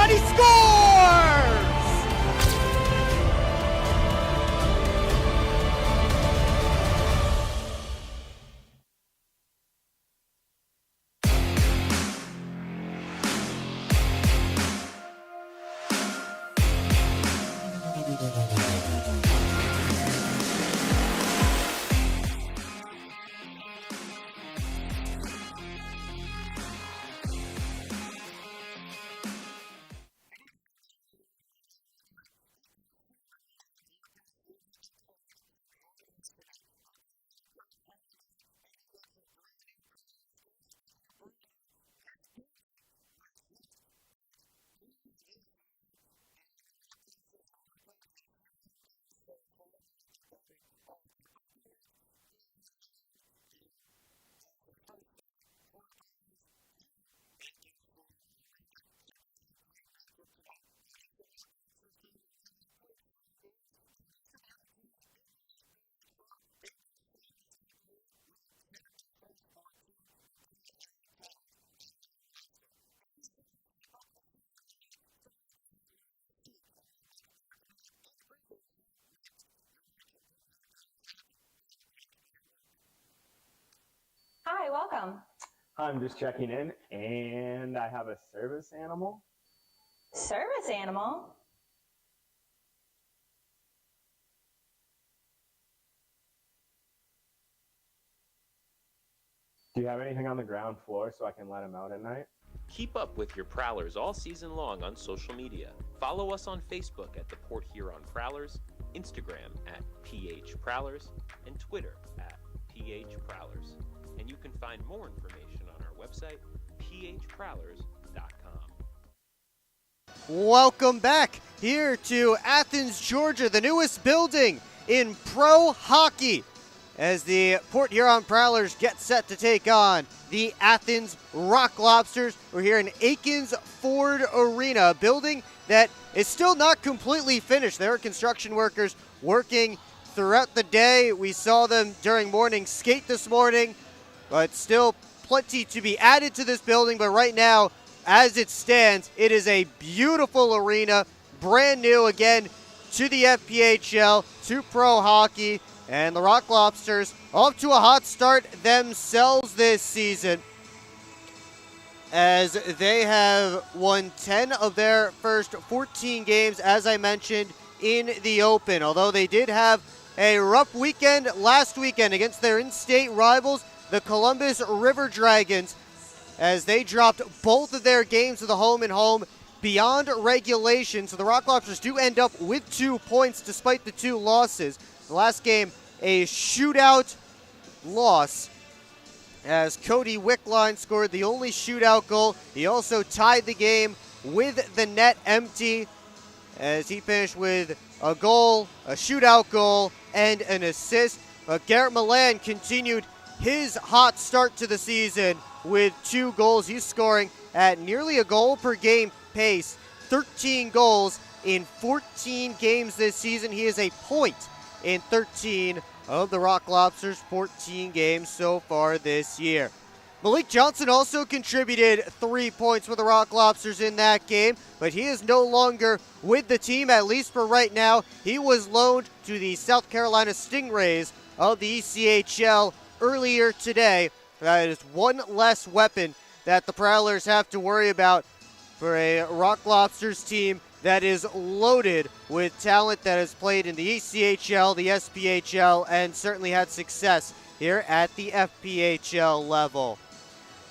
and he scores! Hi, welcome. I'm just checking in, and I have a service animal. Service animal? Do you have anything on the ground floor so I can let him out at night? Keep up with your Prowlers all season long on social media. Follow us on Facebook at the Port Huron Prowlers, Instagram at PH Prowlers, and Twitter at PH Prowlers. And you can find more information on our website, phprowlers.com. Welcome back here to Athens, Georgia, the newest building in pro hockey, as the Port Huron Prowlers get set to take on the Athens Rock Lobsters. We're here in Aikens Ford Arena, a building that is still not completely finished. There are construction workers working throughout the day. We saw them during morning skate this morning, but still plenty to be added to this building. But right now, as it stands, it is a beautiful arena, brand new again to the FPHL, to pro hockey, and the Rock Lobsters off to a hot start themselves this season, as they have won 10 of their first 14 games, as I mentioned, in the Open. Although they did have a rough weekend last weekend against their in-state rivals, the Columbus River Dragons, as they dropped both of their games to the home and home beyond regulation. So the Rock Lobsters do end up with 2 points despite the 2 losses. The last game, a shootout loss, as Cody Wickline scored the only shootout goal. He also tied the game with the net empty, as he finished with a goal, a shootout goal, and an assist. But Garrett Milan continued his hot start to the season with 2 goals. He's scoring at nearly a goal per game pace, 13 goals in 14 games this season. He is a point in 13 of the Rock Lobsters' 14 games so far this year. Malik Johnson also contributed 3 points for the Rock Lobsters in that game, but he is no longer with the team, at least for right now. He was loaned to the South Carolina Stingrays of the ECHL earlier today. That is one less weapon that the Prowlers have to worry about for a Rock Lobsters team that is loaded with talent that has played in the ECHL, the SPHL, and certainly had success here at the FPHL level.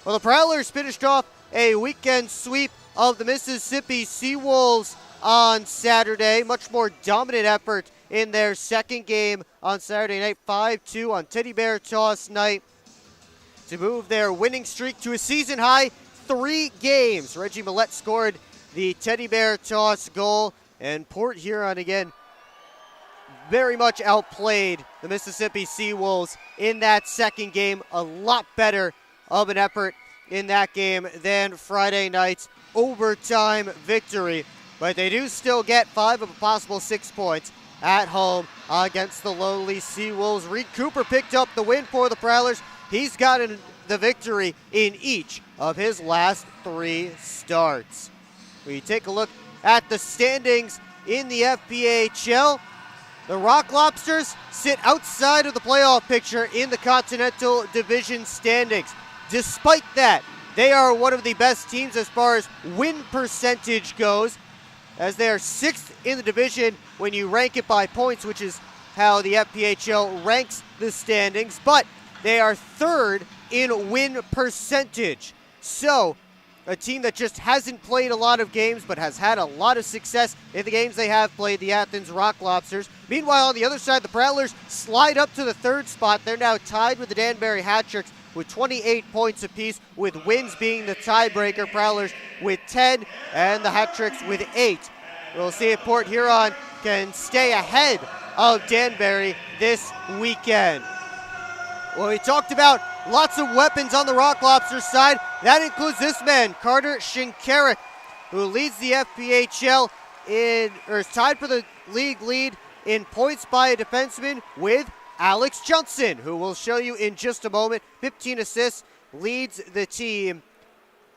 Well, the Prowlers finished off a weekend sweep of the Mississippi Seawolves on Saturday. Much more dominant effort in their second game on Saturday night, 5-2 on Teddy Bear Toss night, to move their winning streak to a season-high 3 games. Reggie Millette scored the Teddy Bear Toss goal, and Port Huron again very much outplayed the Mississippi Seawolves in that second game. A lot better of an effort in that game than Friday night's overtime victory, but they do still get 5 of a possible 6 points at home against the lowly Seawolves. Reed Cooper picked up the win for the Prowlers. He's gotten the victory in each of his last 3 starts. We take a look at the standings in the FPHL. The Rock Lobsters sit outside of the playoff picture in the Continental Division standings. Despite that, they are one of the best teams as far as win percentage goes, as they are 6th in the division when you rank it by points, which is how the FPHL ranks the standings, but they are 3rd in win percentage. So, a team that just hasn't played a lot of games but has had a lot of success in the games they have played, the Athens Rock Lobsters. Meanwhile, on the other side, the Prowlers slide up to the 3rd spot. They're now tied with the Danbury Hat-Tricks with 28 points apiece, with wins being the tiebreaker. Prowlers with 10 and the Hat-Tricks with 8. We'll see if Port Huron can stay ahead of Danbury this weekend. Well, we talked about lots of weapons on the Rock Lobsters side. That includes this man, Carter Shinkarik, who leads the FPHL or is tied for the league lead in points by a defenseman with Alex Johnson, who we'll show you in just a moment. 15 assists, leads the team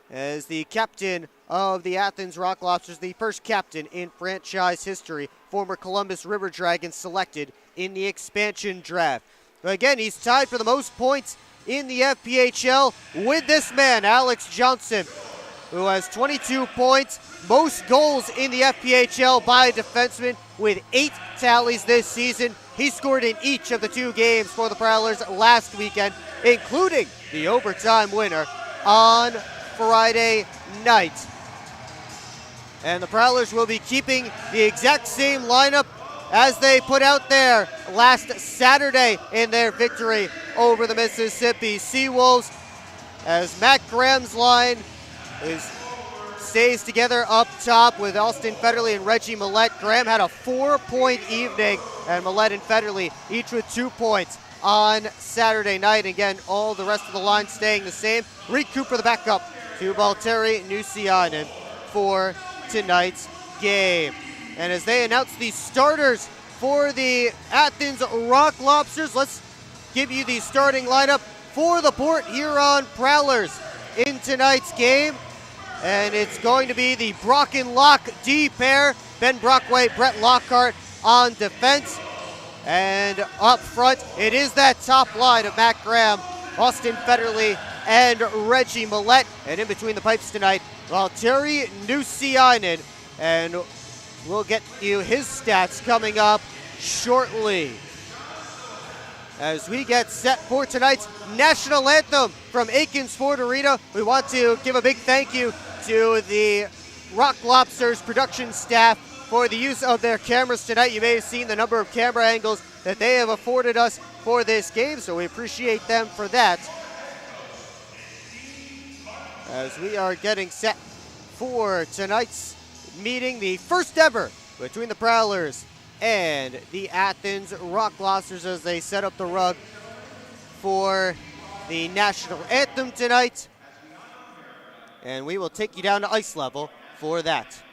as the captain of the Athens Rock Lobsters, the first captain in franchise history, former Columbus River Dragons selected in the expansion draft. Again, he's tied for the most points in the FPHL with this man, Alex Johnson, who has 22 points, most goals in the FPHL by a defenseman with 8 tallies this season. He scored in each of the 2 games for the Prowlers last weekend, including the overtime winner on Friday night. And the Prowlers will be keeping the exact same lineup as they put out there last Saturday in their victory over the Mississippi Seawolves, as Matt Graham's line stays together up top with Austin Federley and Reggie Millette. Graham had a 4-point evening, and Millette and Federley each with 2 points on Saturday night. Again, all the rest of the line staying the same. Reed Cooper, the backup to Valtteri Nusiainen for tonight's game. And as they announce the starters for the Athens Rock Lobsters, let's give you the starting lineup for the Port Huron Prowlers in tonight's game. And it's going to be the Brock and Locke D pair, Ben Brockway, Brett Lockhart on defense. And up front, it is that top line of Matt Graham, Austin Federley, and Reggie Millette. And in between the pipes tonight, Valtteri Nusiainen. And we'll get you his stats coming up shortly. As we get set for tonight's national anthem from Aiken Sport Arena, we want to give a big thank you to the Rock Lobsters production staff for the use of their cameras tonight. You may have seen the number of camera angles that they have afforded us for this game, so we appreciate them for that. As we are getting set for tonight's meeting, the first ever between the Prowlers and the Athens Rock Lobsters, as they set up the rug for the national anthem tonight. And we will take you down to ice level for that.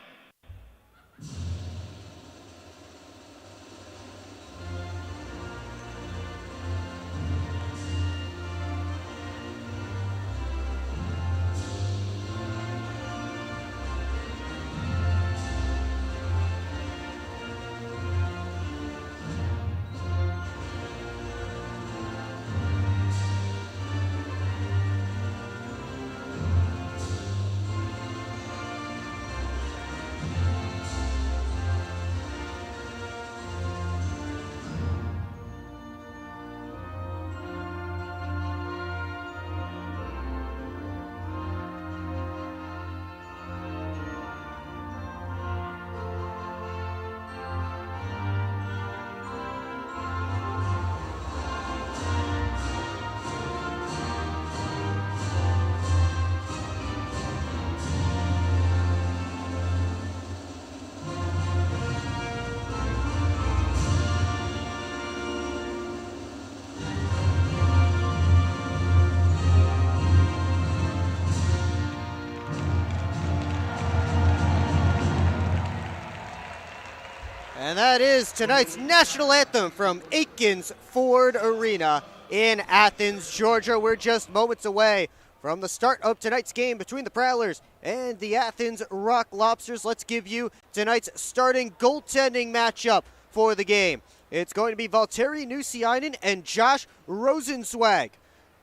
And that is tonight's national anthem from Aikens Ford Arena in Athens, Georgia. We're just moments away from From the start of tonight's game between the Prowlers and the Athens Rock Lobsters, let's give you tonight's starting goaltending matchup for the game. It's going to be Valtteri Nusiainen and Josh Rosenzweig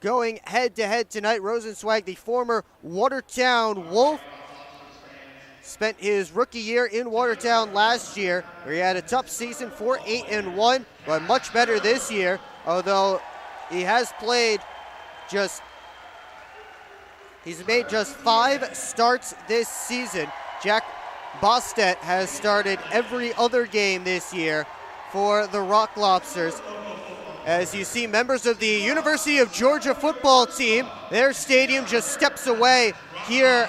going head-to-head tonight. Rosenzweig, the former Watertown Wolf, spent his rookie year in Watertown last year, where he had a tough season, 4-8-1, but much better this year, although he has played he's made just 5 starts this season. Jack Bostet has started every other game this year for the Rock Lobsters. As you see, members of the University of Georgia football team, their stadium just steps away here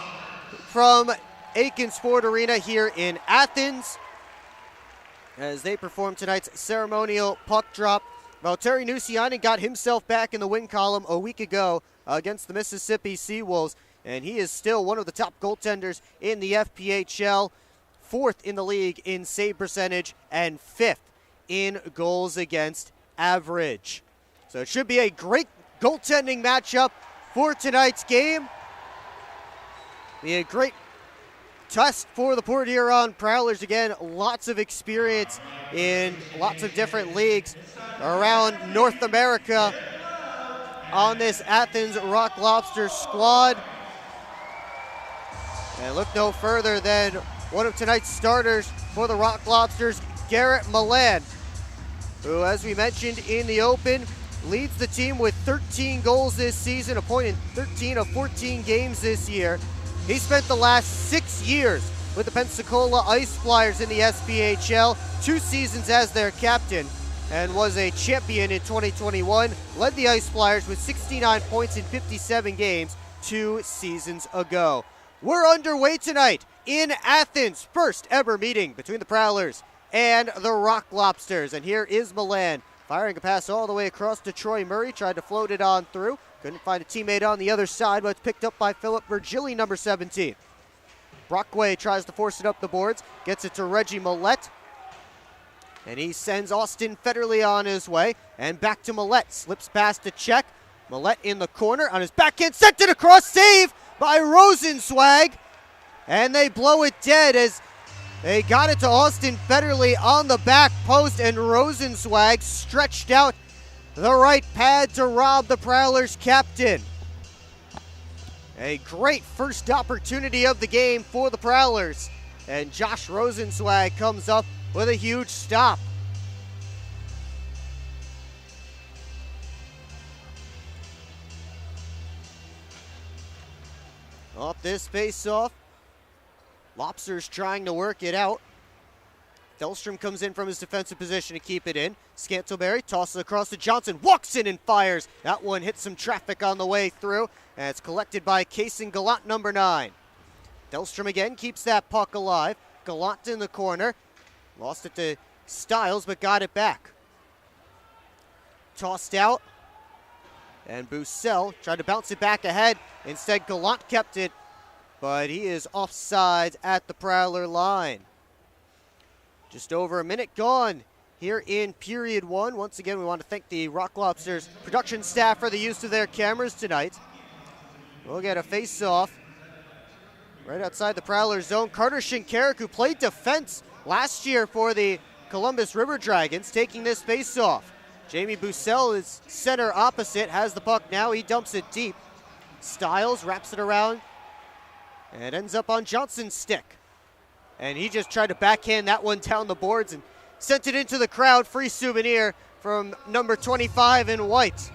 from Aiken Sport Arena here in Athens as they perform tonight's ceremonial puck drop. Valtteri Nusiainen got himself back in the win column a week ago against the Mississippi Seawolves, and he is still one of the top goaltenders in the FPHL, 4th in the league in save percentage and 5th in goals against average. So it should be a great goaltending matchup for tonight's game. Be a great test for the Port Huron Prowlers. Again, lots of experience in lots of different leagues around North America on this Athens Rock Lobster squad. And look no further than one of tonight's starters for the Rock Lobsters, Garrett Milan, who, as we mentioned in the open, leads the team with 13 goals this season, a point in 13 of 14 games this year. He spent the last 6 years with the Pensacola Ice Flyers in the SPHL, 2 seasons as their captain, and was a champion in 2021. Led the Ice Flyers with 69 points in 57 games 2 seasons ago. We're underway tonight in Athens, first ever meeting between the Prowlers and the Rock Lobsters. And here is Milan firing a pass all the way across to Troy Murray. Tried to float it on through. Couldn't find a teammate on the other side, but it's picked up by Philip Virgili, number 17. Brockway tries to force it up the boards. Gets it to Reggie Millette. And he sends Austin Federley on his way. And back to Millette. Slips past to Czech. Millette in the corner on his backhand. Sent it across. Save by Rosenzweig. And they blow it dead as they got it to Austin Federley on the back post, and Rosenzweig stretched out the right pad to rob the Prowlers captain. A great first opportunity of the game for the Prowlers, and Josh Rosenzweig comes up with a huge stop. Off this face-off, Lobsters trying to work it out. Delstrom comes in from his defensive position to keep it in. Scantleberry tosses across to Johnson, walks in and fires. That one hits some traffic on the way through, and it's collected by Kaysen Gallant, number 9. Delstrom again keeps that puck alive. Gallant in the corner. Lost it to Stiles, but got it back. Tossed out, and Bussell tried to bounce it back ahead. Instead, Gallant kept it, but he is offside at the Prowler line. Just over a minute gone here in period 1. Once again, we want to thank the Rock Lobsters production staff for the use of their cameras tonight. We'll get a face-off right outside the Prowler zone. Carter Shinkarik, who played defense last year for the Columbus River Dragons, taking this face-off. Jamie Bussell is center opposite, has the puck now. He dumps it deep. Stiles wraps it around and ends up on Johnson's stick. And he just tried to backhand that one down the boards and sent it into the crowd. Free souvenir from number 25 in white.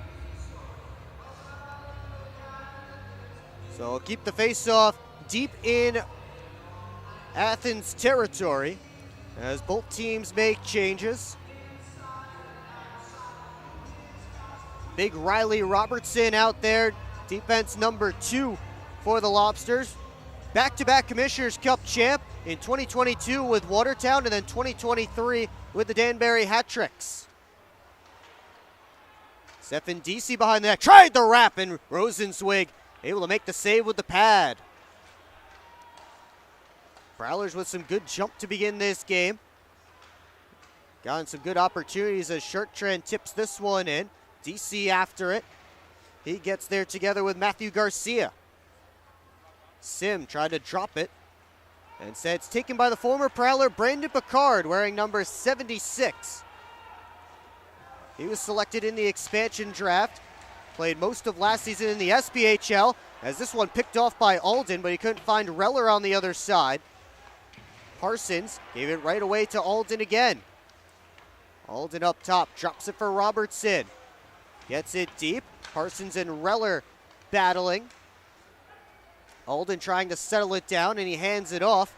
So we'll keep the face-off deep in Athens territory as both teams make changes. Big Riley Robertson out there, defense number 2 for the Lobsters. Back-to-back Commissioners Cup champ in 2022 with Watertown, and then 2023 with the Danbury Hat-Tricks. Stefan Deasy behind the net, tried the wrap, and Rosenzweig able to make the save with the pad. Prowlers with some good jump to begin this game. Gotten some good opportunities as Shartrand tips this one in. DC after it. He gets there together with Matthew Garcia. Sim tried to drop it. Instead, it's taken by the former Prowler, Brandon Picard, wearing number 76. He was selected in the expansion draft. Played most of last season in the SPHL, as this one picked off by Alden, but he couldn't find Reller on the other side. Parsons gave it right away to Alden again. Alden up top, drops it for Robertson. Gets it deep. Parsons and Reller battling. Alden trying to settle it down, and he hands it off.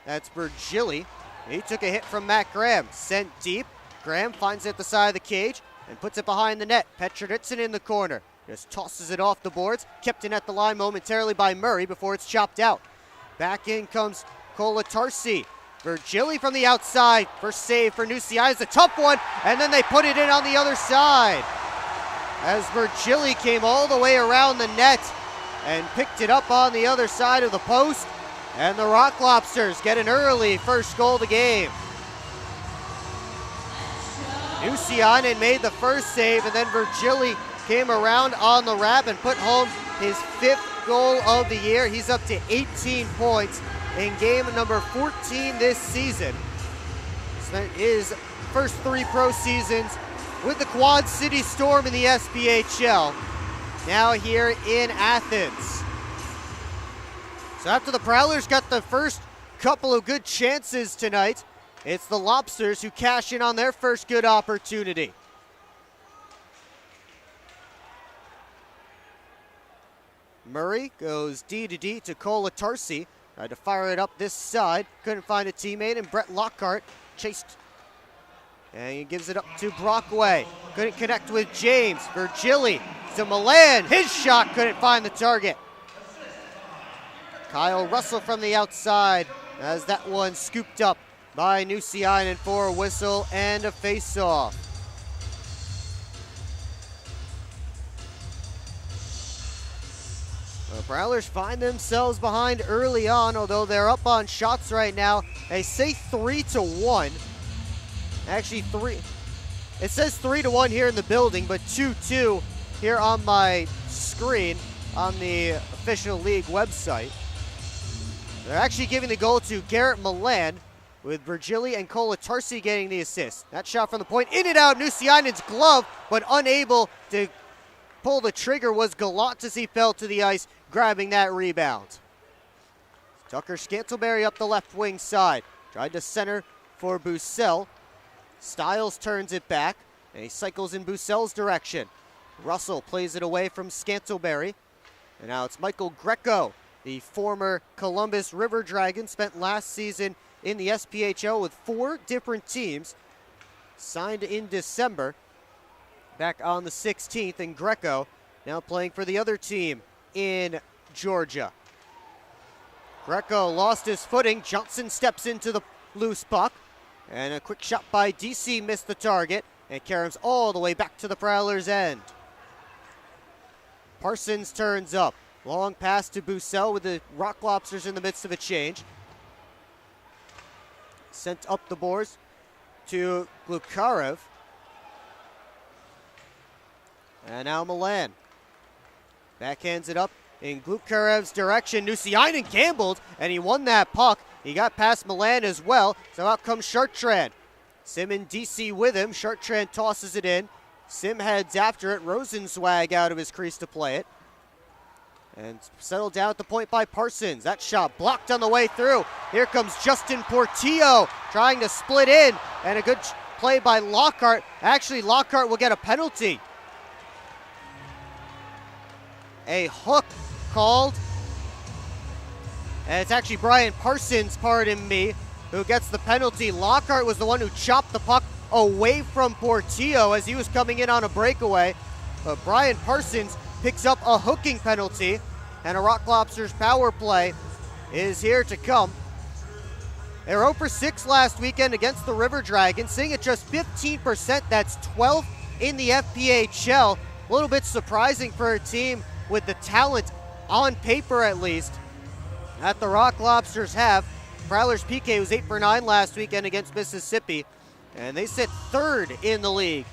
That's Virgili. He took a hit from Matt Graham. Sent deep. Graham finds it at the side of the cage and puts it behind the net. Petroditson in the corner. Just tosses it off the boards. Kept in at the line momentarily by Murray before it's chopped out. Back in comes Kolatarsi. Virgili from the outside. First save for Nuciai is a tough one, and then they put it in on the other side. As Virgili came all the way around the net and picked it up on the other side of the post, and the Rock Lobsters get an early first goal of the game. Nuciainen made the first save, and then Virgili came around on the wrap and put home his 5th goal of the year. He's up to 18 points in game number 14 this season. Spent his first 3 pro seasons with the Quad City Storm in the SPHL. Now here in Athens. So after the Prowlers got the first couple of good chances tonight, it's the Lobsters who cash in on their first good opportunity. Murray goes D to Kolatarsi. Tried to fire it up this side. Couldn't find a teammate, and Brett Lockhart chased. And he gives it up to Brockway. Couldn't connect with James. Virgili to Milan. His shot couldn't find the target. Kyle Russell from the outside as that one scooped up by Nuciainen for a whistle and a face-off. The Prowlers find themselves behind early on, although they're up on shots right now. They say 3-1. Actually, it says 3-1 here in the building, but 2-2 here on my screen on the official league website. They're actually giving the goal to Garrett Milan, with Virgili and Kolatarsi getting the assist. That shot from the point, in and out, Nuciainen's glove, but unable to pull the trigger was Gallant as he fell to the ice, grabbing that rebound. Tucker Scantleberry up the left wing side. Tried to center for Bussell. Stiles turns it back, and he cycles in Bussell's direction. Russell plays it away from Scantleberry. And now it's Michael Greco, the former Columbus River Dragon, spent last season in the SPHL with 4 different teams. Signed in December, back on the 16th, and Greco now playing for the other team in Georgia. Greco lost his footing. Johnson steps into the loose puck, and a quick shot by DC missed the target, and caroms all the way back to the Prowlers' end. Parsons turns up. Long pass to Bussell with the Rock Lobsters in the midst of a change. Sent up the boards to Glukarev. And now Milan. Backhands it up in Glukarev's direction. Nuciainen gambled, and he won that puck. He got past Milan as well, so out comes Chartrand. Sim and DC with him. Chartrand tosses it in. Sim heads after it. Rosenzweig out of his crease to play it. And settled down at the point by Parsons. That shot blocked on the way through. Here comes Justin Portillo trying to split in. And a good play by Lockhart. Actually, Lockhart will get a penalty. A hook called. And it's actually Brian Parsons, pardon me, who gets the penalty. Lockhart was the one who chopped the puck away from Portillo as he was coming in on a breakaway. But Brian Parsons picks up a hooking penalty, and a Rock Lobsters power play is here to come. They were 0 for 6 last weekend against the River Dragons, sitting at just 15%. That's 12th in the FPHL. A little bit surprising for a team with the talent, on paper at least, that the Rock Lobsters have. Prowlers PK was 8 for 9 last weekend against Mississippi, and they sit 3rd in the league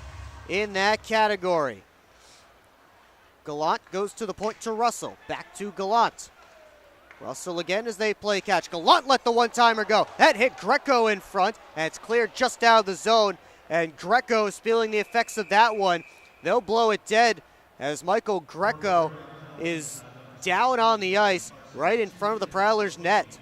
in that category. Gallant goes to the point to Russell. Back to Gallant. Russell again as they play catch. Gallant let the one-timer go. That hit Greco in front, and it's cleared just out of the zone. And Greco is feeling the effects of that one. They'll blow it dead as Michael Greco is down on the ice right in front of the Prowlers net.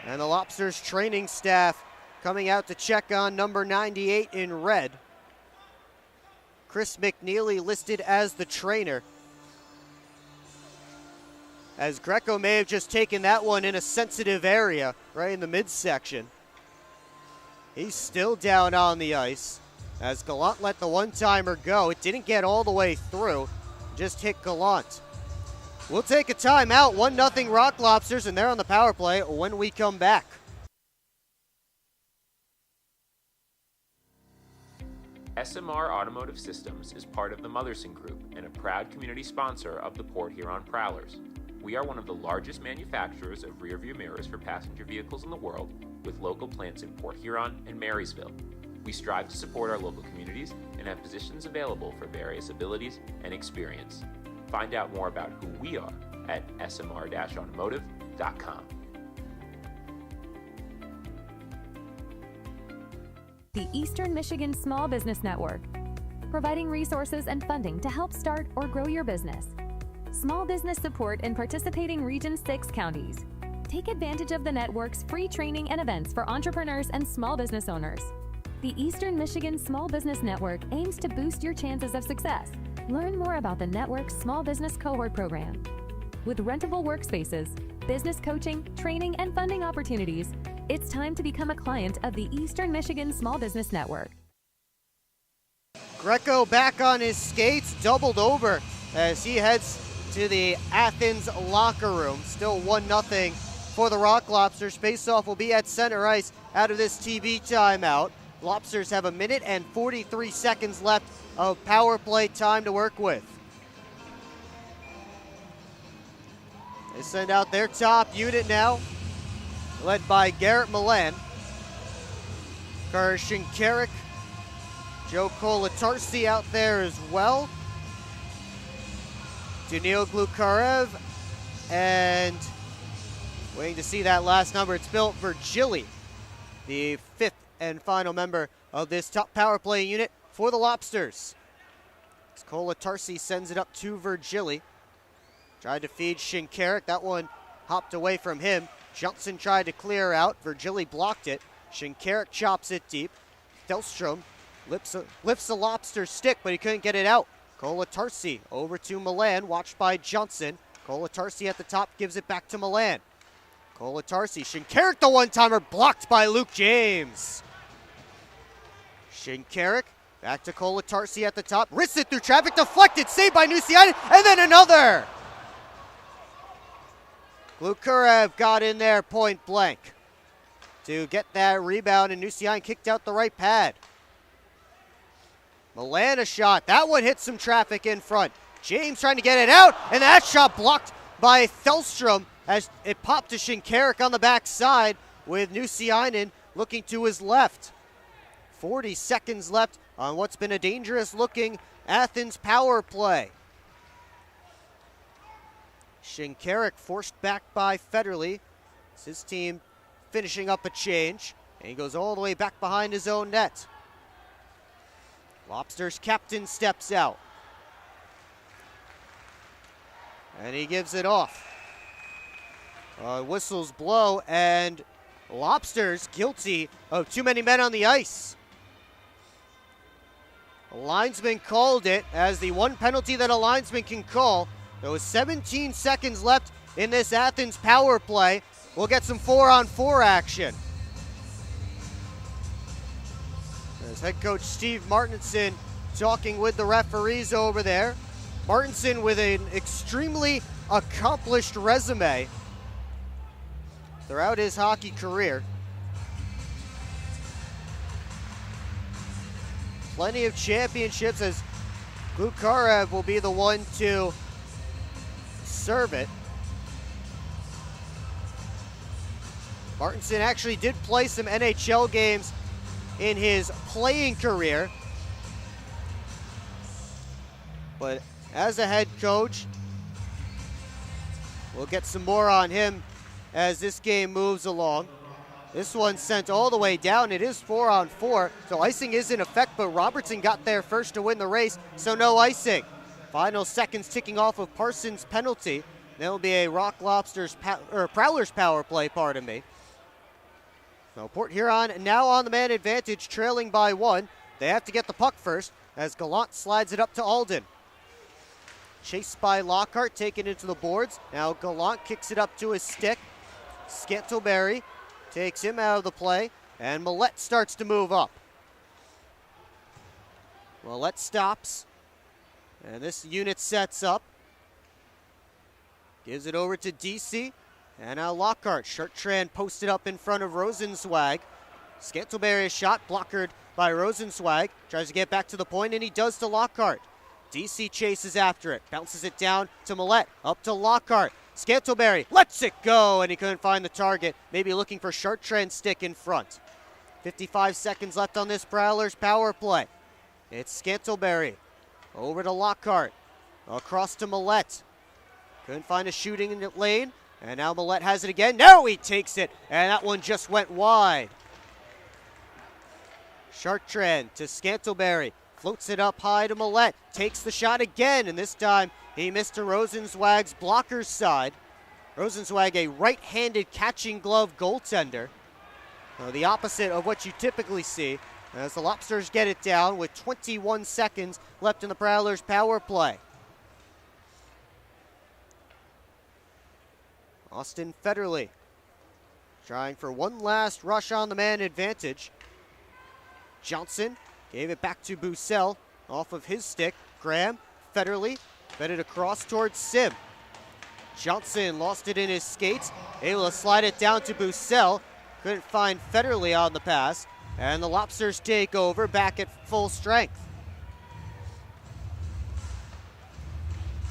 And the Lobsters training staff coming out to check on number 98 in red. Chris McNeely listed as the trainer, as Greco may have just taken that one in a sensitive area, right in the midsection. He's still down on the ice as Gallant let the one-timer go. It didn't get all the way through, just hit Gallant. We'll take a timeout, 1-0 Rock Lobsters, and they're on the power play when we come back. SMR Automotive Systems is part of the Motherson Group and a proud community sponsor of the Port Huron Prowlers. We are one of the largest manufacturers of rear-view mirrors for passenger vehicles in the world, with local plants in Port Huron and Marysville. We strive to support our local communities and have positions available for various abilities and experience. Find out more about who we are at smr-automotive.com. The Eastern Michigan Small Business Network, providing resources and funding to help start or grow your business. Small business support in participating Region 6 counties. Take advantage of the network's free training and events for entrepreneurs and small business owners. The Eastern Michigan Small Business Network aims to boost your chances of success. Learn more about the network's Small Business Cohort Program. With rentable workspaces, business coaching, training, and funding opportunities, it's time to become a client of the Eastern Michigan Small Business Network. Greco back on his skates, doubled over as he heads to the Athens locker room. Still 1-0 for the Rock Lobsters. Faceoff will be at center ice out of this TV timeout. Lobsters have 1 minute and 43 seconds left of power play time to work with. They send out their top unit now, led by Garrett Milan. Shinkarik, Joe Kolatarsi out there as well. Daniil Glukarev, and waiting to see that last number. It's Bill Virgili, the 5th and final member of this top power play unit for the Lobsters. As Kolatarsi sends it up to Virgili. Tried to feed Shinkarik. That one hopped away from him. Johnson tried to clear out. Virgili blocked it. Shinkarik chops it deep. Delstrom lifts the Lobster stick, but he couldn't get it out. Kolatarsi over to Milan, watched by Johnson. Kolatarsi at the top gives it back to Milan. Kolatarsi, Shinkarik the one-timer, blocked by Luke James. Shinkarik back to Kolatarsi at the top, wrists it through traffic, deflected, saved by Nusiainen, and then another. Glukarev got in there point blank to get that rebound, and Nusiainen kicked out the right pad. Milan a shot. That one hit some traffic in front. James trying to get it out, and that shot blocked by Thelstrom as it popped to Shinkarik on the backside with Nusiainen looking to his left. 40 seconds left on what's been a dangerous-looking Athens power play. Shinkarik forced back by Federley. It's his team finishing up a change, and he goes all the way back behind his own net. Lobsters captain steps out, and he gives it off. Whistles blow, and Lobsters guilty of too many men on the ice. The linesman called it as the one penalty that a linesman can call. There was 17 seconds left in this Athens power play. We'll get some 4-on-4 action. There's head coach Steve Martinson talking with the referees over there. Martinson with an extremely accomplished resume throughout his hockey career. Plenty of championships, as Glukarev will be the one to serve it. Martinson actually did play some NHL games in his playing career. But as a head coach, we'll get some more on him as this game moves along. This one sent all the way down. It is 4-on-4, so icing is in effect, but Robertson got there first to win the race, so no icing. Final seconds ticking off of Parsons' penalty. There'll be a Prowlers power play, pardon me. So Port Huron now on the man advantage, trailing by 1. They have to get the puck first as Gallant slides it up to Alden. Chased by Lockhart, taken into the boards. Now Gallant kicks it up to his stick. Scantlebury takes him out of the play, and Millette starts to move up. Millette stops, and this unit sets up. Gives it over to DC, and now Lockhart. Chartrand posted up in front of Rosenzweig. Scantlebury is shot, blockered by Rosenzweig. Tries to get back to the point, and he does to Lockhart. DC chases after it, bounces it down to Millette, up to Lockhart. Scantlebury lets it go, and he couldn't find the target. Maybe looking for Chartrand's stick in front. 55 seconds left on this Prowlers power play. It's Scantlebury over to Lockhart, across to Millette. Couldn't find a shooting in the lane, and now Millette has it again. Now he takes it, and that one just went wide. Chartrand to Scantlebury. Floats it up high to Millette. Takes the shot again, and this time he missed to Rosenzweig's blocker's side. Rosenzweig, a right-handed catching glove goaltender. The opposite of what you typically see as the Lobsters get it down with 21 seconds left in the Prowlers power play. Austin Federley trying for one last rush on the man advantage. Johnson gave it back to Bussell off of his stick. Graham, Federley, fed it across towards Sim. Johnson lost it in his skates, able to slide it down to Bussell. Couldn't find Federley on the pass, and the Lobsters take over back at full strength.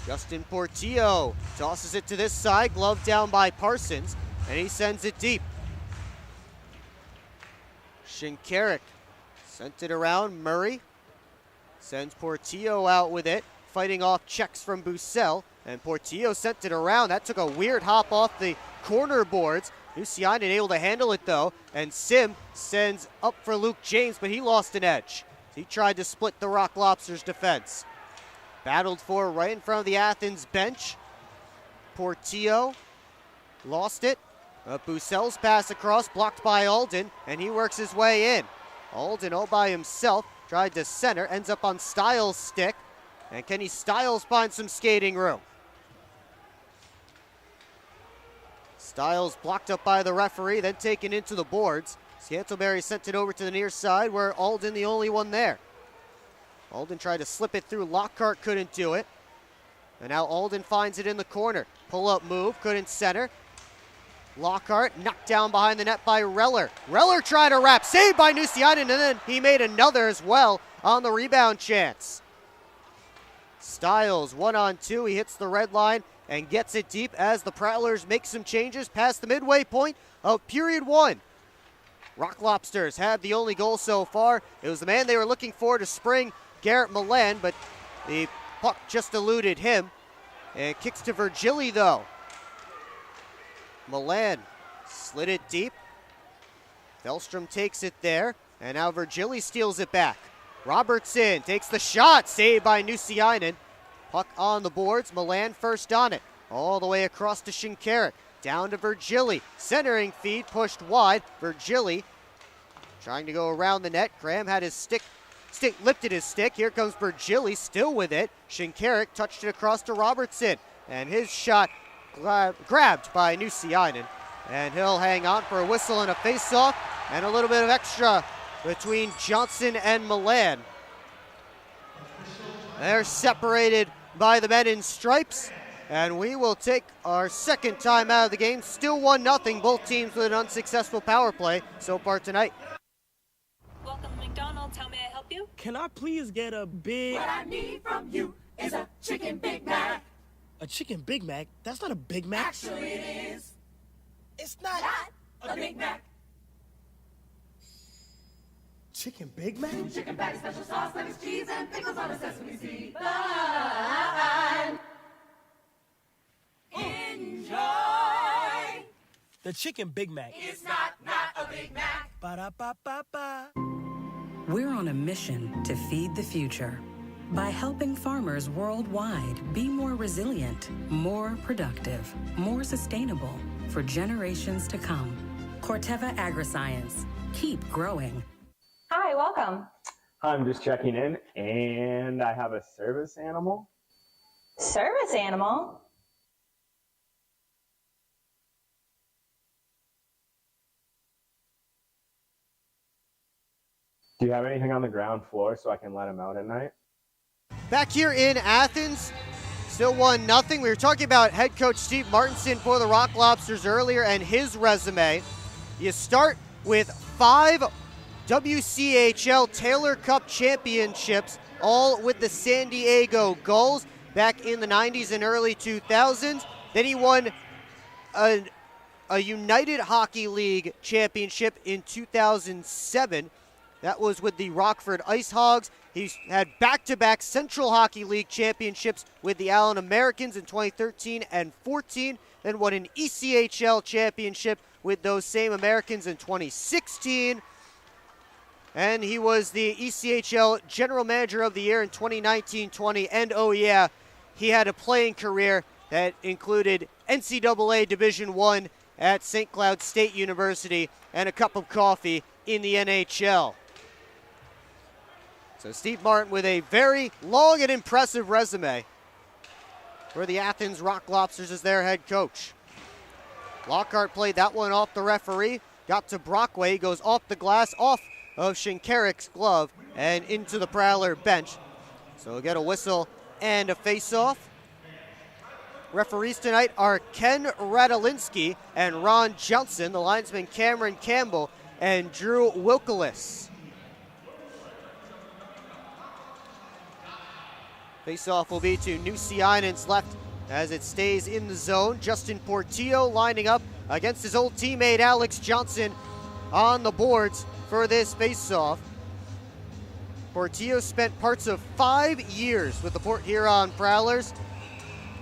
Justin Portillo tosses it to this side, glove down by Parsons, and he sends it deep. Shinkarik sent it around. Murray sends Portillo out with it, fighting off checks from Bussell, and Portillo sent it around. That took a weird hop off the corner boards. Nucianen able to handle it though, and Sim sends up for Luke James, but he lost an edge. He tried to split the Rock Lobsters defense. Battled for right in front of the Athens bench. Portillo lost it. Bussell's pass across, blocked by Alden, and he works his way in. Alden all by himself, tried to center, ends up on Stiles' stick. And Kenny Stiles finds some skating room. Stiles blocked up by the referee, then taken into the boards. Scantlebury sent it over to the near side where Alden the only one there. Alden tried to slip it through. Lockhart couldn't do it. And now Alden finds it in the corner. Pull-up move, couldn't center. Lockhart knocked down behind the net by Reller. Reller tried to wrap, saved by Nucianen, and then he made another as well on the rebound chance. Stiles 1-on-2, he hits the red line and gets it deep as the Prowlers make some changes past the midway point of period 1. Rock Lobsters had the only goal so far. It was the man they were looking for to spring, Garrett Milan, but the puck just eluded him. And kicks to Virgili though. Milan slid it deep. Felstrom takes it there, and now Virgili steals it back. Robertson takes the shot, saved by Nucianen. Puck on the boards, Milan first on it. All the way across to Shinkarik, down to Virgili. Centering feed pushed wide. Virgili trying to go around the net. Graham had his lifted his stick. Here comes Virgili, still with it. Shinkarik touched it across to Robertson, and his shot grabbed by Nucianen. And he'll hang on for a whistle and a face-off, and a little bit of extra between Johnson and Milan. They're separated by the men in stripes, and we will take our second time out of the game. Still 1-0, both teams with an unsuccessful power play so far tonight. Welcome to McDonald's. How may I help you? Can I please get a big... What I need from you is a chicken Big Mac. A chicken Big Mac? That's not a Big Mac. Actually, it is. It's not A Big Mac. chicken Big Mac? Chicken patty, special sauce, lettuce, cheese, and pickles on a sesame seed bun. Enjoy. The chicken Big Mac. It's not a Big Mac. Ba-da-ba-ba-ba. We're on a mission to feed the future by helping farmers worldwide be more resilient, more productive, more sustainable for generations to come. Corteva Agriscience. Keep growing. Hi, welcome. I'm just checking in, and I have a service animal. Service animal? Do you have anything on the ground floor so I can let him out at night? Back here in Athens, still 1-0. We were talking about head coach Steve Martinson for the Rock Lobsters earlier and his resume. You start with 5 WCHL Taylor Cup championships, all with the San Diego Gulls back in the 90s and early 2000s. Then he won a United Hockey League championship in 2007. That was with the Rockford Ice Hogs. He's had back-to-back Central Hockey League championships with the Allen Americans in 2013 and 14, then won an ECHL championship with those same Americans in 2016. And he was the ECHL General Manager of the Year in 2019-20. And oh yeah, he had a playing career that included NCAA Division I at St. Cloud State University and a cup of coffee in the NHL. So Steve Martin with a very long and impressive resume for the Athens Rock Lobsters as their head coach. Lockhart played that one off the referee, got to Brockway, he goes off the glass, off of Shinkarik's glove, and into the Prowler bench. So we'll get a whistle and a face-off. Referees tonight are Ken Radolinski and Ron Johnson, the linesman Cameron Campbell and Drew Wilkelis. Face-off will be to Nusiainen's left as it stays in the zone. Justin Portillo lining up against his old teammate Alex Johnson on the boards for this face-off. Portillo spent parts of 5 years with the Port Huron Prowlers,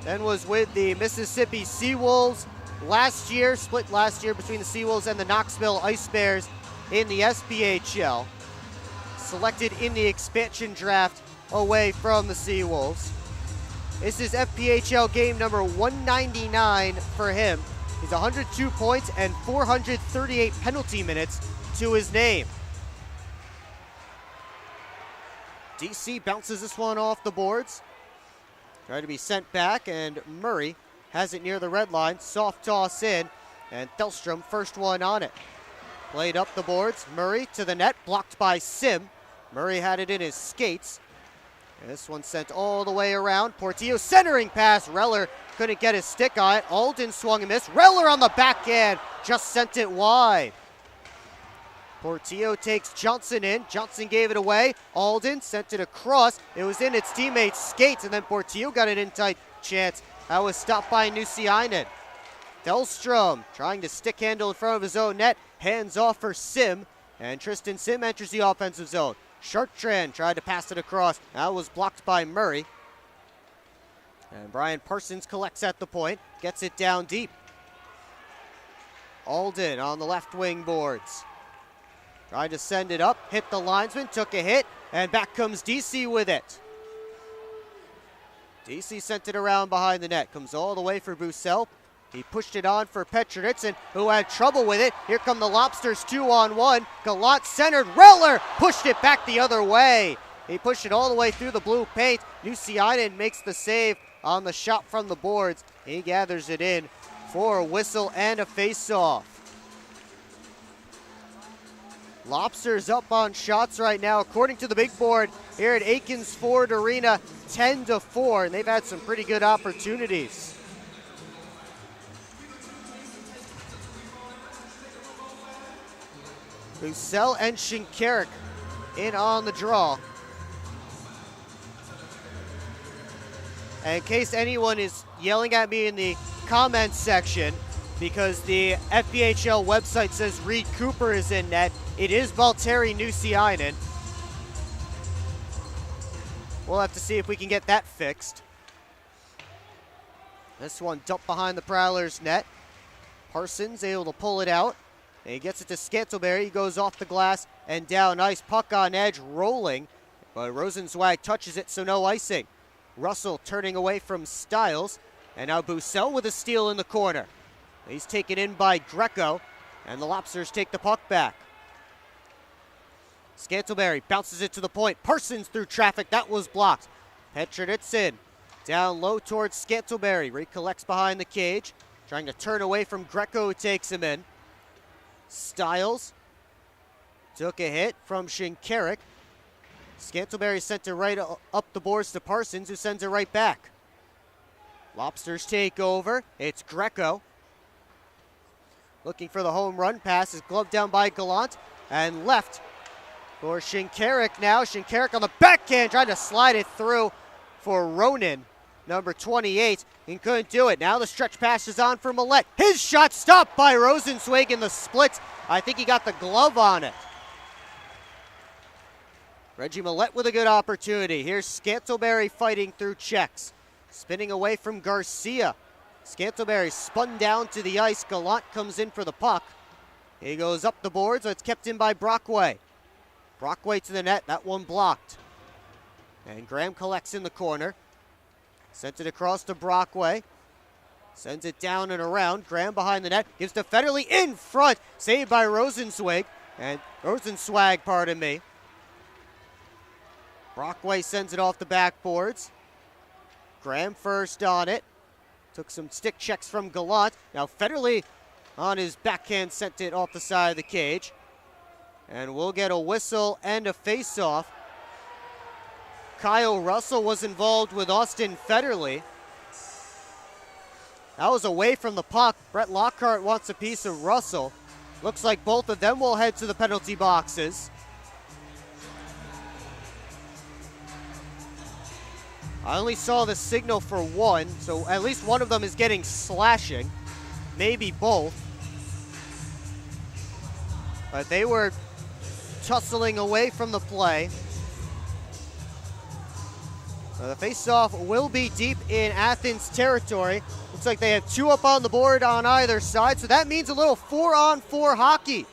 then was with the Mississippi Seawolves last year, split last year between the Seawolves and the Knoxville Ice Bears in the SPHL. Selected in the expansion draft away from the Seawolves. This is FPHL game number 199 for him. He's 102 points and 438 penalty minutes to his name. DC bounces this one off the boards. Trying to be sent back, and Murray has it near the red line. Soft toss in, and Thelstrom first one on it. Played up the boards. Murray to the net, blocked by Sim. Murray had it in his skates. And this one sent all the way around. Portillo centering pass. Reller couldn't get his stick on it. Alden swung and missed. Reller on the backhand, just sent it wide. Portillo takes Johnson in. Johnson gave it away. Alden sent it across. It was in its teammate's skates, and then Portillo got an in-tight chance. That was stopped by Nusiainen. Delstrom trying to stick handle in front of his own net. Hands off for Sim, and Tristan Sim enters the offensive zone. Chartrand tried to pass it across. That was blocked by Murray. And Brian Parsons collects at the point, gets it down deep. Alden on the left wing boards. Tried to send it up, hit the linesman, took a hit, and back comes DC with it. DC sent it around behind the net, comes all the way for Bussell. He pushed it on for Petrovitz, who had trouble with it. Here come the Lobsters 2-on-1. Gallant centered. Reller pushed it back the other way. He pushed it all the way through the blue paint. Nusiainen makes the save on the shot from the boards. He gathers it in for a whistle and a face-off. Lobsters up on shots right now, according to the big board here at Aikens Ford Arena, 10-4, and they've had some pretty good opportunities. Bussell and Shinkarik in on the draw. And in case anyone is yelling at me in the comments section, because the FBHL website says Reed Cooper is in net. It is Valtteri Nusiainen. We'll have to see if we can get that fixed. This one dumped behind the Prowlers net. Parsons able to pull it out. And he gets it to Scantlebury. He goes off the glass and down ice. Puck on edge, rolling. But Rosenzweig touches it, so no icing. Russell turning away from Stiles. And now Bussell with a steal in the corner. He's taken in by Greco. And the Lobsters take the puck back. Scantlebury bounces it to the point. Parsons through traffic. That was blocked. Petronitsin down low towards Scantlebury. Recollects behind the cage. Trying to turn away from Greco, who takes him in. Stiles took a hit from Shinkarik. Scantlebury sent it right up the boards to Parsons, who sends it right back. Lobsters take over. It's Greco. Looking for the home run pass. Is gloved down by Gallant. And left for Shinkarik now. Shinkarik on the backhand, trying to slide it through for Ronan, number 28. He couldn't do it. Now the stretch pass is on for Millette. His shot stopped by Rosenzweig in the splits. I think he got the glove on it. Reggie Millette with a good opportunity. Here's Scantlebury fighting through checks. Spinning away from Garcia. Scantlebury spun down to the ice. Gallant comes in for the puck. He goes up the boards, so it's kept in by Brockway. Brockway to the net. That one blocked. And Graham collects in the corner. Sent it across to Brockway. Sends it down and around. Graham behind the net. Gives to Federley in front. Saved by Rosenzweig. Pardon me. Brockway sends it off the backboards. Graham first on it. Took some stick checks from Gallant. Now Federley on his backhand sent it off the side of the cage. And we'll get a whistle and a face-off. Kyle Russell was involved with Austin Federley. That was away from the puck. Brett Lockhart wants a piece of Russell. Looks like both of them will head to the penalty boxes. I only saw the signal for one, so at least one of them is getting slashing. Maybe both. But they were tussling away from the play. The face-off will be deep in Athens territory. Looks like they have two up on the board on either side, so that means a little 4-on-4 hockey.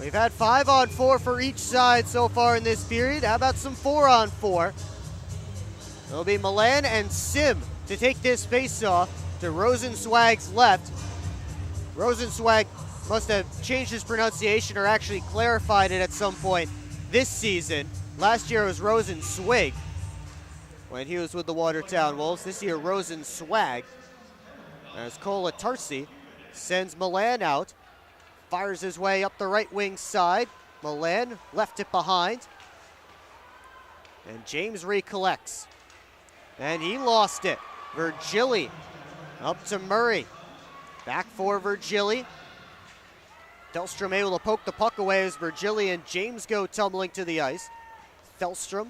We've had 5-on-4 for each side so far in this period. How about some 4-on-4? It'll be Milan and Sim to take this face-off to Rosenzweig's left. Rosenzweig must have changed his pronunciation or actually clarified it at some point this season. Last year it was Rosenzweig when he was with the Watertown Wolves. This year Rosenzweig. As Colatarsi sends Milan out. Fires his way up the right wing side. Milan left it behind. And James recollects. And he lost it. Virgili up to Murray. Back for Virgili. Delstrom able to poke the puck away as Virgili and James go tumbling to the ice. Delstrom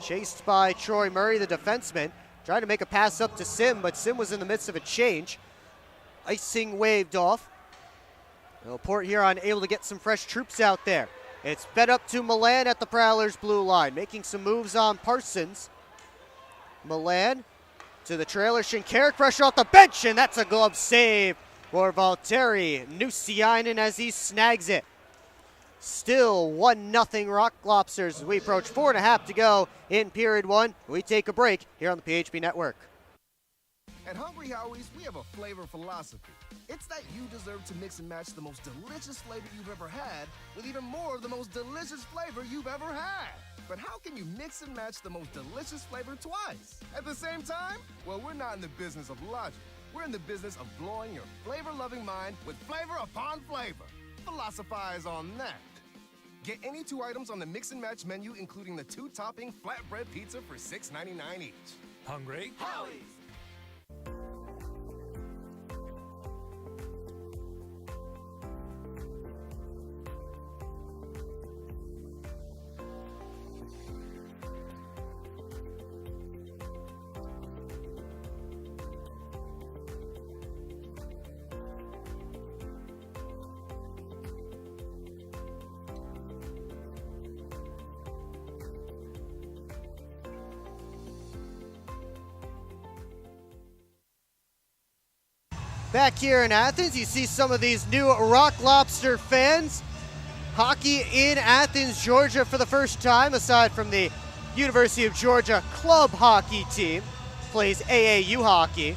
chased by Troy Murray, the defenseman. Trying to make a pass up to Sim, but Sim was in the midst of a change. Icing waved off. Port Huron able to get some fresh troops out there. It's fed up to Milan at the Prowlers blue line, making some moves on Parsons. Milan to the trailer. Shinkarik fresh off the bench, and that's a glove save for Valtteri Nusiainen as he snags it. Still 1-0 Rock Lobsters as we approach 4.5 to go in period one. We take a break here on the PHP Network. At Hungry Howie's, we have a flavor philosophy. It's that you deserve to mix and match the most delicious flavor you've ever had with even more of the most delicious flavor you've ever had. But how can you mix and match the most delicious flavor twice at the same time? Well, we're not in the business of logic. We're in the business of blowing your flavor-loving mind with flavor upon flavor. Philosophize on that. Get any 2 items on the mix and match menu, including the 2-topping flatbread pizza for $6.99 each. Hungry? Howie's! Back here in Athens, you see some of these new Rock Lobster fans. Hockey in Athens, Georgia for the first time, aside from the University of Georgia club hockey team. Plays AAU hockey.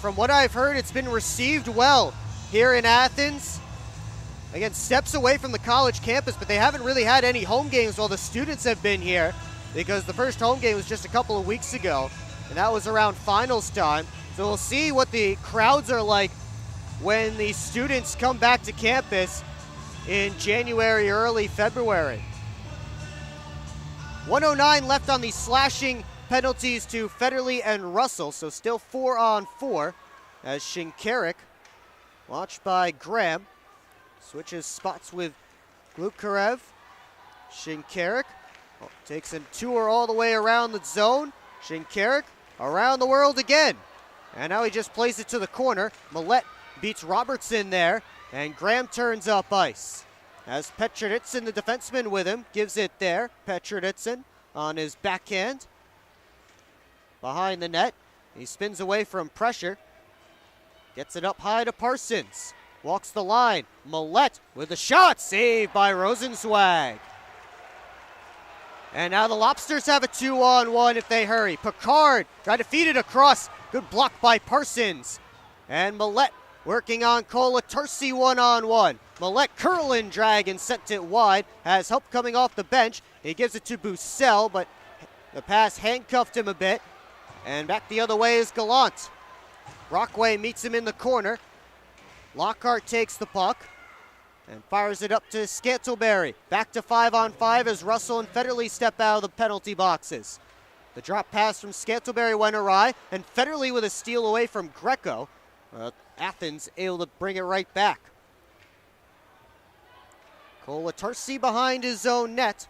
From what I've heard, it's been received well here in Athens. Again, steps away from the college campus, but they haven't really had any home games while the students have been here, because the first home game was just a couple of weeks ago, and that was around finals time. So we'll see what the crowds are like when the students come back to campus in January, early February. 109 left on the slashing penalties to Federley and Russell, so still 4-on-4 as Shinkarik, watched by Graham, switches spots with Glukarev. Shinkarik takes a tour all the way around the zone. Shinkarik around the world again. And now he just plays it to the corner. Millette beats Robertson there, and Graham turns up ice. As Petroditsin, the defenseman, with him, gives it there. Petroditsin on his backhand. Behind the net. He spins away from pressure. Gets it up high to Parsons. Walks the line. Millette with a shot. Saved by Rosenzweig. And now the Lobsters have a 2-on-1 if they hurry. Picard tried to feed it across. Good block by Parsons. And Millette working on Colatarsi 1-on-1. Millette curling drag and sent it wide. Has help coming off the bench. He gives it to Bussell, but the pass handcuffed him a bit. And back the other way is Gallant. Brockway meets him in the corner. Lockhart takes the puck and fires it up to Scantlebury. Back to 5-on-5 as Russell and Federley step out of the penalty boxes. The drop pass from Scantlebury went awry, and Federley with a steal away from Greco. Athens able to bring it right back. Colatarsi behind his own net.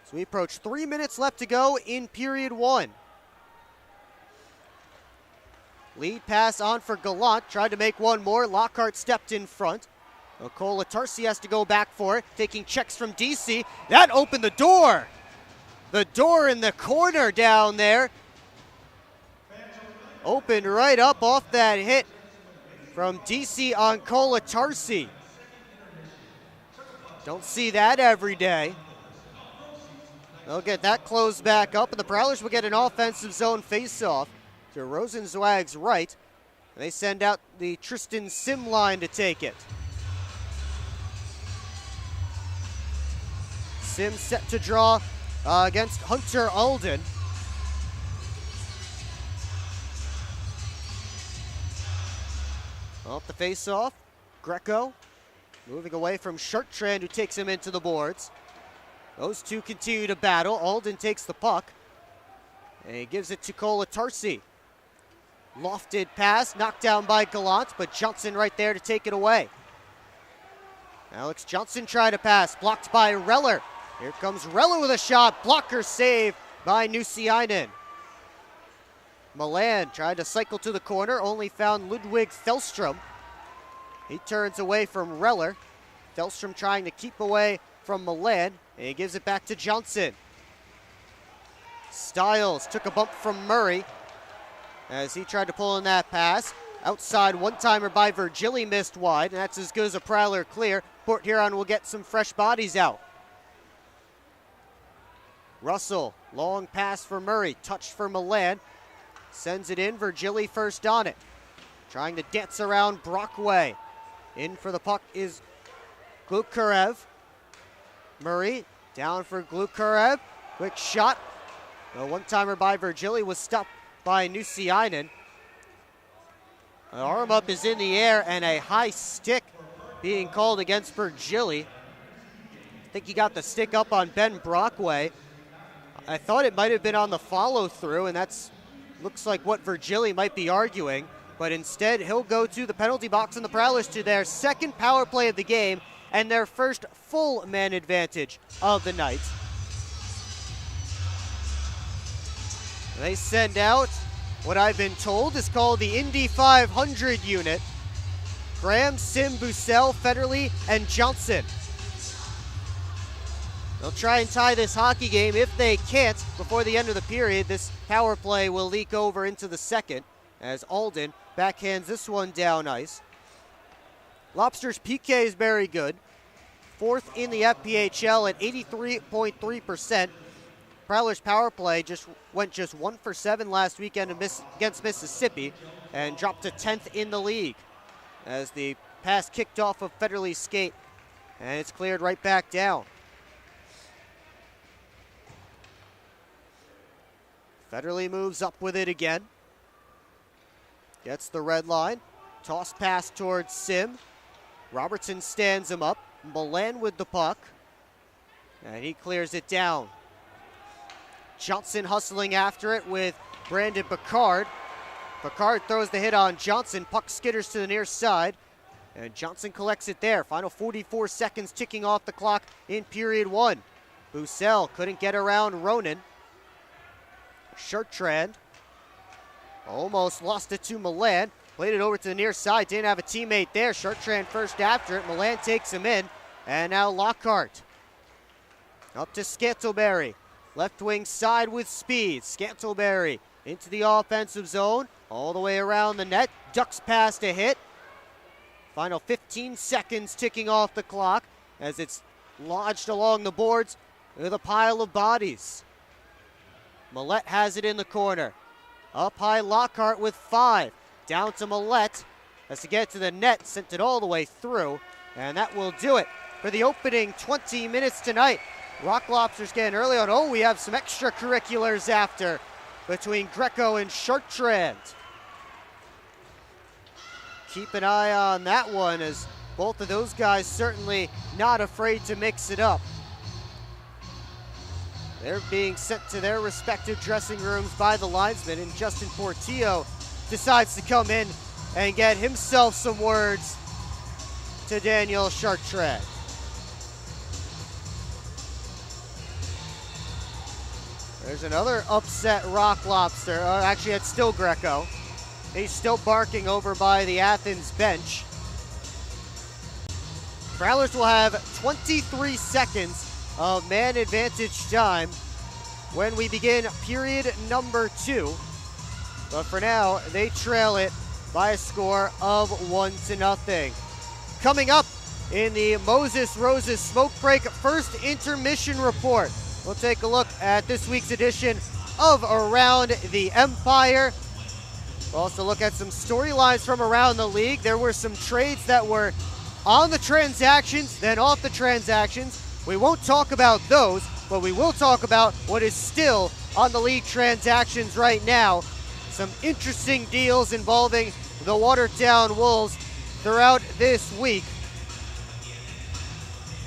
So we approach 3 minutes left to go in period 1. Lead pass on for Gallant. Tried to make one more. Lockhart stepped in front. Colatarsi has to go back for it. Taking checks from DC. That opened the door. The door in the corner down there. Opened right up off that hit from DC on Colatarsi. Don't see that every day. They'll get that closed back up, and the Prowlers will get an offensive zone faceoff to Rosenzweig's right. And they send out the Tristan Sim line to take it. Sim set to draw against Hunter Alden. Off the face-off, Greco moving away from Chartrand, who takes him into the boards. Those two continue to battle. Alden takes the puck, and he gives it to Colatarsi. Lofted pass, knocked down by Gallant, but Johnson right there to take it away. Alex Johnson tried to pass, blocked by Reller. Here comes Reller with a shot, blocker save by Nusiainen. Milan tried to cycle to the corner, only found Ludwig Thelstrom. He turns away from Reller. Thelstrom trying to keep away from Milan, and he gives it back to Johnson. Stiles took a bump from Murray as he tried to pull in that pass. Outside one-timer by Virgili missed wide, and that's as good as a Prowler clear. Port Huron will get some fresh bodies out. Russell, long pass for Murray, touched for Milan. Sends it in, Virgili first on it. Trying to dance around Brockway. In for the puck is Glukarev. Murray down for Glukarev. Quick shot. A one-timer by Virgili was stopped by Nusiainen. An arm up is in the air and a high stick being called against Virgili. I think he got the stick up on Ben Brockway. I thought it might have been on the follow-through, and that's looks like what Virgili might be arguing. But instead, he'll go to the penalty box, and the Prowlers to their second power play of the game and their first full man advantage of the night. They send out what I've been told is called the Indy 500 unit. Graham, Sim, Bussell, Federley, and Johnson. They'll try and tie this hockey game. If they can't, before the end of the period, this power play will leak over into the second as Alden backhands this one down ice. Lobsters' PK is very good. Fourth in the FPHL at 83.3%. Prowlers' power play went just 1 for 7 last weekend against Mississippi and dropped to 10th in the league as the pass kicked off of Federley's skate and it's cleared right back down. Federley moves up with it again. Gets the red line. Toss pass towards Sim. Robertson stands him up. Milan with the puck. And he clears it down. Johnson hustling after it with Brandon Picard. Picard throws the hit on Johnson. Puck skitters to the near side. And Johnson collects it there. Final 44 seconds ticking off the clock in period 1. Bussell couldn't get around Ronan. Shertrand almost lost it to Milan. Played it over to the near side. Didn't have a teammate there. Shertrand first after it. Milan takes him in. And now Lockhart. Up to Scantleberry. Left wing side with speed. Scantleberry into the offensive zone. All the way around the net. Ducks past a hit. Final 15 seconds ticking off the clock as it's lodged along the boards with a pile of bodies. Millette has it in the corner. Up high, Lockhart with 5. Down to Millette. Has to get to the net, sent it all the way through. And that will do it for the opening 20 minutes tonight. Rock Lobsters getting early on. Oh, we have some extracurriculars after between Greco and Shertrand. Keep an eye on that one as both of those guys certainly not afraid to mix it up. They're being sent to their respective dressing rooms by the linesmen, and Justin Portillo decides to come in and get himself some words to Daniel Shertrand. There's another upset Rock Lobster. Actually, it's still Greco. He's still barking over by the Athens bench. Prowlers will have 23 seconds of man advantage time when we begin period number 2. But for now, they trail it by a score of 1-0. Coming up in the Moses Roses Smoke Break first intermission report, we'll take a look at this week's edition of Around the Empire. We'll also look at some storylines from around the league. There were some trades that were on the transactions, then off the transactions. We won't talk about those, but we will talk about what is still on the league transactions right now. Some interesting deals involving the Watertown Wolves throughout this week.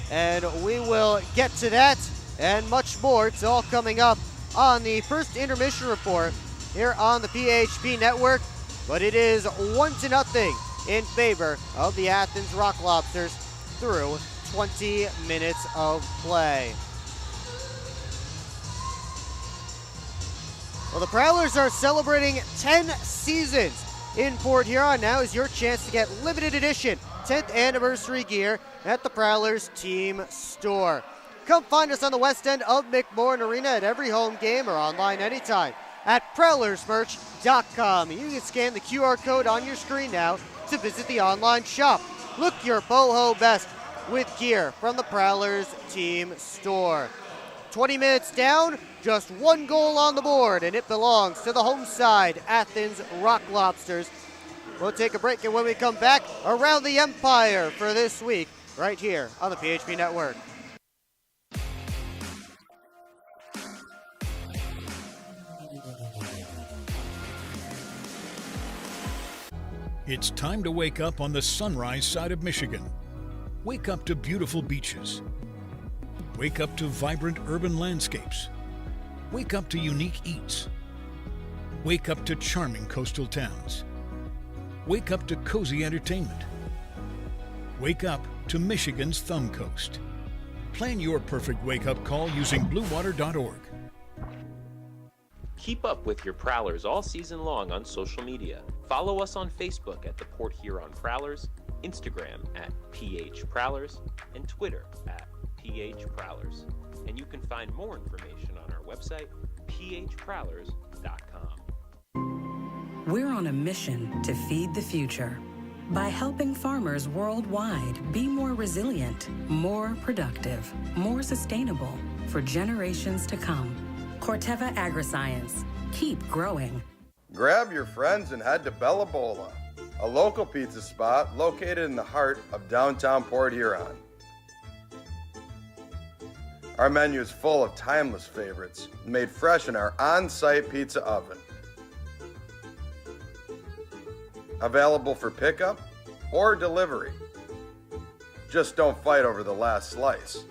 And we will get to that and much more. It's all coming up on the first intermission report here on the PHP Network. But it is 1-0 in favor of the Athens Rock Lobsters through 20 minutes of play. Well, the Prowlers are celebrating 10 seasons in Port Huron. Now is your chance to get limited edition 10th anniversary gear at the Prowlers team store. Come find us on the west end of McMorran Arena at every home game or online anytime at prowlersmerch.com. You can scan the QR code on your screen now to visit the online shop. Look your boho best with gear from the Prowlers team store. 20 minutes down, just 1 goal on the board, and it belongs to the home side, Athens Rock Lobsters. We'll take a break, and when we come back, Around the Empire for this week, right here on the PHP Network. It's time to wake up on the sunrise side of Michigan. Wake up to beautiful beaches. Wake up to vibrant urban landscapes. Wake up to unique eats. Wake up to charming coastal towns. Wake up to cozy entertainment. Wake up to Michigan's Thumb Coast. Plan your perfect wake-up call using bluewater.org. Keep up with your Prowlers all season long on social media. Follow us on Facebook at the Port Huron Prowlers, Instagram at PH Prowlers, and Twitter at PH Prowlers. And you can find more information on our website, phprowlers.com. We're on a mission to feed the future by helping farmers worldwide be more resilient, more productive, more sustainable for generations to come. Corteva Agriscience. Keep growing. Grab your friends and head to Bella Bola, a local pizza spot located in the heart of downtown Port Huron. Our menu is full of timeless favorites made fresh in our on-site pizza oven. Available for pickup or delivery. Just don't fight over the last slice.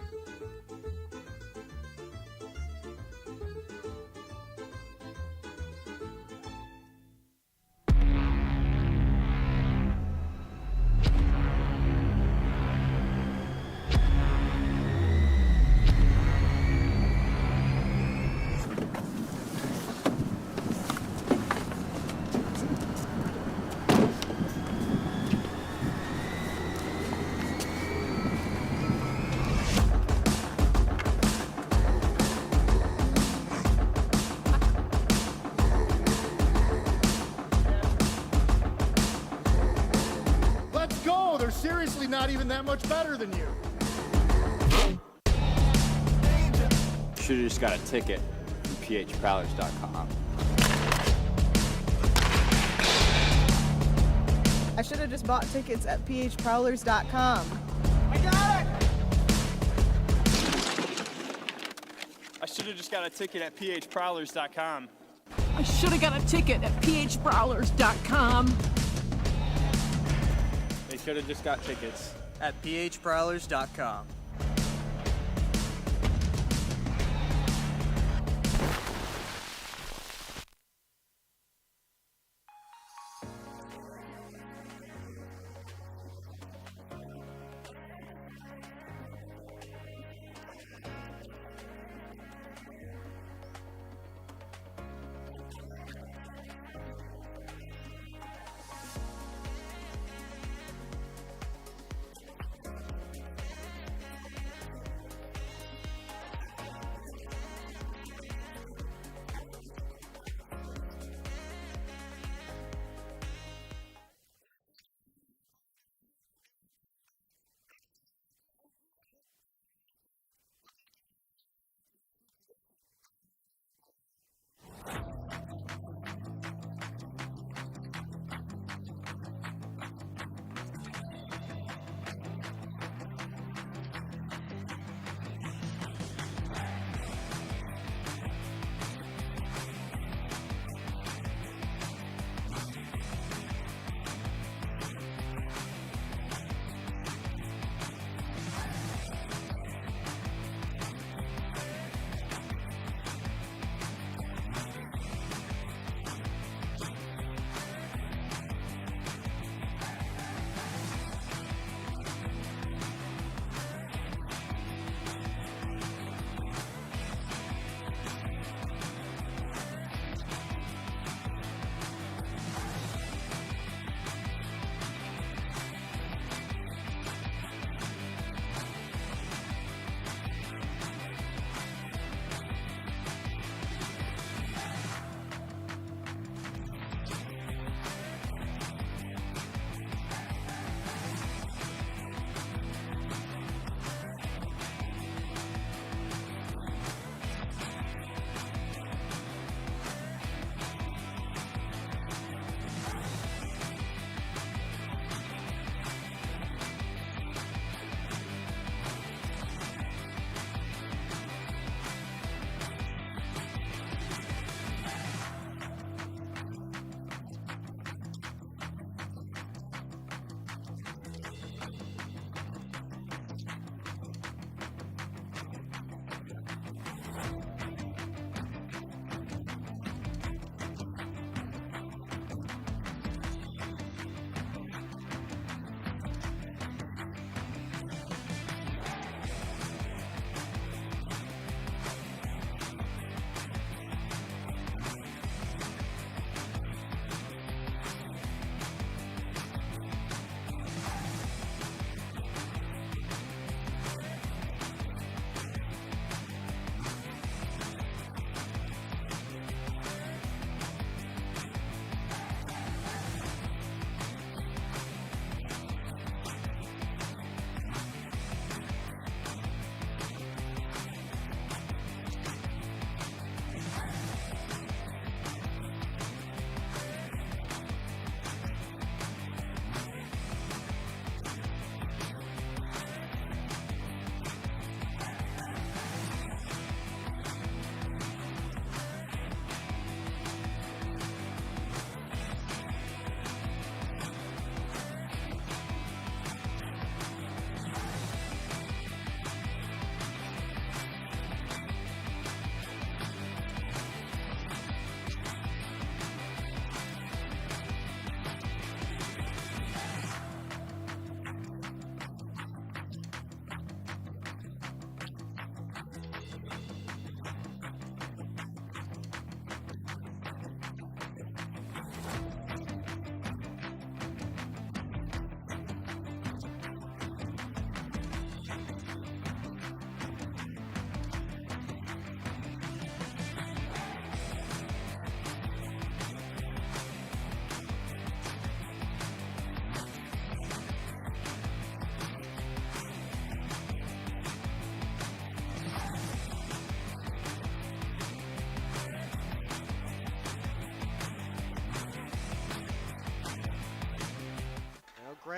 They're seriously not even that much better than you. Should've just got a ticket from phprowlers.com. I should have just bought tickets at phprowlers.com. I got it! I should have just got a ticket at phprowlers.com. I should have got a ticket at phprowlers.com. They should have just got tickets at phprowlers.com.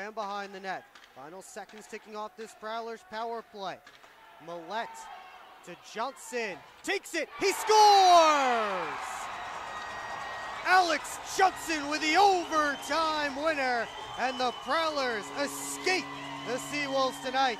ran behind the net. Final seconds ticking off this Prowlers power play. Millette to Johnson. Takes it. He scores! Alex Johnson with the overtime winner. And the Prowlers escape the Seawolves tonight.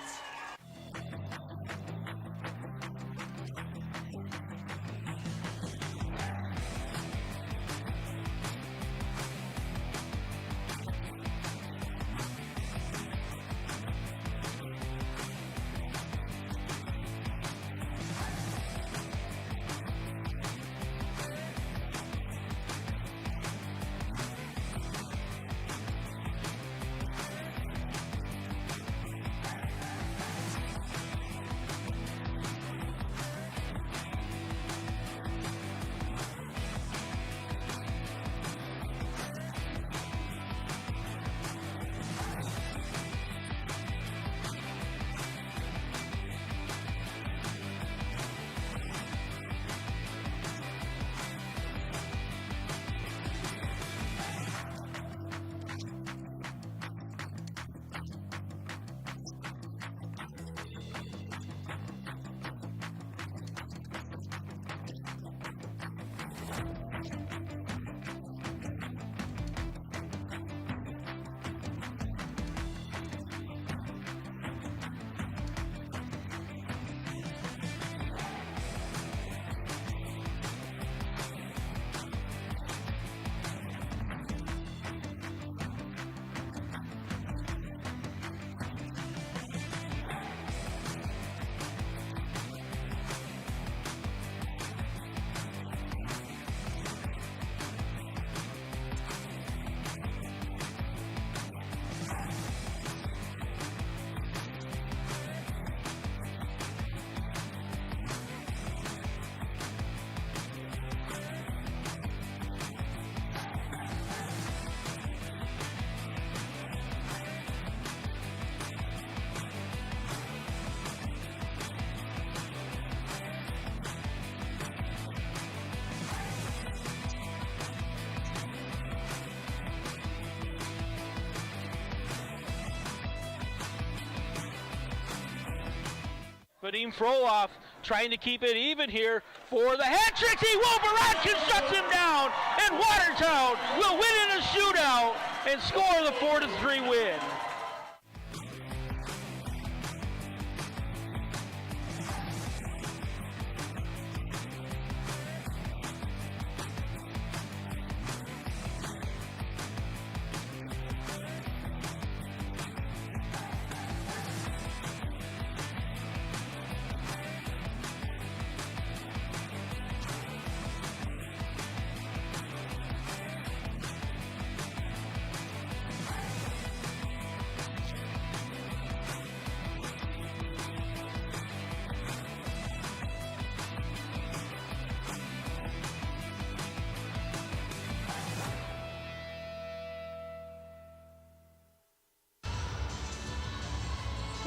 Vadim Frolov trying to keep it even here for the hat trick. Wolverhampton shuts him down, and Watertown will win in a shootout and score the 4-3 win.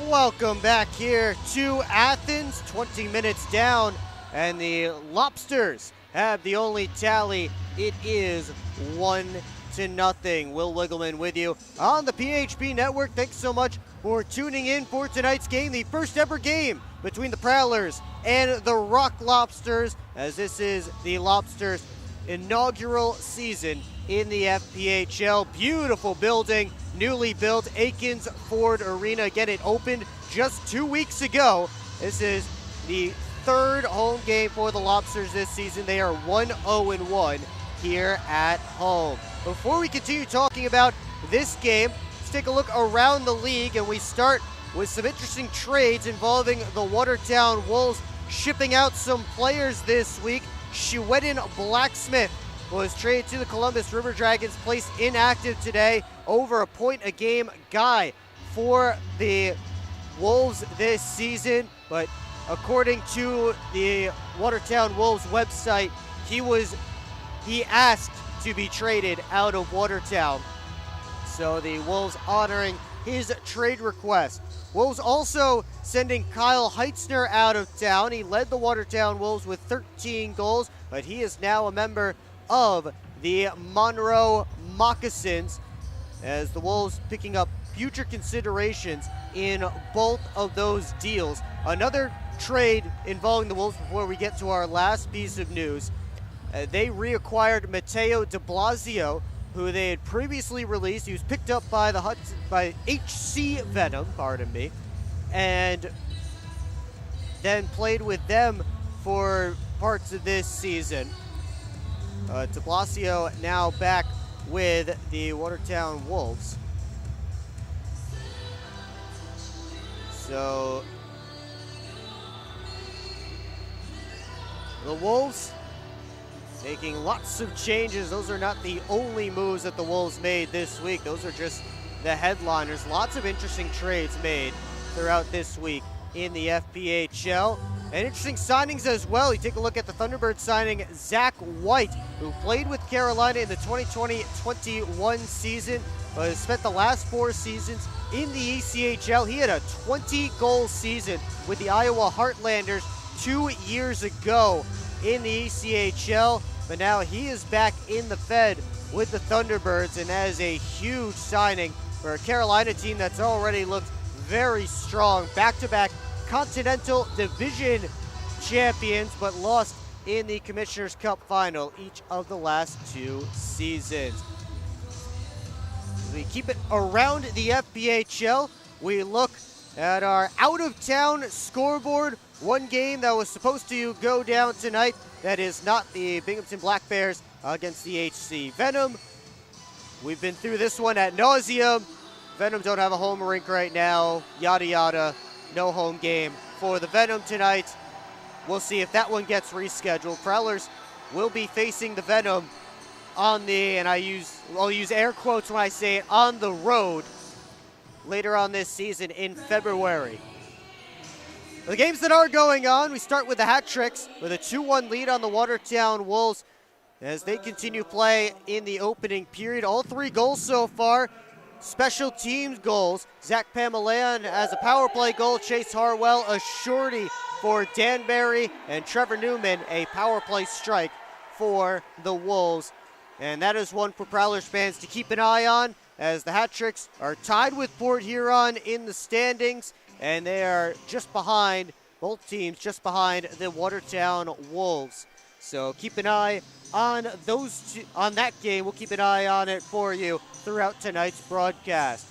Welcome back here to Athens, 20 minutes down, and the Lobsters have the only tally. It is 1-0. Will Wiggleman with you on the PHP Network. Thanks so much for tuning in for tonight's game, the first ever game between the Prowlers and the Rock Lobsters, as this is the Lobsters' inaugural season in the FPHL. Beautiful building, newly built Aikens Ford Arena. Again, it opened just 2 weeks ago. This is the third home game for the Lobsters this season. They are 1-0-1 here at home. Before we continue talking about this game, let's take a look around the league, and we start with some interesting trades involving the Watertown Wolves shipping out some players this week. Shewedin Blacksmith was traded to the Columbus River Dragons, placed inactive today, over a point a game guy for the Wolves this season. But according to the Watertown Wolves website, he asked to be traded out of Watertown. So the Wolves honoring his trade request. Wolves also sending Kyle Heitzner out of town. He led the Watertown Wolves with 13 goals, but he is now a member of the Monroe Moccasins, as the Wolves picking up future considerations in both of those deals. Another trade involving the Wolves before we get to our last piece of news. They reacquired Matteo de Blasio, who they had previously released. He was picked up by HC Venom, and then played with them for parts of this season. De Blasio now back with the Watertown Wolves. So the Wolves making lots of changes. Those are not the only moves that the Wolves made this week. Those are just the headliners. Lots of interesting trades made throughout this week in the FPHL. And interesting signings as well. You take a look at the Thunderbirds signing Zach White, who played with Carolina in the 2020-21 season, but has spent the last 4 seasons in the ECHL. He had a 20-goal season with the Iowa Heartlanders 2 years ago in the ECHL, but now he is back in the Fed with the Thunderbirds, and that is a huge signing for a Carolina team that's already looked very strong. Back-to-back Continental Division champions, but lost in the Commissioner's Cup final each of the last 2 seasons. As we keep it around the FPHL, we look at our out-of-town scoreboard. One game that was supposed to go down tonight that is not, the Binghamton Black Bears against the HC Venom. We've been through this one ad nauseum. Venom don't have a home rink right now, yada yada. No home game for the Venom tonight. We'll see if that one gets rescheduled. Prowlers will be facing the Venom on the, and I'll use air quotes when I say it, on the road later on this season in February. The games that are going on, we start with the Hat Tricks with a 2-1 lead on the Watertown Wolves as they continue play in the opening period. All 3 goals so far, special teams goals. Zach Pamelayan has a power play goal. Chase Harwell, a shorty for Danbury, and Trevor Newman, a power play strike for the Wolves. And that is one for Prowlers fans to keep an eye on, as the Hat Tricks are tied with Port Huron in the standings, and they are just behind, both teams just behind the Watertown Wolves. So keep an eye on on that game. We'll keep an eye on it for you throughout tonight's broadcast.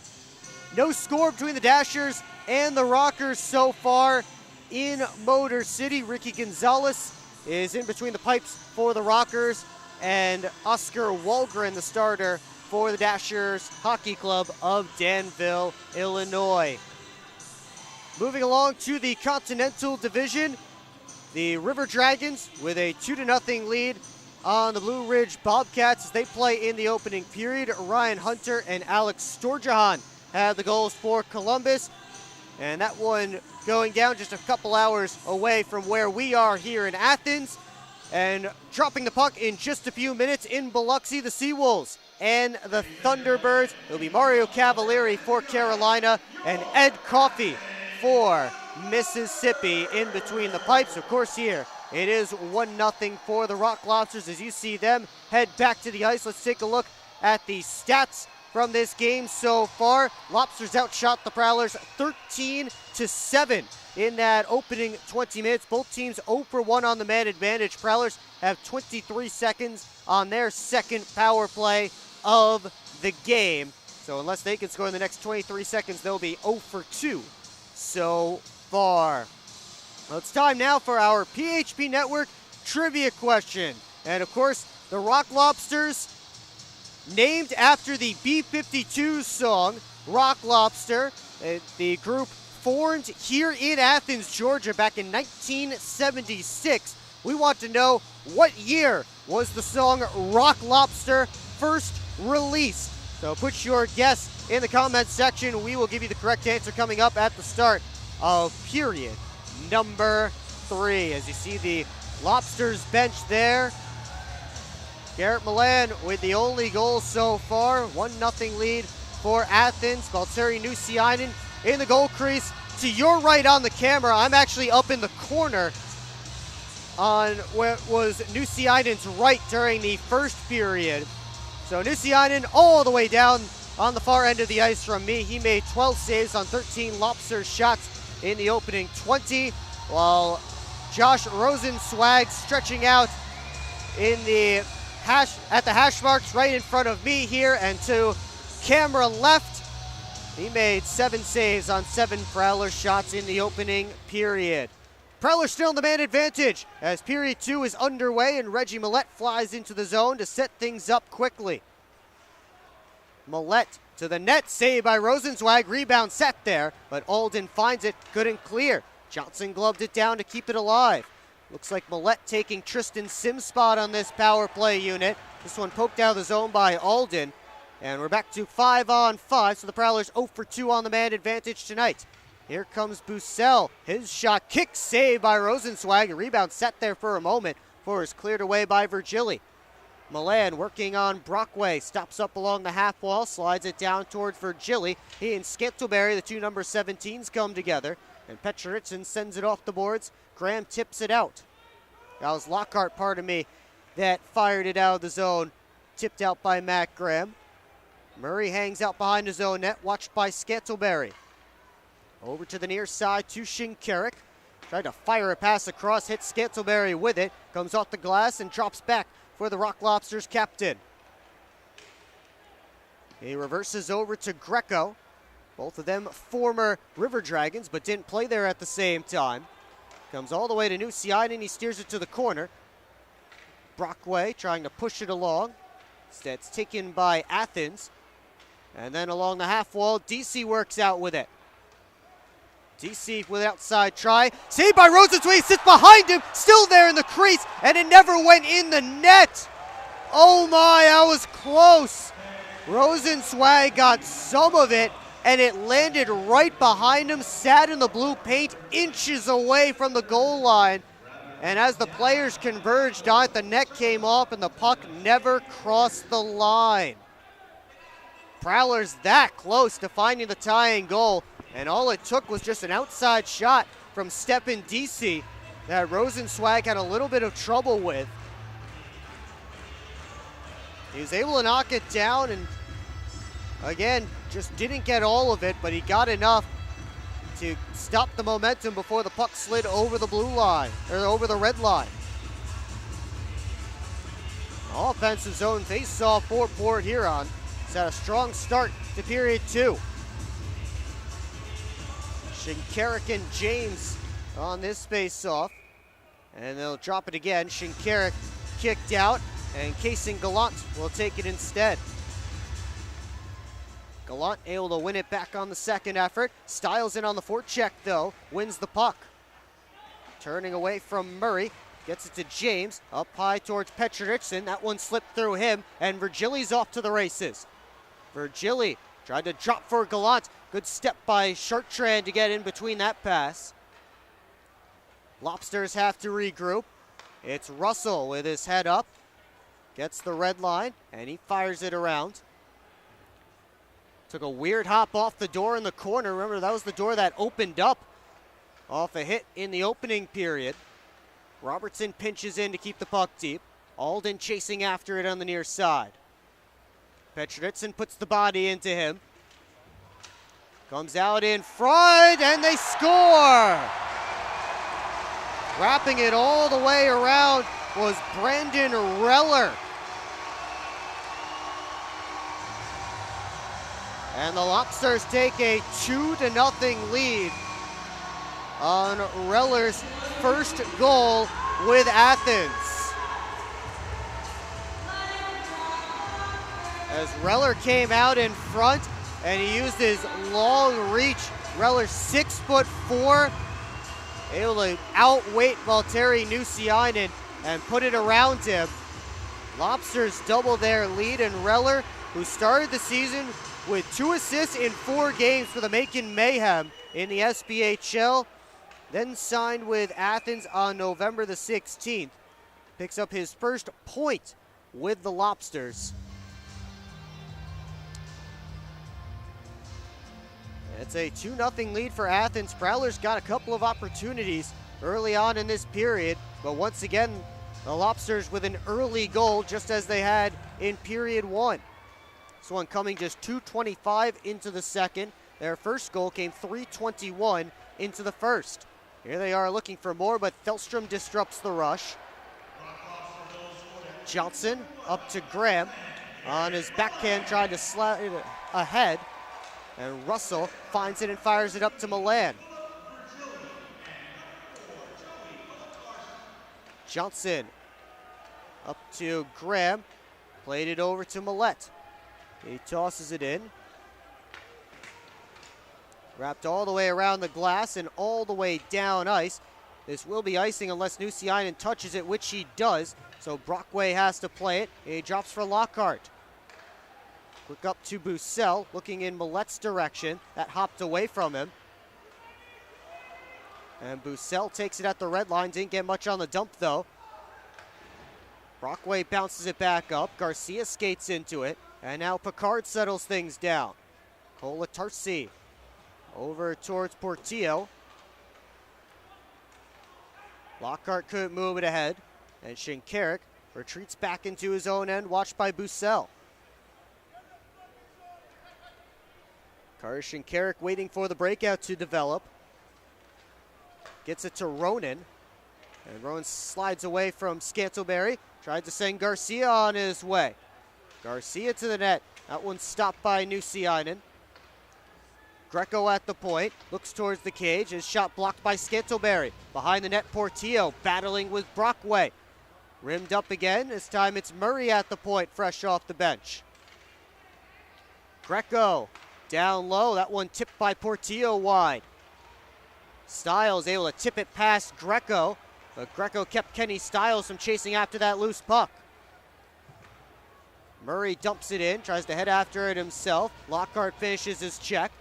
No score between the Dashers and the Rockers so far in Motor City. Ricky Gonzalez is in between the pipes for the Rockers, and Oscar Walgren, the starter for the Dashers Hockey Club of Danville, Illinois. Moving along to the Continental Division, the River Dragons with a 2-0 lead on the Blue Ridge Bobcats as they play in the opening period. Ryan Hunter and Alex Storjahan had the goals for Columbus, and that one going down just a couple hours away from where we are here in Athens. And dropping the puck in just a few minutes in Biloxi, the Seawolves and the Thunderbirds. It'll be Mario Cavalieri for Carolina and Ed Coffey for Mississippi in between the pipes. Of course, here it is 1-0 for the Rock Lobsters as you see them head back to the ice. Let's take a look at the stats from this game so far. Lobsters outshot the Prowlers 13-7 in that opening 20 minutes. Both teams 0 for 1 on the man advantage. Prowlers have 23 seconds on their second power play of the game. So unless they can score in the next 23 seconds, they'll be 0 for 2 so far. Well, it's time now for our PHP Network trivia question. And of course, the Rock Lobsters, named after the B-52 song, Rock Lobster, the group formed here in Athens, Georgia back in 1976. We want to know what year was the song Rock Lobster first released. So put your guess in the comments section. We will give you the correct answer coming up at the start of period number 3. As you see the Lobsters bench there. Garrett Milan with the only goal so far. 1-0 lead for Athens. Valtteri Nusiainen in the goal crease. To your right on the camera, I'm actually up in the corner on where was Nusiainen's right during the first period. So Nusiainen all the way down on the far end of the ice from me. He made 12 saves on 13 Lobsters shots in the opening 20, while Josh Rosenzweig stretching out in the at the hash marks right in front of me here, and to camera left, he made 7 saves on 7 Prowler shots in the opening period. Prowler still in the man advantage as period 2 is underway, and Reggie Millette flies into the zone to set things up quickly. Millette to the net, saved by Rosenzweig, rebound set there, but Alden finds it, couldn't clear. Johnson gloved it down to keep it alive. Looks like Millette taking Tristan Sims' spot on this power play unit. This one poked out of the zone by Alden. And we're back to 5-on-5, so the Prowlers 0 for 2 on the man advantage tonight. Here comes Bussell. His shot kick saved by Rosenzweig. A rebound set there for a moment before it's cleared away by Virgili. Milan working on Brockway. Stops up along the half wall, slides it down towards Virgili. He and Scantleberry, the two number 17s, come together. And Petrovicin sends it off the boards. Graham tips it out. That was Lockhart, pardon me, that fired it out of the zone. Tipped out by Matt Graham. Murray hangs out behind his own net, watched by Scantleberry. Over to the near side to Shinkarik. Tried to fire a pass across, hits Scantleberry with it. Comes off the glass and drops back for the Rock Lobsters captain. He reverses over to Greco. Both of them former River Dragons, but didn't play there at the same time. Comes all the way to Nusiainen, he steers it to the corner. Brockway trying to push it along. Instead, it's taken by Athens. And then along the half wall, DC works out with it. DC with outside try. Saved by Rosenzweig, sits behind him, still there in the crease, and it never went in the net. Oh my, that was close. Rosenzweig got some of it, and it landed right behind him, sat in the blue paint, inches away from the goal line. And as the players converged on it, the net came off and the puck never crossed the line. Prowlers that close to finding the tying goal, and all it took was just an outside shot from Stepan DC that Rosenzweig had a little bit of trouble with. He was able to knock it down, and again, just didn't get all of it, but he got enough to stop the momentum before the puck slid over the blue line, or over the red line. Offensive zone face-off for Port Huron. It's had a strong start to period 2. Shinkarik and James on this face-off, and they'll drop it again. Shinkarik kicked out, and Kaysen Gallant will take it instead. Gallant able to win it back on the second effort. Styles in on the forecheck though, wins the puck. Turning away from Murray, gets it to James, up high towards Petrovicin. That one slipped through him, and Virgili's off to the races. Virgili tried to drop for Gallant. Good step by Chartrand to get in between that pass. Lobsters have to regroup. It's Russell with his head up. Gets the red line, and he fires it around. Took a weird hop off the door in the corner. Remember, that was the door that opened up off a hit in the opening period. Robertson pinches in to keep the puck deep. Alden chasing after it on the near side. Petrovicin puts the body into him. Comes out in front, and they score! Wrapping it all the way around was Brandon Reller. And the Lobsters take a 2-0 lead on Reller's first goal with Athens. As Reller came out in front and he used his long reach. Reller's 6'4", able to outweight Valtteri Nusiainen and put it around him. Lobsters double their lead, and Reller, who started the season with 2 assists in 4 games for the Macon Mayhem in the SBHL, then signed with Athens on November the 16th. Picks up his first point with the Lobsters. It's a 2-0 lead for Athens. Prowlers got a couple of opportunities early on in this period, but once again, the Lobsters with an early goal just as they had in period 1. This one coming just 2:25 into the second. Their first goal came 3:21 into the first. Here they are looking for more, but Thelstrom disrupts the rush. Johnson up to Graham. On his backhand, tried to slide it ahead. And Russell finds it and fires it up to Milan. Johnson up to Graham. Played it over to Millette. He tosses it in. Wrapped all the way around the glass and all the way down ice. This will be icing unless Nusiainen touches it, which he does. So Brockway has to play it. He drops for Lockhart. Quick up to Bussell, looking in Millette's direction. That hopped away from him. And Bussell takes it at the red line. Didn't get much on the dump, though. Brockway bounces it back up. Garcia skates into it. And now Picard settles things down. Colatarsi over towards Portillo. Lockhart couldn't move it ahead. And Shinkarik retreats back into his own end, watched by Bussell. Shinkarik waiting for the breakout to develop. Gets it to Ronan. And Ronan slides away from Scantleberry. Tried to send Garcia on his way. Garcia to the net. That one's stopped by Nusiainen. Greco at the point. Looks towards the cage. His shot blocked by Scantleberry. Behind the net, Portillo battling with Brockway. Rimmed up again. This time it's Murray at the point, fresh off the bench. Greco down low. That one tipped by Portillo wide. Stiles able to tip it past Greco. But Greco kept Kenny Stiles from chasing after that loose puck. Murray dumps it in, tries to head after it himself. Lockhart finishes his check.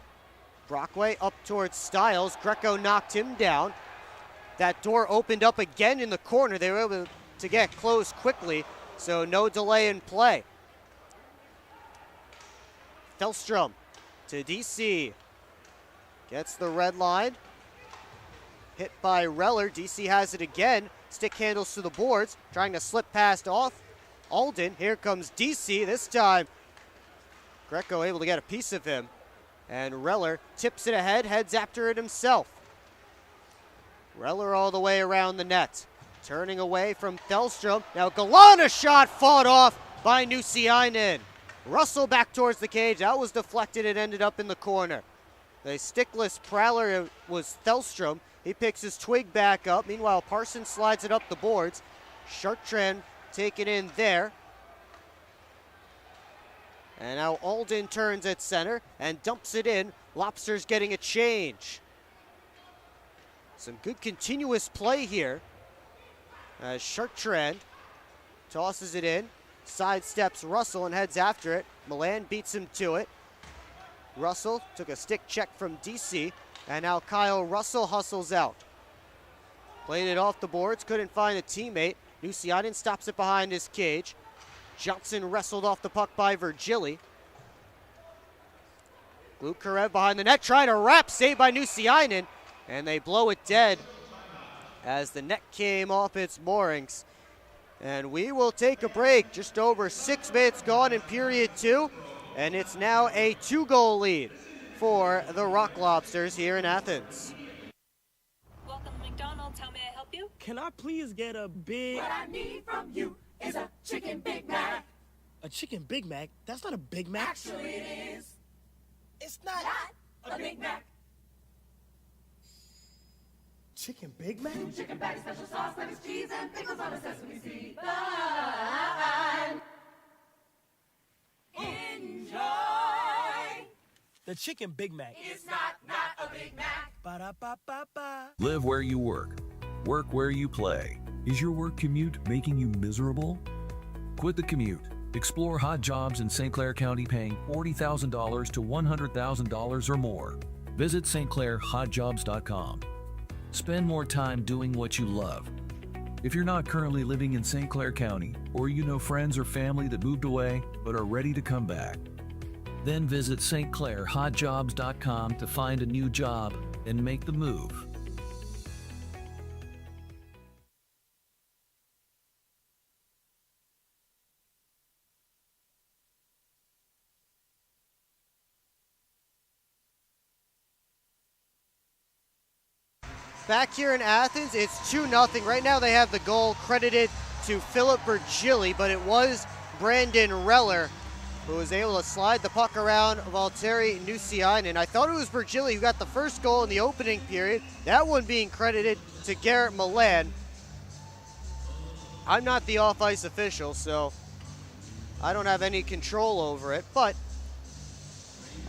Brockway up towards Stiles. Greco knocked him down. That door opened up again in the corner. They were able to get closed quickly, so no delay in play. Thelstrom to DC. Gets the red line. Hit by Reller. DC has it again. Stick handles to the boards. Trying to slip past off Alden. Here comes DC. This time, Greco able to get a piece of him. And Reller tips it ahead, heads after it himself. Reller all the way around the net. Turning away from Thelstrom. Now Galana shot fought off by Nusiainen. Russell back towards the cage. That was deflected and ended up in the corner. The stickless prowler was Thelstrom. He picks his twig back up. Meanwhile, Parsons slides it up the boards. Chartrand taken in there. And now Alden turns at center and dumps it in. Lobsters getting a change. Some good continuous play here. As Chartrand tosses it in, sidesteps Russell and heads after it. Milan beats him to it. Russell took a stick check from DC, and now Kyle Russell hustles out. Played it off the boards, couldn't find a teammate. Nusiainen stops it behind his cage. Johnson wrestled off the puck by Virgili. Glukarev behind the net, trying to wrap, saved by Nusiainen, and they blow it dead as the net came off its moorings. And we will take a break. Just over 6 minutes gone in period 2, and it's now a 2-goal lead for the Rock Lobsters here in Athens. Welcome to McDonald's. How may I help you? Can I please get a big... What I need from you is a chicken Big Mac. A chicken Big Mac? That's not a Big Mac. Actually, it is. It's not a Big Mac. Chicken Big Mac? Chicken bag, special sauce, lettuce, cheese, and pickles on a sesame seed bun. Enjoy. The chicken Big Mac. It's not a Big Mac. Ba-da-ba-ba-ba. Live where you work. Work where you play. Is your work commute making you miserable? Quit the commute. Explore hot jobs in St. Clair County paying $40,000 to $100,000 or more. Visit stclairhotjobs.com. Spend more time doing what you love. If you're not currently living in St. Clair County, or you know friends or family that moved away but are ready to come back, then visit stclairhotjobs.com to find a new job and make the move. back here in Athens, it's 2-0. Right now they have the goal credited to Philip Virgili, but it was Brandon Reller who was able to slide the puck around Valtteri Nusiainen. I thought it was Virgili who got the first goal in the opening period. That one being credited to Garrett Milan. I'm not the off-ice official, so I don't have any control over it, but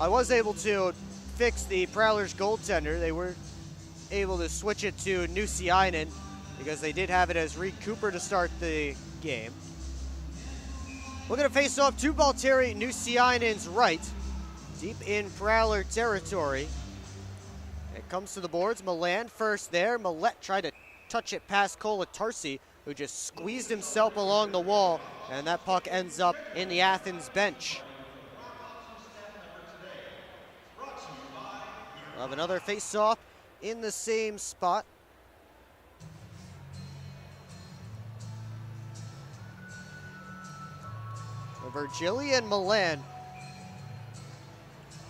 I was able to fix the Prowlers goaltender. They were able to switch it to Nusiainen because they did have it as Reed Cooper to start the game. We're going to face off to Valtteri Nusiainen's right, deep in Prowler territory. It comes to the boards. Milan first there. Millette tried to touch it past Kolatarsi, who just squeezed himself along the wall, and that puck ends up in the Athens bench. We'll have another face-off in the same spot. Virgili and Milan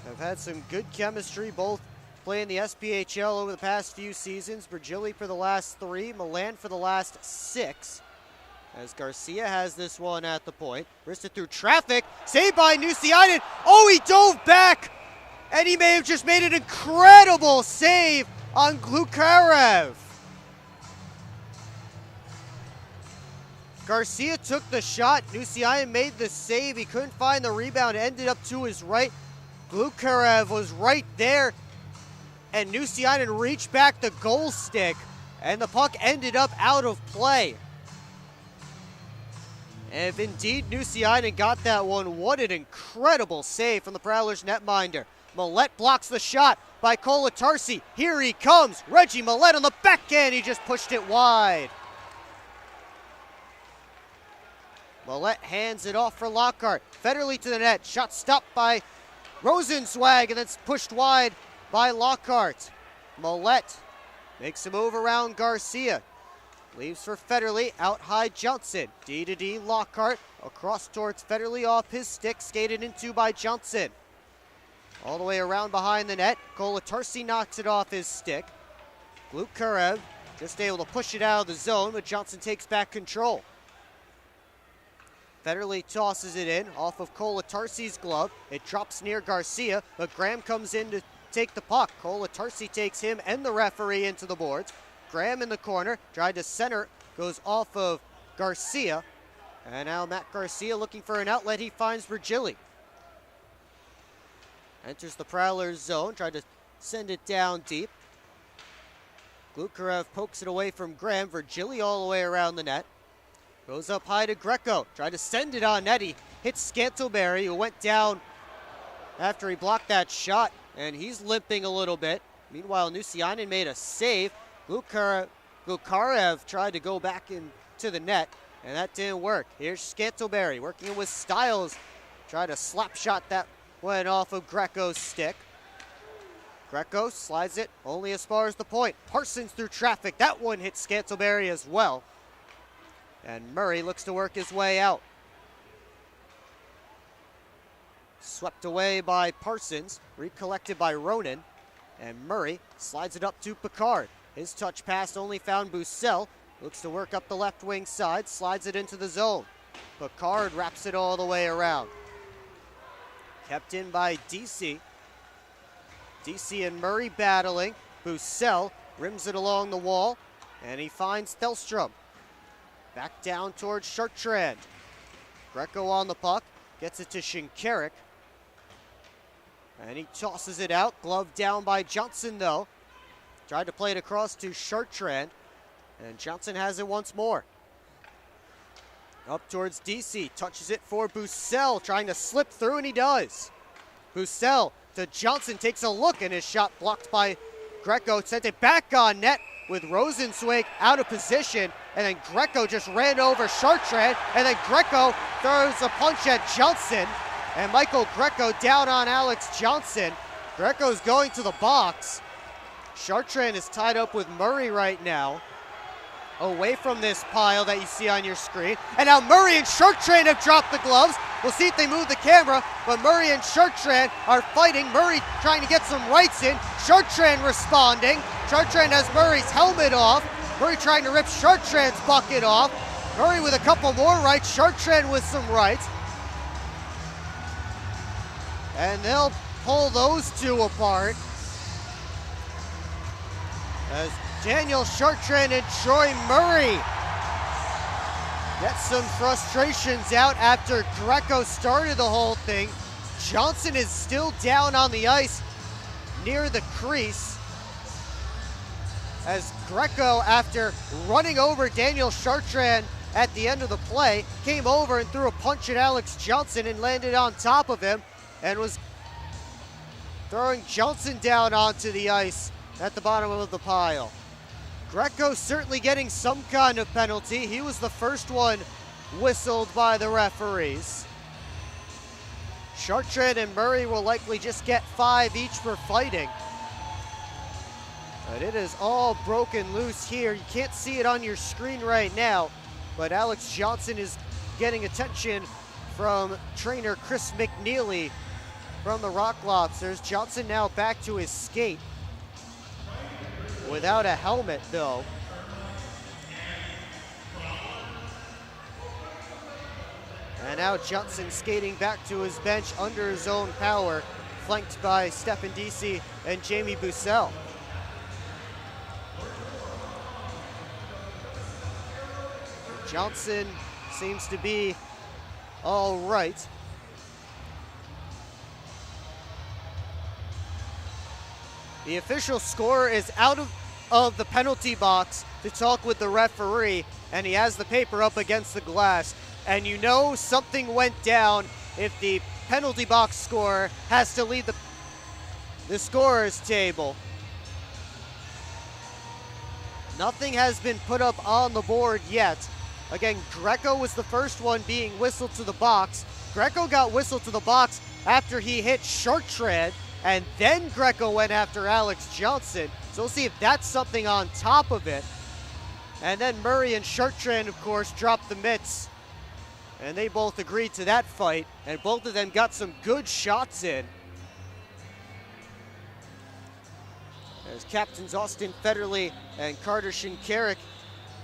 have had some good chemistry, both playing the SPHL over the past few seasons. Virgili for the last 3, Milan for the last 6. As Garcia has this one at the point. Wristed through traffic, saved by Nusiainen. Oh, he dove back, and he may have just made an incredible save on Glukarev. Garcia took the shot. Nusiainen made the save. He couldn't find the rebound. Ended up to his right. Glukarev was right there. And Nusiainen reached back the goal stick. And the puck ended up out of play. And if indeed Nusiainen got that one, what an incredible save from the Prowlers netminder. Millette blocks the shot by Kolatarsi. Here he comes. Reggie Millette on the backhand. He just pushed it wide. Millette hands it off for Lockhart. Federley to the net. Shot stopped by Rosenzweig and then pushed wide by Lockhart. Millette makes a move around Garcia. Leaves for Federley. Out high Johnson. D to D Lockhart. Across towards Federley off his stick. Skated into by Johnson. All the way around behind the net. Kolatarsi knocks it off his stick. Glukarev just able to push it out of the zone, but Johnson takes back control. Federley tosses it in off of Kolatarsi's glove. It drops near Garcia, but Graham comes in to take the puck. Kolatarsi takes him and the referee into the boards. Graham in the corner, tried to center, goes off of Garcia. And now Matt Garcia looking for an outlet. He finds Virgili. Enters the Prowlers zone, tried to send it down deep. Glukarev pokes it away from Graham. Virgili all the way around the net. Goes up high to Greco. Tried to send it on net. He hits Scantleberry, who went down after he blocked that shot, and he's limping a little bit. Meanwhile, Nusiainen made a save. Glukarev tried to go back into the net, and that didn't work. Here's Scantleberry working with Styles. Tried to slap shot that went off of Greco's stick. Greco slides it only as far as the point. Parsons through traffic. That one hit Scantleberry as well. And Murray looks to work his way out. Swept away by Parsons, recollected by Ronan, and Murray slides it up to Picard. His touch pass only found Bussell. Looks to work up the left wing side, slides it into the zone. Picard wraps it all the way around. Kept in by DC. DC and Murray battling. Bussell rims it along the wall, and he finds Thelstrom. Back down towards Chartrand. Greco on the puck. Gets it to Shinkarik. And he tosses it out. Glove down by Johnson, though. Tried to play it across to Chartrand. And Johnson has it once more. Up towards DC. Touches it for Bussell. Trying to slip through, and he does. Bussell to Johnson. Takes a look, and his shot blocked by Greco. Sent it back on net with Rosenzweig out of position. And then Greco just ran over Chartrand. And then Greco throws a punch at Johnson. And Michael Greco down on Alex Johnson. Greco's going to the box. Chartrand is tied up with Murray right now. Away from this pile that you see on your screen. And now Murray and Chartrand have dropped the gloves. We'll see if they move the camera, but Murray and Chartrand are fighting. Murray trying to get some rights in. Chartrand responding. Chartrand has Murray's helmet off. Murray trying to rip Chartrand's bucket off. Murray with a couple more rights. Chartrand with some rights. And they'll pull those two apart. As Daniel Chartrand and Troy Murray get some frustrations out after Greco started the whole thing. Johnson is still down on the ice near the crease. As Greco, after running over Daniel Chartrand at the end of the play, came over and threw a punch at Alex Johnson and landed on top of him and was throwing Johnson down onto the ice at the bottom of the pile. Greco certainly getting some kind of penalty. He was the first one whistled by the referees. Chartrand and Murray will likely just get 5 each for fighting. But it is all broken loose here. You can't see it on your screen right now, but Alex Johnson is getting attention from trainer Chris McNeely from the Rock Lobsters. Johnson now back to his skate. Without a helmet, though. And now Johnson skating back to his bench under his own power, flanked by Stefan Deci and Jamie Bussell. Johnson seems to be all right. The official scorer is out of the penalty box to talk with the referee, and he has the paper up against the glass. And you know something went down if the penalty box scorer has to leave the scorer's table. Nothing has been put up on the board yet. Again, Greco was the first one being whistled to the box. Greco got whistled to the box after he hit Chartrand, and then Greco went after Alex Johnson. So we'll see if that's something on top of it. And then Murray and Chartrand, of course, dropped the mitts. And they both agreed to that fight, and both of them got some good shots in. As captains Austin Federley and Carter Shinkarik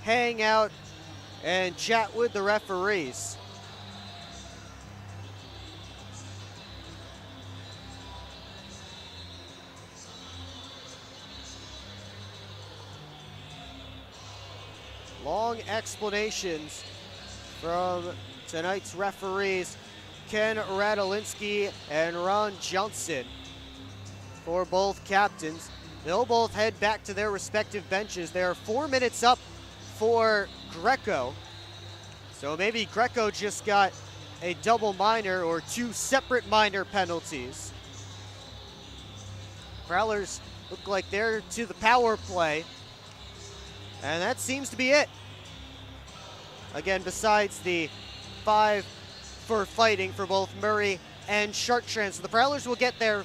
hang out and chat with the referees. Long explanations from tonight's referees, Ken Radolinski and Ron Johnson, for both captains. They'll both head back to their respective benches. They're 4 minutes up for Greco. So maybe Greco just got a double minor or 2 separate minor penalties. Prowlers look like they're to the power play. And that seems to be it. Again, besides the 5 for fighting for both Murray and Chartrand. So the Prowlers will get their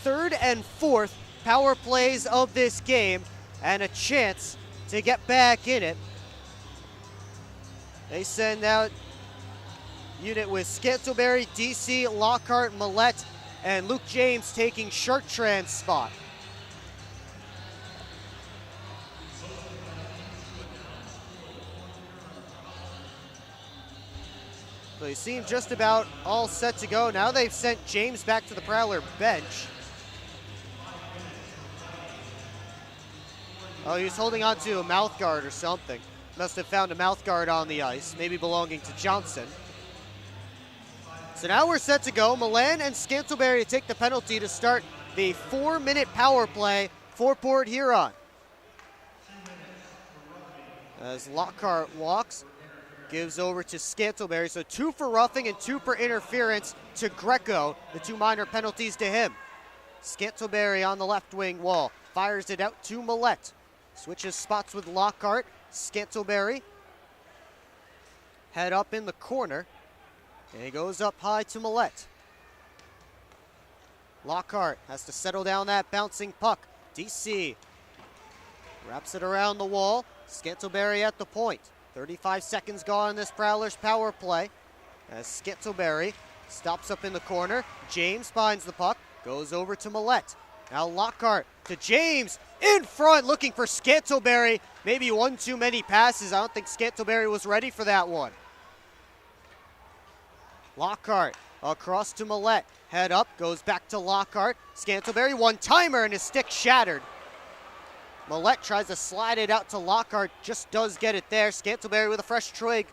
3rd and 4th power plays of this game and a chance to get back in it. They send out unit with Scantlebury, DC, Lockhart, Millette, and Luke James taking Chartrand's spot. So they seem just about all set to go. Now they've sent James back to the Prowler bench. Oh, he was holding on to a mouth guard or something. Must have found a mouth guard on the ice, maybe belonging to Johnson. So now we're set to go. Milan and Scantlebury to take the penalty to start the 4-minute power play for Port Huron. As Lockhart walks, gives over to Scantlebury. So 2 for roughing and 2 for interference to Greco. The 2 minor penalties to him. Scantlebury on the left wing wall. Fires it out to Millette. Switches spots with Lockhart. Scantlebury. Head up in the corner. And he goes up high to Millette. Lockhart has to settle down that bouncing puck. DC wraps it around the wall. Scantlebury at the point. 35 seconds gone in this Prowlers power play as Scantlebury Stops up in the corner. James finds the puck. Goes over to Millette. Now Lockhart to James. In front, looking for Scantlebury. Maybe one too many passes. I don't think Scantlebury was ready for that one. Lockhart across to Millette. Head up, goes back to Lockhart. Scantlebury, one-timer, and his stick shattered. Millette tries to slide it out to Lockhart. Just does get it there. Scantlebury with a fresh twig.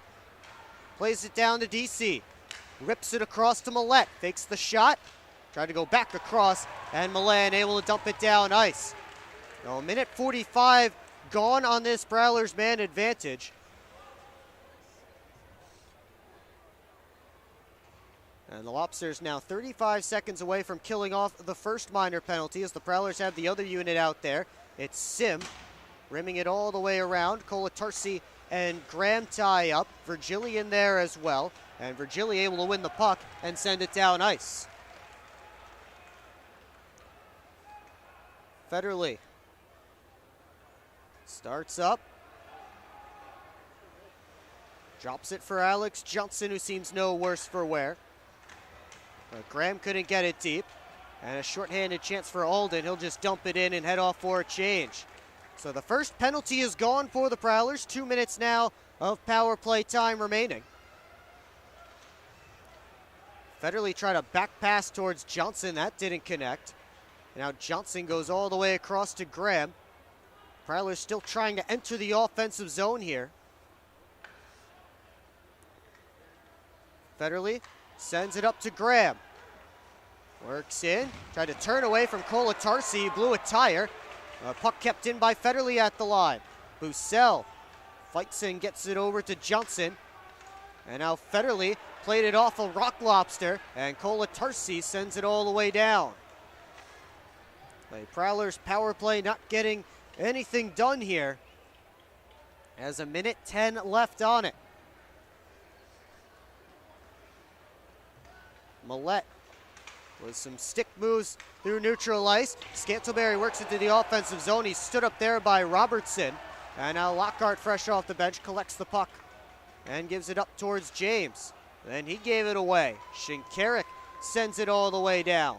Plays it down to DC. Rips it across to Millette. Fakes the shot. Tried to go back across, and Millette able to dump it down ice. Now, a minute 45 gone on this Prowlers man advantage. And the Lobsters now 35 seconds away from killing off the first minor penalty as the Prowlers have the other unit out there. It's Sim, rimming it all the way around. Colatarsi and Graham tie up. Virgili in there as well. And Virgili able to win the puck and send it down ice. Federley starts up. Drops it for Alex Johnson, who seems no worse for wear. But Graham couldn't get it deep. And a shorthanded chance for Alden. He'll just dump it in and head off for a change. So the first penalty is gone for the Prowlers. 2 minutes now of power play time remaining. Federley tried a back pass towards Johnson. That didn't connect. Now Johnson goes all the way across to Graham. Prowlers still trying to enter the offensive zone here. Federley sends it up to Graham. Works in, tried to turn away from Colatarsi, blew a tire. Puck kept in by Federley at the line. Bussell fights and gets it over to Johnson. And now Federley played it off a Rock Lobster, and Colatarsi sends it all the way down. The Prowlers power play not getting anything done here. As a minute 10 left on it. Millette with some stick moves through neutral ice. Scantlebury works into the offensive zone. He stood up there by Robertson. And now Lockhart, fresh off the bench, collects the puck and gives it up towards James. Then he gave it away. Shinkarik sends it all the way down.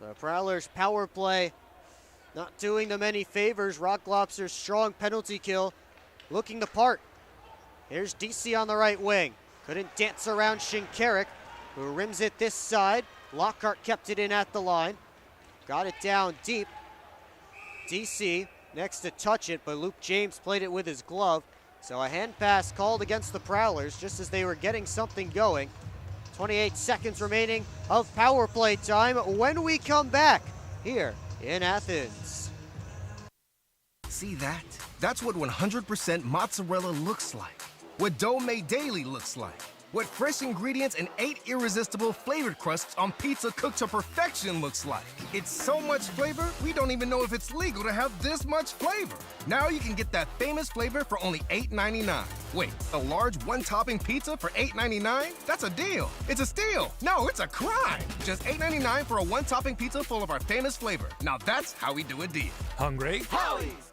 The Prowlers power play not doing them any favors. Rock Lobster's strong penalty kill looking the part. Here's DC on the right wing. Couldn't dance around Shinkarik, who rims it this side. Lockhart kept it in at the line. Got it down deep. DC next to touch it, but Luke James played it with his glove. So a hand pass called against the Prowlers just as they were getting something going. 28 seconds remaining of power play time when we come back here in Athens. See that? That's what 100% mozzarella looks like. What dough made daily looks like. What fresh ingredients and 8 irresistible flavored crusts on pizza cooked to perfection looks like. It's so much flavor, we don't even know if it's legal to have this much flavor. Now you can get that famous flavor for only $8.99. Wait, a large one-topping pizza for $8.99? That's a deal. It's a steal. No, it's a crime. Just $8.99 for a one-topping pizza full of our famous flavor. Now that's how we do a deal. Hungry? Howie's!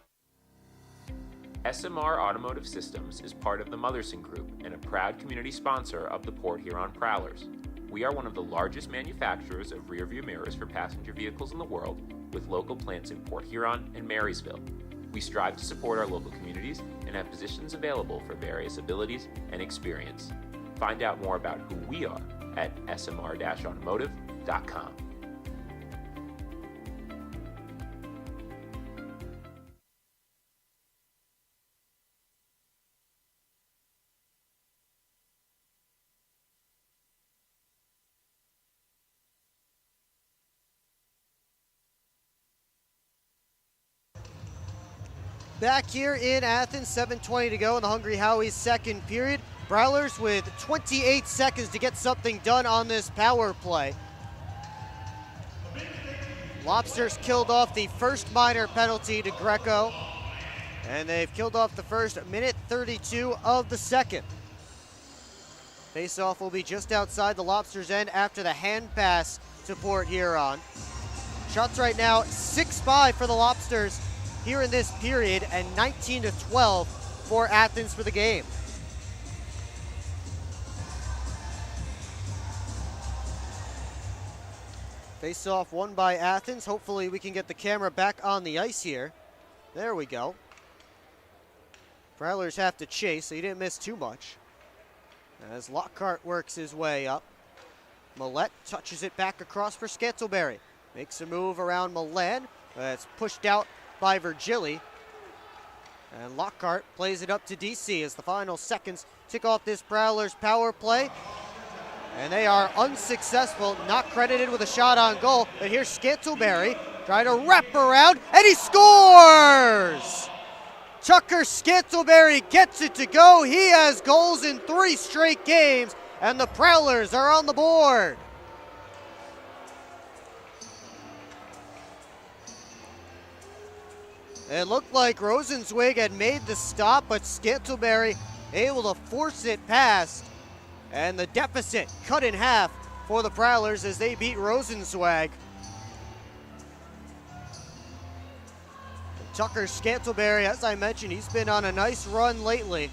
SMR Automotive Systems is part of the Motherson Group and a proud community sponsor of the Port Huron Prowlers. We are one of the largest manufacturers of rear-view mirrors for passenger vehicles in the world, with local plants in Port Huron and Marysville. We strive to support our local communities and have positions available for various abilities and experience. Find out more about who we are at smr-automotive.com. Back here in Athens, 7:20 to go in the Hungry Howie's second period. Prowlers with 28 seconds to get something done on this power play. Lobsters killed off the first minor penalty to Greco, and they've killed off the first minute 32 of the second. Face-off will be just outside the Lobsters' end after the hand pass to Port Huron. Shots right now 6-5 for the Lobsters here in this period, and 19-12 for Athens for the game. Face-off won by Athens. Hopefully we can get the camera back on the ice here. There we go. Prowlers have to chase, so he didn't miss too much. As Lockhart works his way up. Millette touches it back across for Scantlebury. Makes a move around Milan. It's pushed out by Virgili. And Lockhart plays it up to DC as the final seconds tick off this Prowlers power play. And they are unsuccessful, not credited with a shot on goal. But here's Scantlebury trying to wrap around, and he scores! Tucker Scantlebury gets it to go. He has goals in 3 straight games, and the Prowlers are on the board. It looked like Rosenzweig had made the stop, but Scantlebury able to force it past. And the deficit cut in half for the Prowlers as they beat Rosenzweig. Tucker Scantlebury, as I mentioned, he's been on a nice run lately.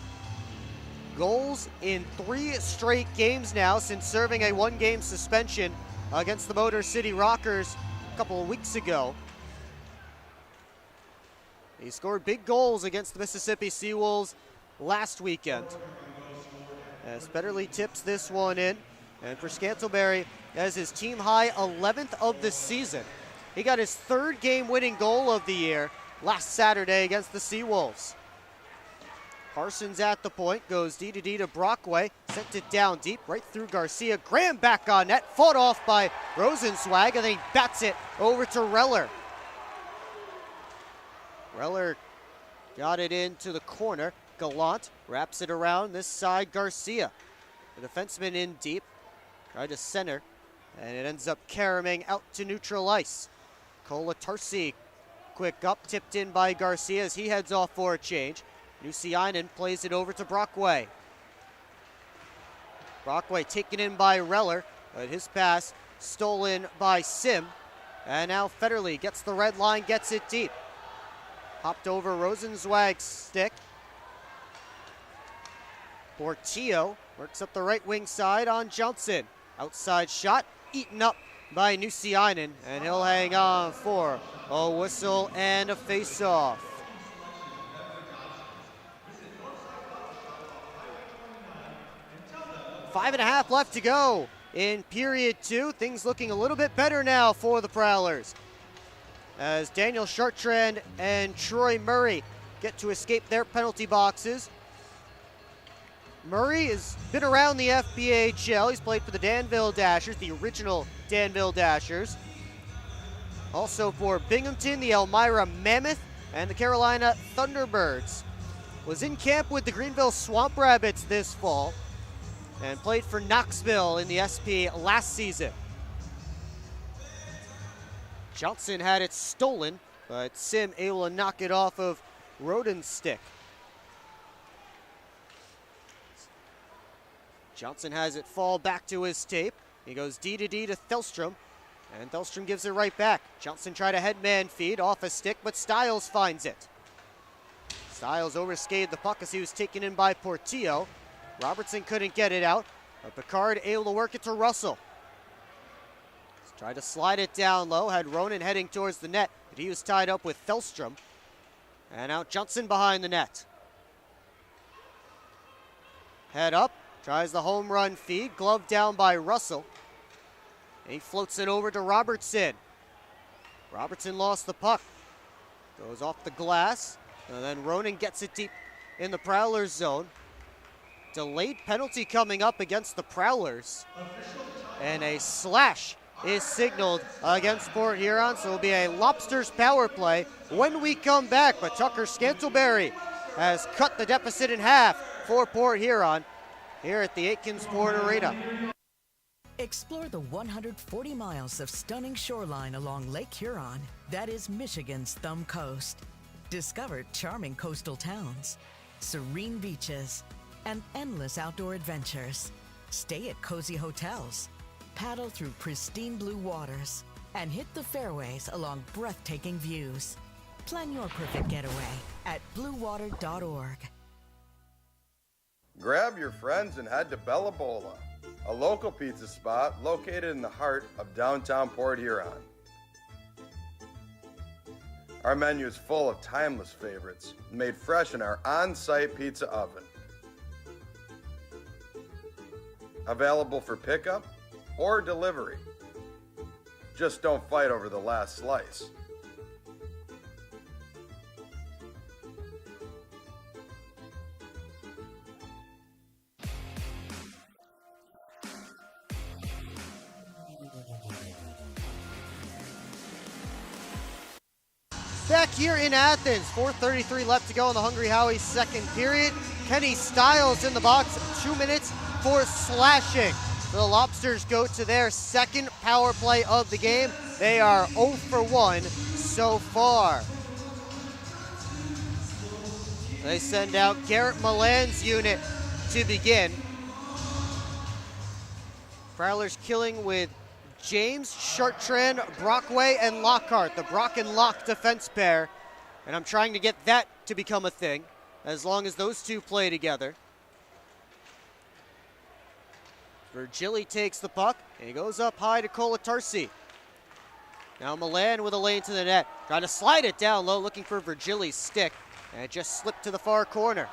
Goals in 3 straight games now since serving a 1-game suspension against the Motor City Rockers a couple of weeks ago. He scored big goals against the Mississippi Seawolves last weekend. As Federley tips this one in. And for Scantlebury, as his team high 11th of the season. He got his 3rd game-winning goal of the year last Saturday against the Seawolves. Parsons at the point, goes D to Brockway, sent it down deep, right through Garcia. Graham back on net, fought off by Rosenzweig, and then he bats it over to Reller. Reller got it into the corner. Gallant wraps it around this side, Garcia. The defenseman in deep, tried to center, and it ends up caroming out to neutral ice. Kolatarsi, quick up, tipped in by Garcia as he heads off for a change. Nusiainen plays it over to Brockway. Brockway taken in by Reller, but his pass stolen by Sim. And now Federley gets the red line, gets it deep. Hopped over Rosenzweig's stick. Portillo works up the right wing side on Johnson. Outside shot, eaten up by Nusiainen, and he'll hang on for a whistle and a face-off. 5.5 left to go in period 2. Things looking a little bit better now for the Prowlers, as Daniel Chartrand and Troy Murray get to escape their penalty boxes. Murray has been around the FBHL. He's played for the Danville Dashers, the original Danville Dashers. Also for Binghamton, the Elmira Mammoth, and the Carolina Thunderbirds. Was in camp with the Greenville Swamp Rabbits this fall and played for Knoxville in the SP last season. Johnson had it stolen, but Sim able to knock it off of Roden's stick. Johnson has it fall back to his tape. He goes D to Thelstrom, and Thelstrom gives it right back. Johnson tried a headman feed off a stick, but Stiles finds it. Stiles overskated the puck as he was taken in by Portillo. Robertson couldn't get it out, but Picard able to work it to Russell. Tried to slide it down low, had Ronan heading towards the net, but he was tied up with Thelstrom. And out Johnson behind the net. Head up, tries the home run feed, gloved down by Russell. And he floats it over to Robertson. Robertson lost the puck. Goes off the glass, and then Ronan gets it deep in the Prowlers zone. Delayed penalty coming up against the Prowlers. And a slash is signaled against Port Huron, so it'll be a Lobsters power play when we come back. But Tucker Scantlebury has cut the deficit in half for Port Huron here at the Aikensport Arena. Explore the 140 miles of stunning shoreline along Lake Huron. That is Michigan's Thumb Coast. Discover charming coastal towns, serene beaches, and endless outdoor adventures. Stay at cozy hotels, paddle through pristine blue waters, and hit the fairways along breathtaking views. Plan your perfect getaway at bluewater.org. Grab your friends and head to Bella Bola, a local pizza spot located in the heart of downtown Port Huron. Our menu is full of timeless favorites made fresh in our on-site pizza oven. Available for pickup or delivery. Just don't fight over the last slice. Back here in Athens, 4:33 left to go in the Hungry Howie's second period. Kenny Stiles in the box, 2 minutes for slashing. The Lobsters go to their second power play of the game. They are 0 for 1 so far. They send out Garrett Milan's unit to begin. Prowlers killing with James, Chartrand, Brockway, and Lockhart, the Brock and Lock defense pair. And I'm trying to get that to become a thing, as long as those two play together. Virgili takes the puck, and he goes up high to Colatarsi. Now Milan with a lane to the net, trying to slide it down low, looking for Virgili's stick, and it just slipped to the far corner.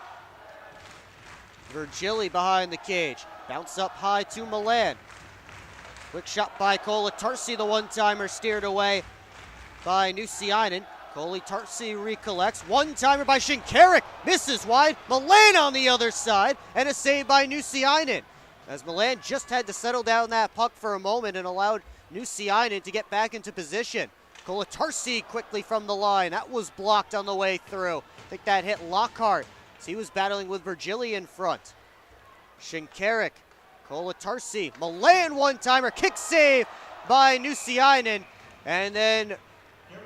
Virgili behind the cage, bounce up high to Milan. Quick shot by Colatarsi, the one-timer steered away by Nusiainen. Colatarsi recollects, one-timer by Shinkarik, misses wide, Milan on the other side, and a save by Nusiainen. As Milan just had to settle down that puck for a moment and allowed Nusiainen to get back into position. Colatarsi quickly from the line, that was blocked on the way through. I think that hit Lockhart, as he was battling with Virgili in front. Shinkarik, Colatarsi, Milan one-timer, kick save by Nusiainen, and then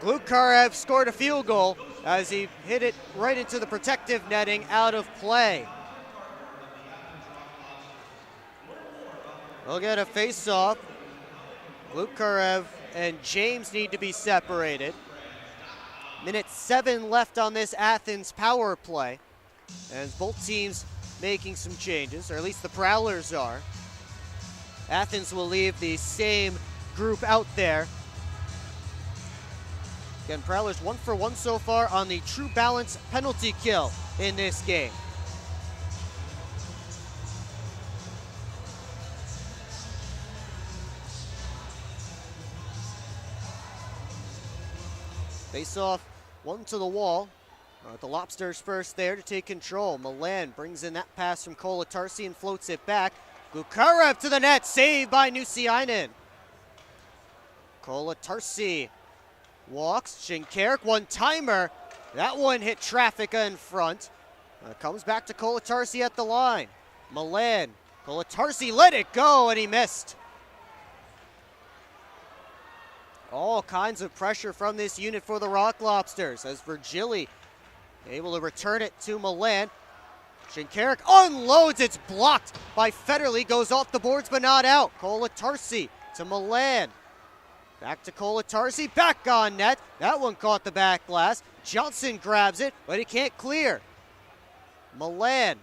Glukarev scored a field goal as he hit it right into the protective netting out of play. We'll get a face-off. Glukarev and James need to be separated. Minute 7 left on this Athens power play, as both teams making some changes, or at least the Prowlers are. Athens will leave the same group out there. Again, Prowlers 1 for 1 so far on the true balance penalty kill in this game. Face off, one to the wall. The Lobsters first there to take control. Milan brings in that pass from Colatarsi and floats it back. Glukarev to the net, saved by Nusiainen. Colatarsi walks, Shinkarik, one-timer. That one hit traffic in front. Comes back to Colatarsi at the line. Milan, Colatarsi let it go and he missed. All kinds of pressure from this unit for the Rock Lobsters as Virgili able to return it to Milan. Shinkarik unloads, it's blocked by Federley, goes off the boards but not out. Colatarsi to Milan. Back to Colatarsi, back on net. That one caught the back glass. Johnson grabs it, but he can't clear. Milan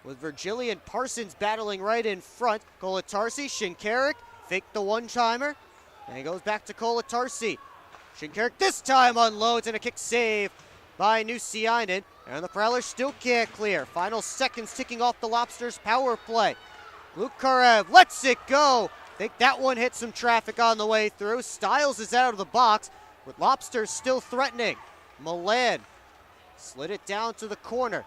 with Virgili and Parsons battling right in front. Colatarsi, Shinkarik, faked the one-timer. And he goes back to Colatarsi. Shinkarik this time unloads and a kick save by Nusiainen. And the Prowlers still can't clear. Final seconds ticking off the Lobsters' power play. Glukarev lets it go. Think that one hit some traffic on the way through. Stiles is out of the box with Lobsters still threatening. Milan slid it down to the corner.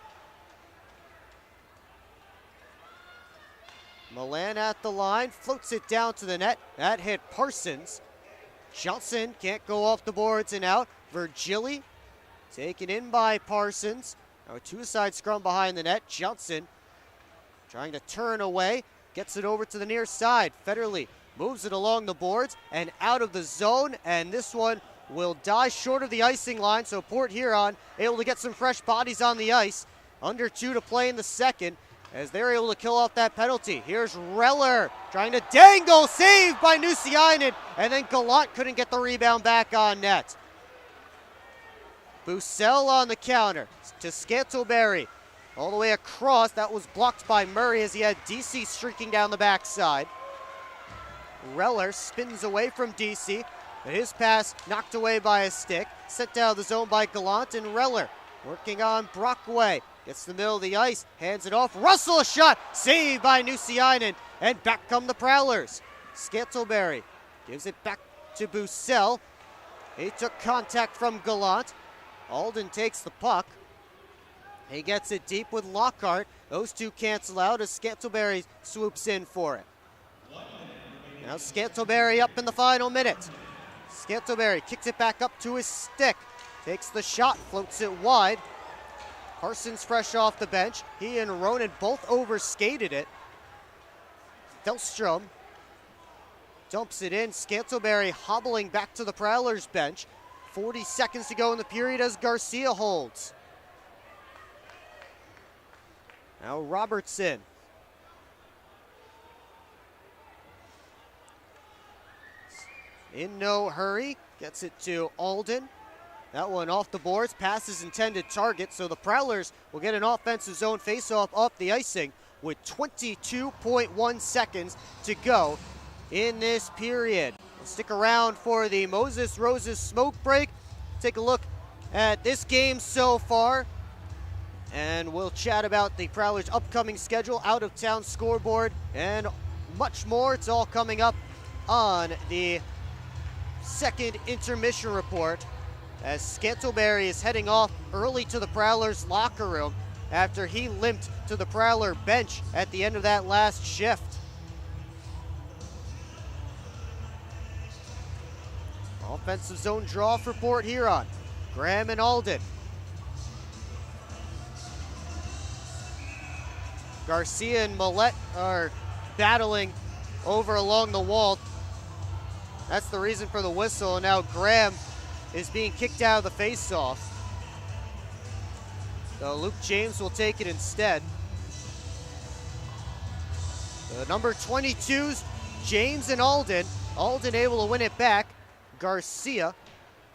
Milan at the line, floats it down to the net. That hit Parsons. Johnson can't go off the boards and out. Virgili taken in by Parsons. Now a two-side scrum behind the net. Johnson trying to turn away, gets it over to the near side. Federley moves it along the boards and out of the zone, and this one will die short of the icing line, so Port Huron able to get some fresh bodies on the ice. Under 2 to play in the second, as they're able to kill off that penalty. Here's Reller trying to dangle, saved by Nusiainen, and then Gallant couldn't get the rebound back on net. Bussell on the counter to Scantleberry. all the way across. That was blocked by Murray as he had DC streaking down the backside. Reller spins away from DC, but his pass knocked away by a stick. Sent down the zone by Gallant, and Reller working on Brockway. Gets the middle of the ice, hands it off. Russell, a shot, saved by Nusiainen, and back come the Prowlers. Scantlebury gives it back to Bussell. He took contact from Gallant. Alden takes the puck. He gets it deep with Lockhart. Those two cancel out as Scantlebury swoops in for it. Now Scantlebury up in the final minute. Scantlebury kicks it back up to his stick. Takes the shot, floats it wide. Parsons fresh off the bench. He and Ronan both overskated it. Delstrom dumps it in. Scantlebury hobbling back to the Prowlers bench. 40 seconds to go in the period as Garcia holds. Now Robertson. In no hurry. Gets it to Alden. That one off the boards, passes intended target, so the Prowlers will get an offensive zone faceoff off the icing with 22.1 seconds to go in this period. We'll stick around for the Moses Roses smoke break. Take a look at this game so far, and we'll chat about the Prowlers' upcoming schedule, out-of-town scoreboard, and much more. It's all coming up on the second intermission report, as Scantlebury is heading off early to the Prowlers locker room after he limped to the Prowler bench at the end of that last shift. Offensive zone draw for Port Huron. Graham and Alden. Garcia and Millette are battling over along the wall. That's the reason for the whistle, and now Graham is being kicked out of the face-off. So Luke James will take it instead. The number 22s, James and Alden. Alden able to win it back. Garcia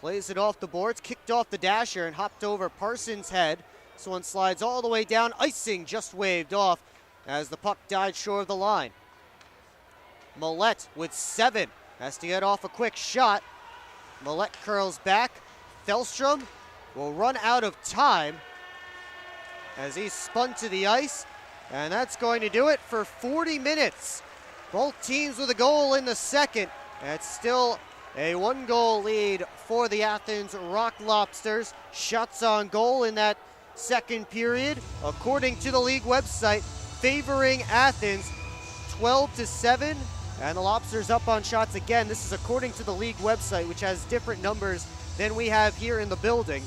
plays it off the boards, kicked off the dasher and hopped over Parsons' head. This one slides all the way down. Icing just waved off as the puck died short of the line. Millette with 7. Has to get off a quick shot. Millette curls back. Thelstrom will run out of time as he's spun to the ice. And that's going to do it for 40 minutes. Both teams with a goal in the second. And it's still a 1-goal lead for the Athens Rock Lobsters. Shots on goal in that second period, according to the league website, favoring Athens 12-7. And the Lobsters up on shots again. This is according to the league website, which has different numbers than we have here in the building.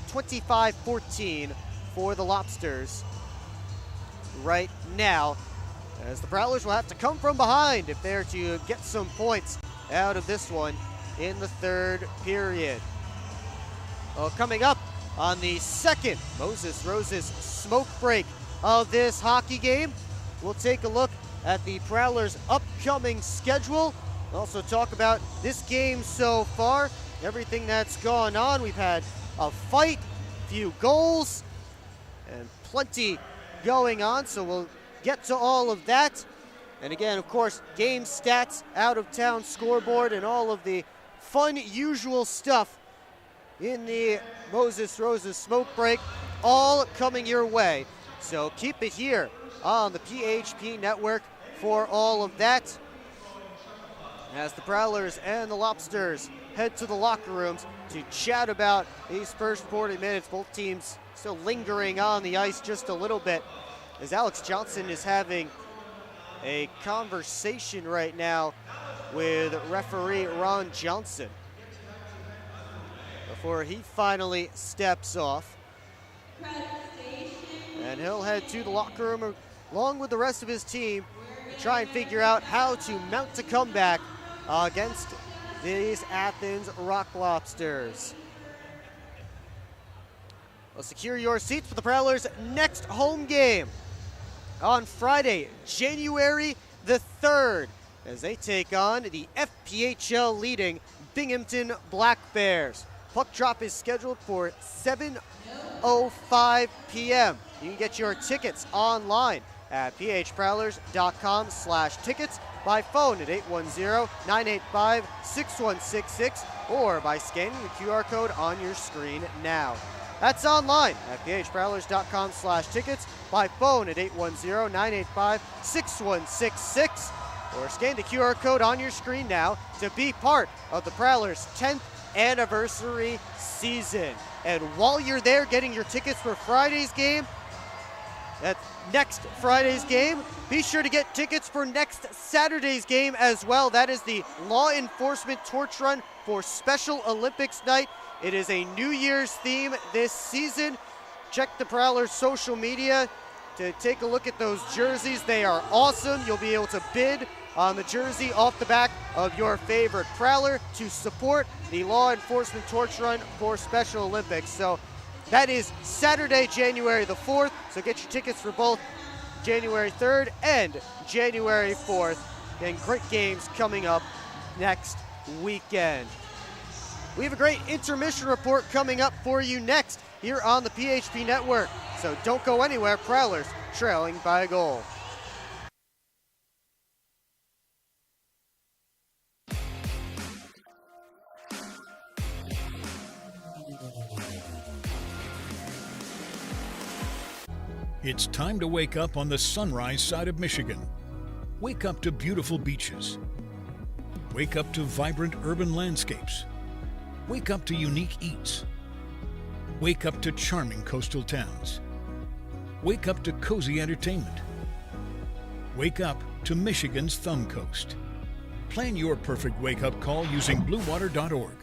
25-14 for the Lobsters right now, as the Prowlers will have to come from behind if they're to get some points out of this one in the third period. Coming up on the second Moses Roses smoke break of this hockey game, we'll take a look at the Prowlers' upcoming schedule. We'll also talk about this game so far, everything that's gone on. We've had a fight, few goals, and plenty going on, so we'll get to all of that. And again, of course, game stats, out-of-town scoreboard, and all of the fun, usual stuff in the Moses Roses smoke break, all coming your way. So keep it here on the PHP network for all of that, as the Prowlers and the Lobsters head to the locker rooms to chat about these first 40 minutes. Both teams still lingering on the ice just a little bit, as Alex Johnson is having a conversation right now with referee Ron Johnson before he finally steps off. And he'll head to the locker room along with the rest of his team to try and figure out how to mount a comeback against these Athens Rock Lobsters. Well, secure your seats for the Prowlers' next home game on Friday, January the 3rd, as they take on the FPHL leading Binghamton Black Bears. Puck drop is scheduled for 7:05 p.m. You can get your tickets online at phprowlers.com/tickets, by phone at 810-985-6166, or by scanning the QR code on your screen now. That's online at phprowlers.com/tickets, by phone at 810-985-6166, or scan the QR code on your screen now to be part of the Prowlers' 10th anniversary season. And while you're there getting your tickets for Friday's game, that's next Friday's game, be sure to get tickets for next Saturday's game as well. That is the Law Enforcement Torch Run for Special Olympics night. It is a New Year's theme this season. Check the Prowlers social media to take a look at those jerseys. They are awesome. You'll be able to bid on the jersey off the back of your favorite Prowler to support the Law Enforcement Torch Run for Special Olympics. So that is Saturday, January the 4th. So get your tickets for both January 3rd and January 4th. And great games coming up next weekend. We have a great intermission report coming up for you next here on the PHP Network. So don't go anywhere. Prowlers trailing by a goal. It's time to wake up on the sunrise side of Michigan. Wake up to beautiful beaches. Wake up to vibrant urban landscapes. Wake up to unique eats. Wake up to charming coastal towns. Wake up to cozy entertainment. Wake up to Michigan's Thumb Coast. Plan your perfect wake-up call using bluewater.org.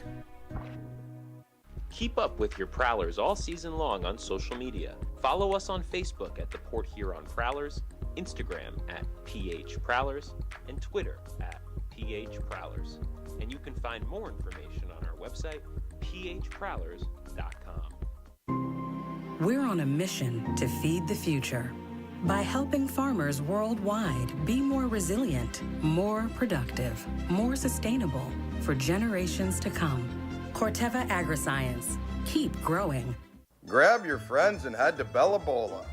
Keep up with your Prowlers all season long on social media. Follow us on Facebook at the Port Huron Prowlers, Instagram at PH Prowlers, and Twitter at PH Prowlers. And you can find more information on our website, phprowlers.com. We're on a mission to feed the future by helping farmers worldwide be more resilient, more productive, more sustainable for generations to come. Corteva Agriscience. Keep growing. Grab your friends and head to Bella Bola,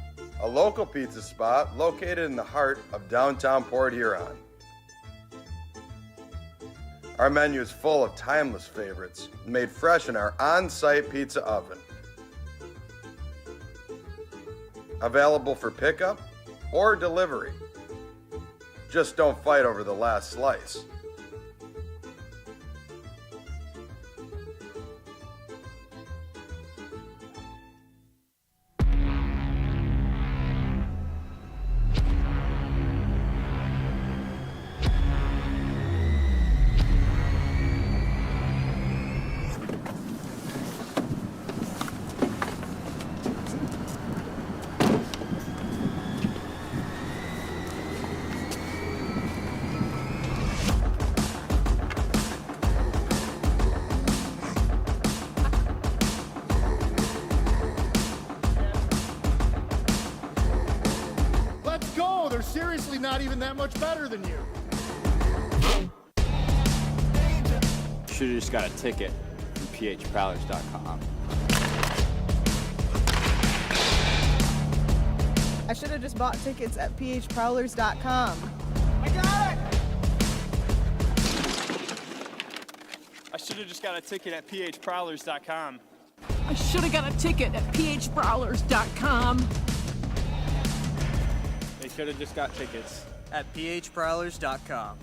a local pizza spot located in the heart of downtown Port Huron. Our menu is full of timeless favorites made fresh in our on-site pizza oven. Available for pickup or delivery. Just don't fight over the last slice. They're seriously not even that much better than you. Should've just got a ticket from phprowlers.com. I should have just bought tickets at phprowlers.com. I got it! I should have just got a ticket at phprowlers.com. I should have got a ticket at phprowlers.com. They should have just got tickets at phprowlers.com.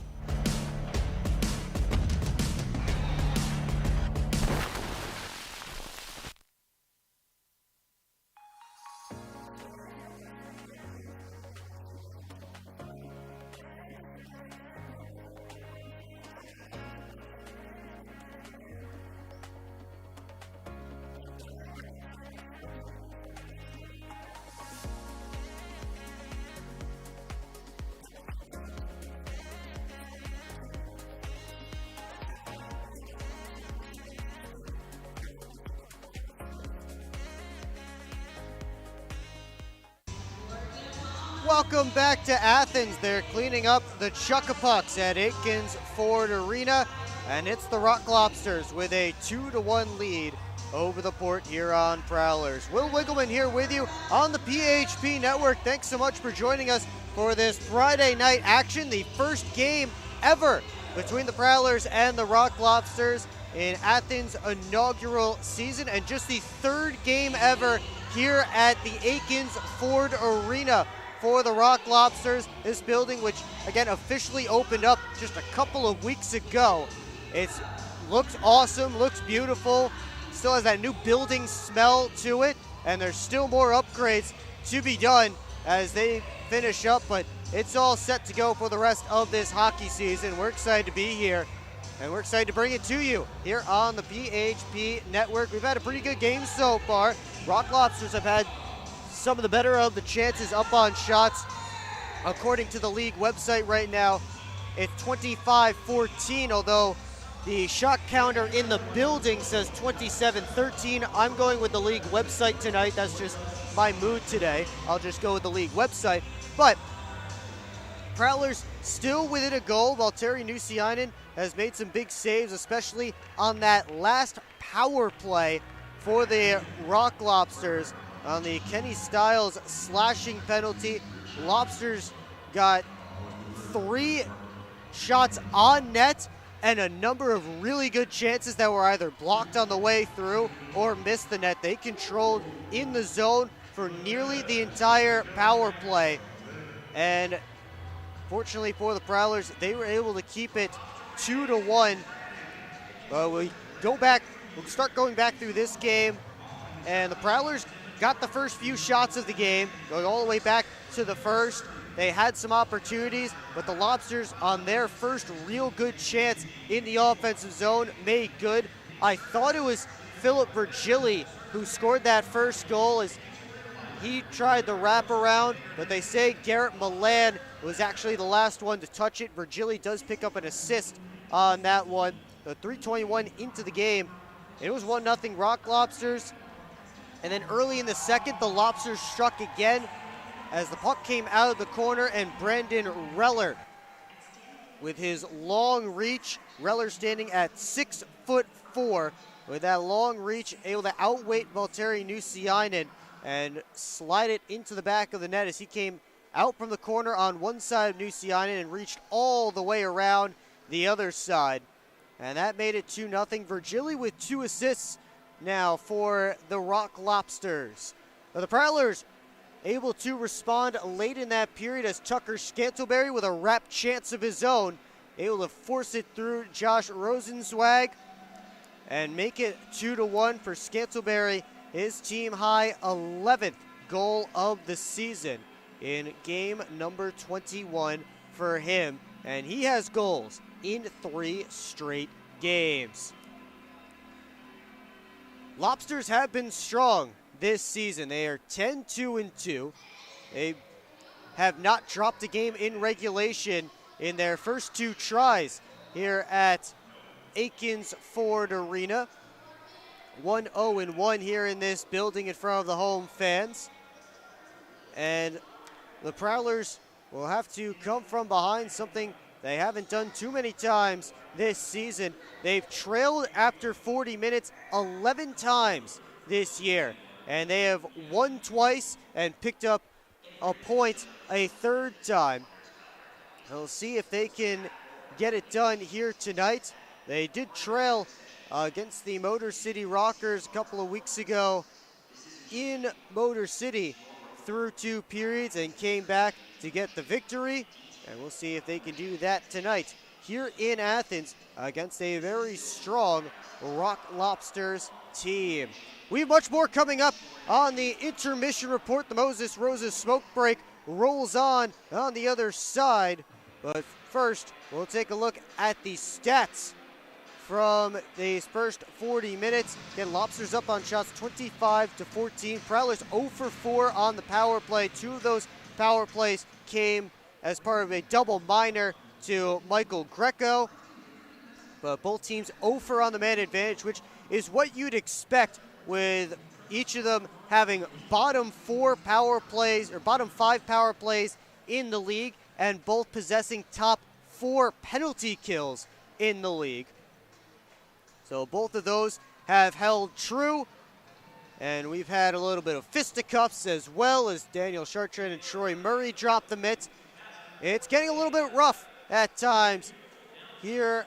Welcome back to Athens. They're cleaning up the Chuckapucks at Aikens Ford Arena. And it's the Rock Lobsters with a 2-1 lead over the Port Huron Prowlers. Will Wiggleman here with you on the PHP Network. Thanks so much for joining us for this Friday night action, the first game ever between the Prowlers and the Rock Lobsters in Athens' inaugural season, and just the third game ever here at the Aikens Ford Arena for the Rock Lobsters. This building, which again officially opened up just a couple of weeks ago. It looks awesome, looks beautiful, still has that new building smell to it, and there's still more upgrades to be done as they finish up, but it's all set to go for the rest of this hockey season. We're excited to be here, and we're excited to bring it to you here on the PHP Network. We've had a pretty good game so far. Rock Lobsters have had some of the better of the chances up on shots. According to the league website right now, it's 25-14, although the shot counter in the building says 27-13. I'm going with the league website tonight. That's just my mood today. I'll just go with the league website. But Prowlers still within a goal. Valtteri Nusiainen has made some big saves, especially on that last power play for the Rock Lobsters on the Kenny Stiles slashing penalty. Lobsters got 3 shots on net and a number of really good chances that were either blocked on the way through or missed the net. They controlled in the zone for nearly the entire power play. And fortunately for the Prowlers, they were able to keep it 2-1. We'll start going back through this game, and the Prowlers got the first few shots of the game, going all the way back to the first. They had some opportunities, but the Lobsters, on their first real good chance in the offensive zone, made good. I thought it was Philip Virgili who scored that first goal as he tried the wraparound, but they say Garrett Milan was actually the last one to touch it. Virgili does pick up an assist on that one. The 3:21 into the game. It was 1-0 Rock Lobsters. And then early in the second, the Lobsters struck again as the puck came out of the corner, and Brandon Reller, with his long reach, Reller standing at 6'4", with that long reach, able to outweight Valtteri Nusiainen and slide it into the back of the net as he came out from the corner on one side of Nusiainen and reached all the way around the other side. And that made it 2-0. Virgili with 2 assists now for the Rock Lobsters. Now the Prowlers able to respond late in that period as Tucker Scantleberry, with a wrap chance of his own, able to force it through Josh Rosenzweig and make it 2-1 for Scantleberry, his team high 11th goal of the season in game number 21 for him, and he has goals in 3 straight games. Lobsters have been strong this season. They are 10-2-2. They have not dropped a game in regulation in their first 2 tries here at Aikens Ford Arena. 1-0-1 here in this building in front of the home fans. And the Prowlers will have to come from behind, something they haven't done too many times this season. They've trailed after 40 minutes 11 times this year, and they have won twice and picked up a point a third time. We'll see if they can get it done here tonight. They did trail against the Motor City Rockers a couple of weeks ago in Motor City through 2 periods and came back to get the victory. And we'll see if they can do that tonight here in Athens against a very strong Rock Lobsters team. We have much more coming up on the intermission report. The Moses Roses smoke break rolls on the other side. But first, we'll take a look at the stats from these first 40 minutes. Again, Lobsters up on shots 25-14. Prowlers 0 for 4 on the power play. 2 of those power plays came as part of a double minor to Michael Greco. But both teams 0 for on the man advantage, which is what you'd expect with each of them having bottom 4 power plays or bottom 5 power plays in the league, and both possessing top 4 penalty kills in the league. So both of those have held true. And we've had a little bit of fisticuffs as well as Daniel Chartrand and Troy Murray drop the mitts. It's getting a little bit rough at times here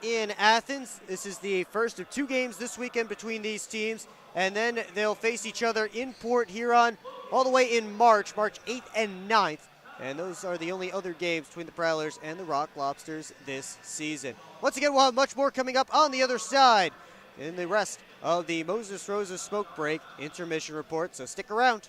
in Athens. This is the first of 2 games this weekend between these teams, and then they'll face each other in Port Huron all the way in March 8th and 9th. And those are the only other games between the Prowlers and the Rock Lobsters this season. Once again, we'll have much more coming up on the other side in the rest of the Moses Rosa Smoke Break Intermission Report, so stick around.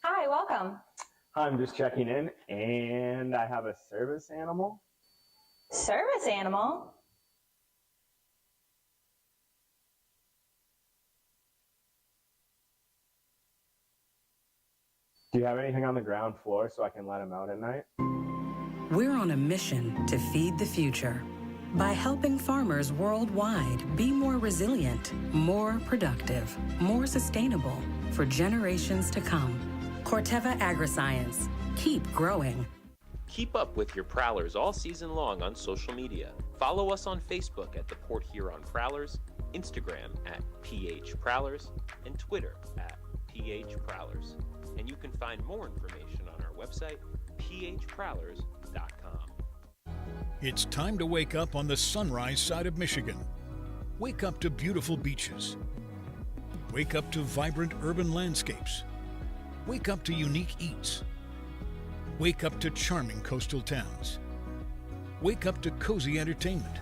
Hi, welcome. I'm just checking in, and I have a service animal. Service animal? Do you have anything on the ground floor so I can let him out at night? We're on a mission to feed the future by helping farmers worldwide be more resilient, more productive, more sustainable for generations to come. Corteva Agriscience. Keep growing. Keep up with your Prowlers all season long on social media. Follow us on Facebook at the Port Huron Prowlers, Instagram at PH Prowlers, and Twitter at PH Prowlers. And you can find more information on our website, phprowlers.com. It's time to wake up on the sunrise side of Michigan. Wake up to beautiful beaches. Wake up to vibrant urban landscapes. Wake up to unique eats. Wake up to charming coastal towns. Wake up to cozy entertainment.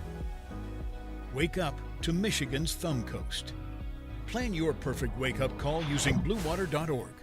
Wake up to Michigan's Thumb Coast. Plan your perfect wake-up call using bluewater.org.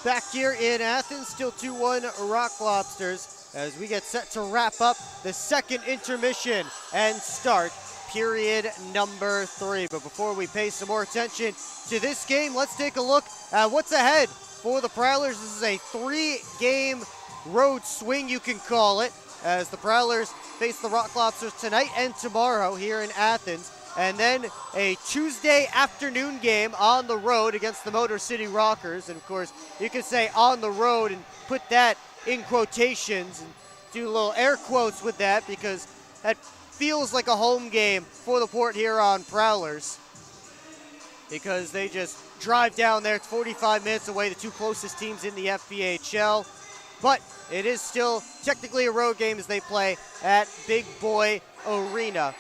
Back here in Athens, still 2-1 Rock Lobsters as we get set to wrap up the second intermission and start period number 3. But before we pay some more attention to this game, let's take a look at what's ahead for the Prowlers. This is a 3-game road swing, you can call it, as the Prowlers face the Rock Lobsters tonight and tomorrow here in Athens. And then a Tuesday afternoon game on the road against the Motor City Rockers. And of course, you can say on the road and put that in quotations and do little air quotes with that, because that feels like a home game for the Port Huron Prowlers, because they just drive down there. It's 45 minutes away, the 2 closest teams in the FPHL. But it is still technically a road game as they play at Big Boy Arena.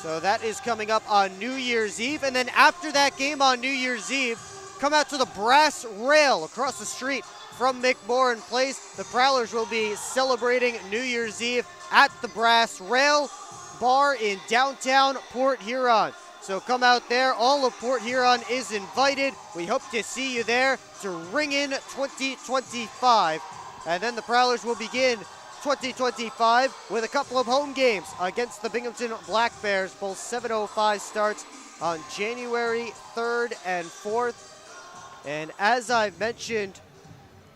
So that is coming up on New Year's Eve. And then after that game on New Year's Eve, come out to the Brass Rail across the street from McMorran Place. The Prowlers will be celebrating New Year's Eve at the Brass Rail Bar in downtown Port Huron. So come out there. All of Port Huron is invited. We hope to see you there to ring in 2025. And then the Prowlers will begin 2025 with a couple of home games against the Binghamton Black Bears, both 7:05 starts on January 3rd and 4th. And as I mentioned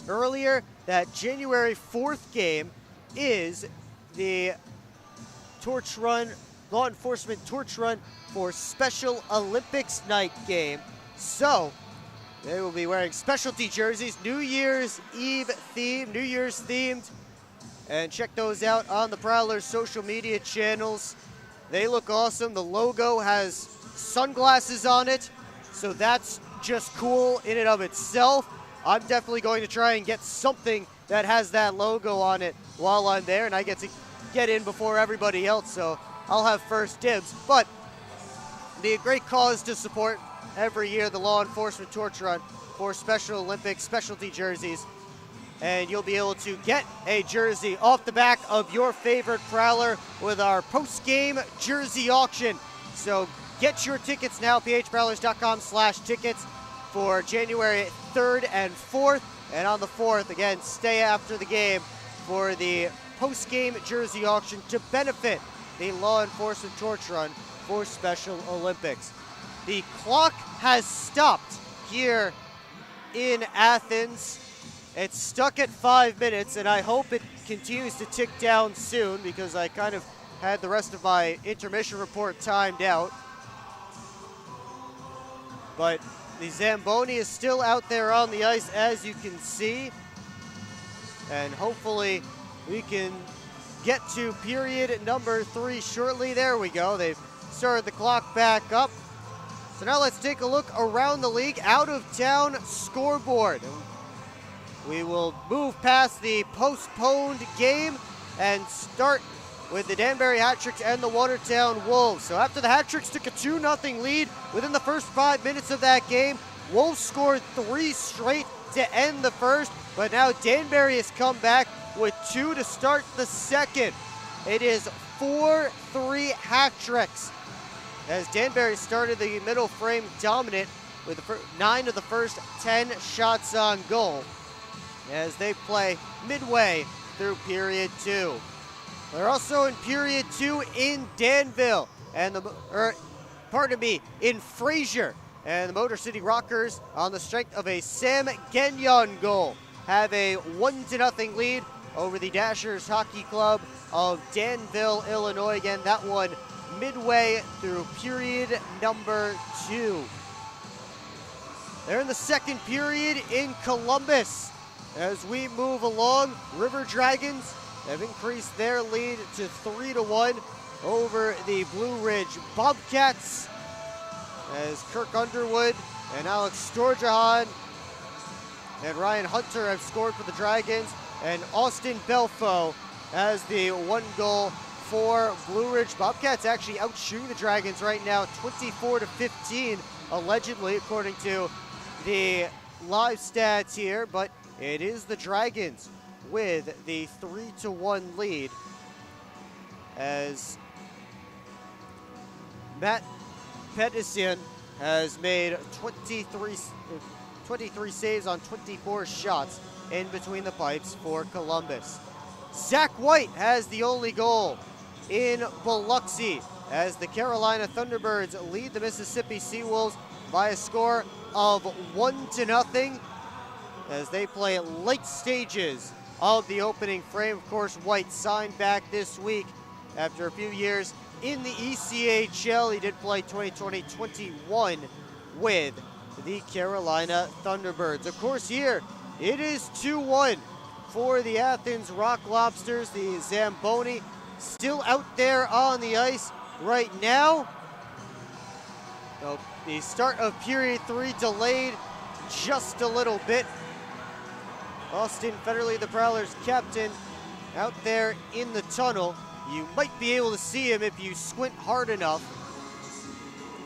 earlier, that January 4th game is the torch run, law enforcement torch run for Special Olympics night game. So they will be wearing specialty jerseys, New Year's Eve themed, New Year's themed. And check those out on the Prowlers social media channels. They look awesome. The logo has sunglasses on it, so that's just cool in and of itself. I'm definitely going to try and get something that has that logo on it while I'm there, and I get to get in before everybody else, so I'll have first dibs. But the great cause to support every year, the law enforcement torch run for Special Olympics specialty jerseys. And you'll be able to get a jersey off the back of your favorite Prowler with our post-game jersey auction. So get your tickets now, phprowlers.com/tickets. for January 3rd and 4th. And on the 4th, again, stay after the game for the post-game jersey auction to benefit the Law Enforcement Torch Run for Special Olympics. The clock has stopped here in Athens. It's stuck at 5 minutes, and I hope it continues to tick down soon because I kind of had the rest of my intermission report timed out. But the Zamboni is still out there on the ice, as you can see. And hopefully we can get to period number 3 shortly. There we go. They've started the clock back up. So now let's take a look around the league, out-of-town scoreboard. We will move past the postponed game and start with the Danbury Hat-Tricks and the Watertown Wolves. So after the Hat-Tricks took a 2-0 lead within the first 5 minutes of that game, Wolves scored 3 straight to end the first, but now Danbury has come back with 2 to start the second. It is 4-3 Hat-Tricks as Danbury started the middle frame dominant with 9 of the first 10 shots on goal as they play midway through period 2. They're also in period 2 in Danville and in Fraser, and the Motor City Rockers, on the strength of a Sam Gagnon goal, have a 1-0 lead over the Dashers Hockey Club of Danville, Illinois. Again, that one midway through period number 2. They're in the second period in Columbus. As we move along, River Dragons have increased their lead to 3-1 over the Blue Ridge Bobcats as Kirk Underwood and Alex Storjahan and Ryan Hunter have scored for the Dragons, and Austin Belfo has the 1 goal for Blue Ridge. Bobcats actually out shooting the Dragons right now, 24-15, allegedly, according to the live stats here, but it is the Dragons with the 3-1 lead as Matt Petitian has made 23 saves on 24 shots in between the pipes for Columbus. Zach White has the only goal in Biloxi as the Carolina Thunderbirds lead the Mississippi Seawolves by a score of 1-0 as they play late stages of the opening frame. Of course, White signed back this week after a few years in the ECHL. He did play 2020-21 with the Carolina Thunderbirds. Of course, here it is 2-1 for the Athens Rock Lobsters. The Zamboni still out there on the ice right now. So the start of period 3 delayed just a little bit. Austin Federley, the Prowlers captain, out there in the tunnel. You might be able to see him if you squint hard enough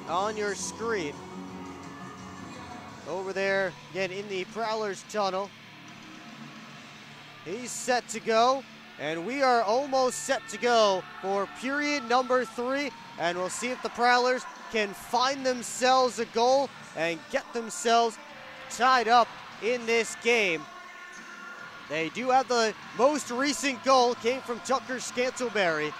on your screen. Over there, again, in the Prowlers tunnel. He's set to go, and we are almost set to go for period number 3, and we'll see if the Prowlers can find themselves a goal and get themselves tied up in this game. They do have the most recent goal, came from Tucker Scantleberry.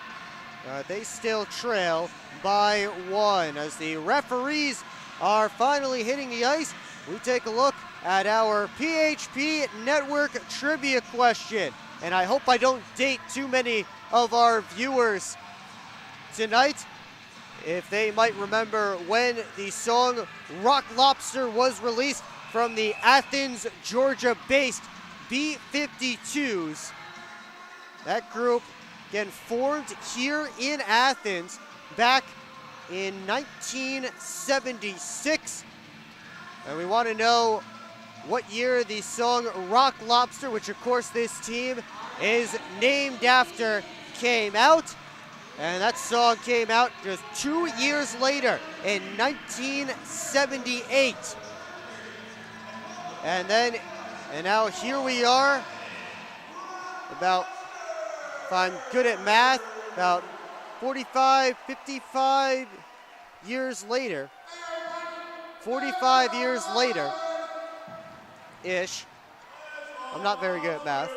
They still trail by 1. As the referees are finally hitting the ice, we take a look at our PHP Network trivia question. And I hope I don't date too many of our viewers tonight, if they might remember when the song Rock Lobster was released from the Athens, Georgia-based B-52s. That group, again, formed here in Athens back in 1976. And we want to know what year the song Rock Lobster, which of course this team is named after, came out. And that song came out just 2 years later in 1978. And now here we are, about, if I'm good at math, about 45, 55 years later. 45 years later, ish. I'm not very good at math.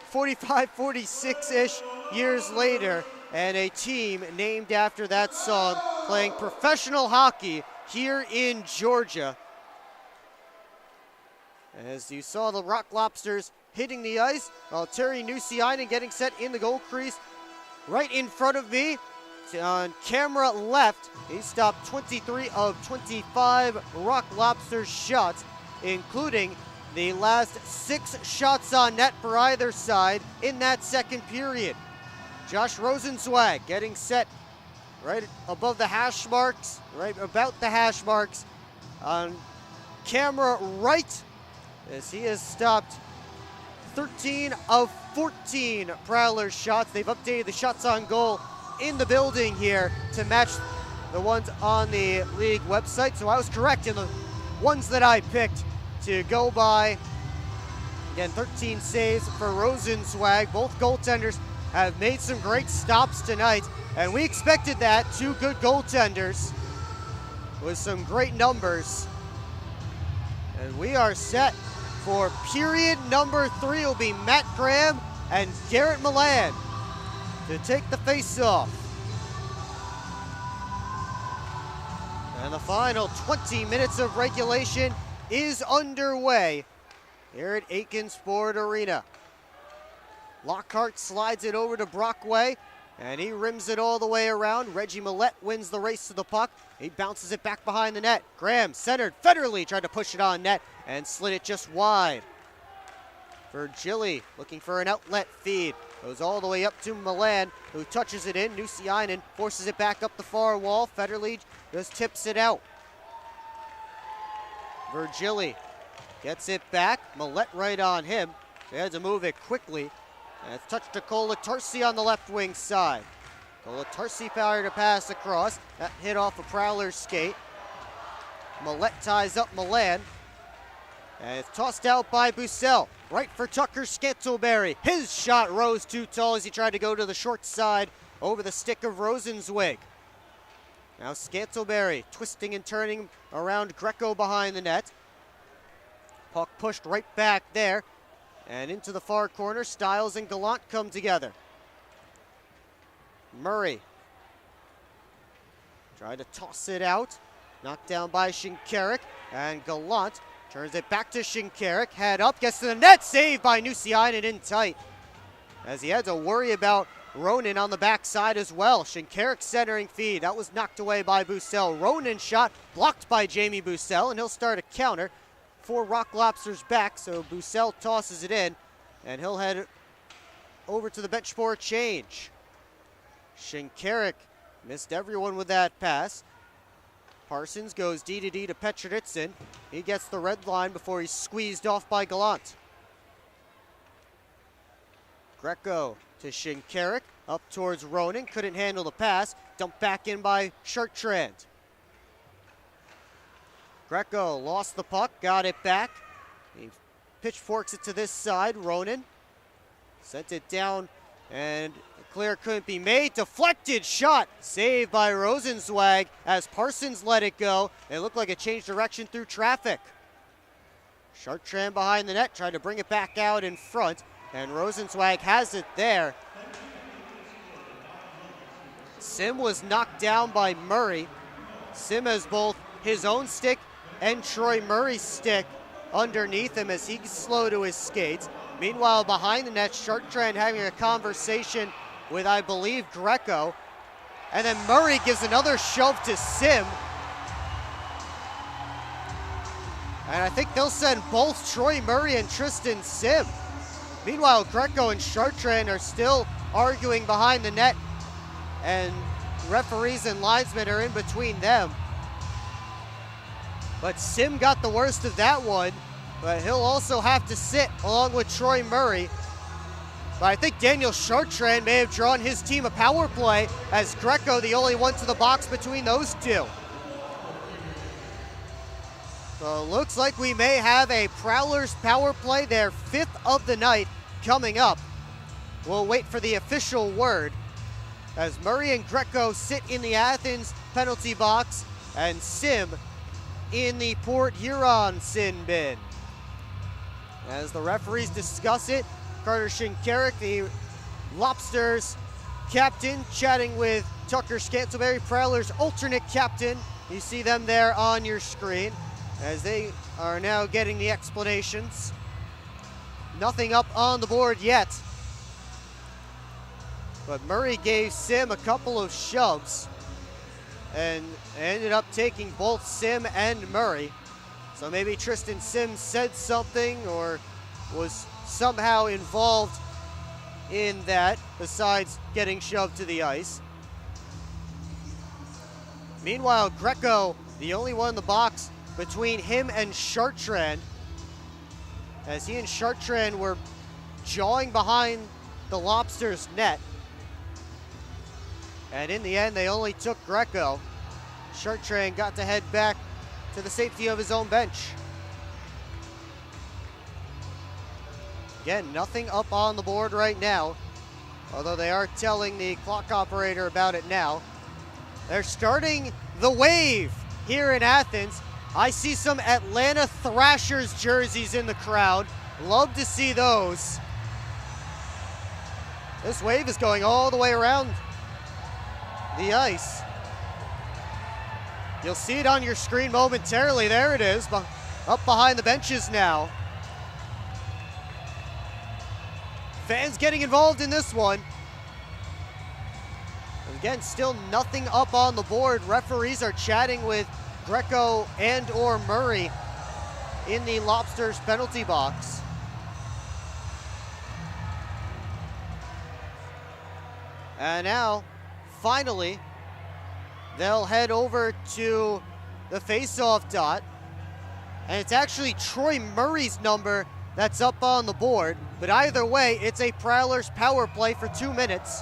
45, 46-ish years later, and a team named after that song playing professional hockey here in Georgia. As you saw the Rock Lobsters hitting the ice, while Terry Nusiainen getting set in the goal crease right in front of me. On camera left, he stopped 23 of 25 Rock Lobsters shots, including the last 6 shots on net for either side in that second period. Josh Rosenzweig getting set right above the hash marks, right about the hash marks on camera right, as he has stopped 13 of 14 Prowlers shots. They've updated the shots on goal in the building here to match the ones on the league website. So I was correct in the ones that I picked to go by. Again, 13 saves for Rosenzweig. Both goaltenders have made some great stops tonight, and we expected that. 2 good goaltenders with some great numbers. And we are set for period number 3. Will be Matt Graham and Garrett Milan to take the face-off. And the final 20 minutes of regulation is underway here at Aiken Sport Arena. Lockhart slides it over to Brockway, and he rims it all the way around. Reggie Millette wins the race to the puck. He bounces it back behind the net. Graham centered. Federley tried to push it on net and slid it just wide. Virgili looking for an outlet feed. Goes all the way up to Milan, who touches it in. Nusiainen forces it back up the far wall. Federley just tips it out. Virgili gets it back. Millette right on him. They had to move it quickly. And it's touched to Colatarsi on the left wing side. Colatarsi fired a pass across. That hit off a Prowler's skate. Millette ties up Milan. And it's tossed out by Bussell. Right for Tucker Scantleberry. His shot rose too tall as he tried to go to the short side over the stick of Rosenzweig. Now Scantleberry twisting and turning around Greco behind the net. Puck pushed right back there. And into the far corner, Stiles and Gallant come together. Murray tried to toss it out. Knocked down by Shinkarik. And Gallant turns it back to Shinkarik. Head up, gets to the net. Saved by Nusiainen in tight, as he had to worry about Ronan on the backside as well. Shinkarik centering feed. That was knocked away by Bussell. Ronan shot blocked by Jamie Bussell, and he'll start a counter for Rock Lobsters back. So Bussell tosses it in, and he'll head over to the bench for a change. Shinkarik missed everyone with that pass. Parsons goes D-to-D to Petroditsin. He gets the red line before he's squeezed off by Gallant. Greco to Shinkarik, up towards Ronan. Couldn't handle the pass. Dumped back in by Chartrand. Greco lost the puck, got it back. He pitchforks it to this side. Ronan sent it down, and clear couldn't be made. Deflected shot, saved by Rosenzweig as Parsons let it go. It looked like it changed direction through traffic. Chartrand behind the net, tried to bring it back out in front, and Rosenzweig has it there. Sim was knocked down by Murray. Sim has both his own stick and Troy Murray's stick underneath him as he's slow to his skates. Meanwhile, behind the net, Chartrand having a conversation with, I believe, Greco. And then Murray gives another shove to Sim. And I think they'll send both Troy Murray and Tristan Sim. Meanwhile, Greco and Chartrand are still arguing behind the net, and referees and linesmen are in between them. But Sim got the worst of that one, but he'll also have to sit along with Troy Murray. But I think Daniel Chartrand may have drawn his team a power play, as Greco the only one to the box between those two. So it looks like we may have a Prowlers power play, their 5th of the night, coming up. We'll wait for the official word as Murray and Greco sit in the Athens penalty box, and Sim in the Port Huron sin bin. As the referees discuss it, Carter Shinkarik, the Lobsters captain, chatting with Tucker Scantleberry, Prowlers alternate captain. You see them there on your screen as they are now getting the explanations. Nothing up on the board yet. But Murray gave Sim a couple of shoves and ended up taking both Sim and Murray. So maybe Tristan Sim said something or was somehow involved in that besides getting shoved to the ice. Meanwhile, Greco, the only one in the box between him and Chartrand, as he and Chartrand were jawing behind the Lobsters' net. And in the end, they only took Greco. Chartrand got to head back to the safety of his own bench. Again, nothing up on the board right now, although they are telling the clock operator about it now. They're starting the wave here in Athens. I see some Atlanta Thrashers jerseys in the crowd. Love to see those. This wave is going all the way around the ice. You'll see it on your screen momentarily. There it is, up behind the benches now. Fans getting involved in this one. And again, still nothing up on the board. Referees are chatting with Greco and or Murray in the Lobsters penalty box. And now, finally, they'll head over to the face-off dot. And it's actually Troy Murray's number that's up on the board. But either way, it's a Prowlers power play for 2 minutes.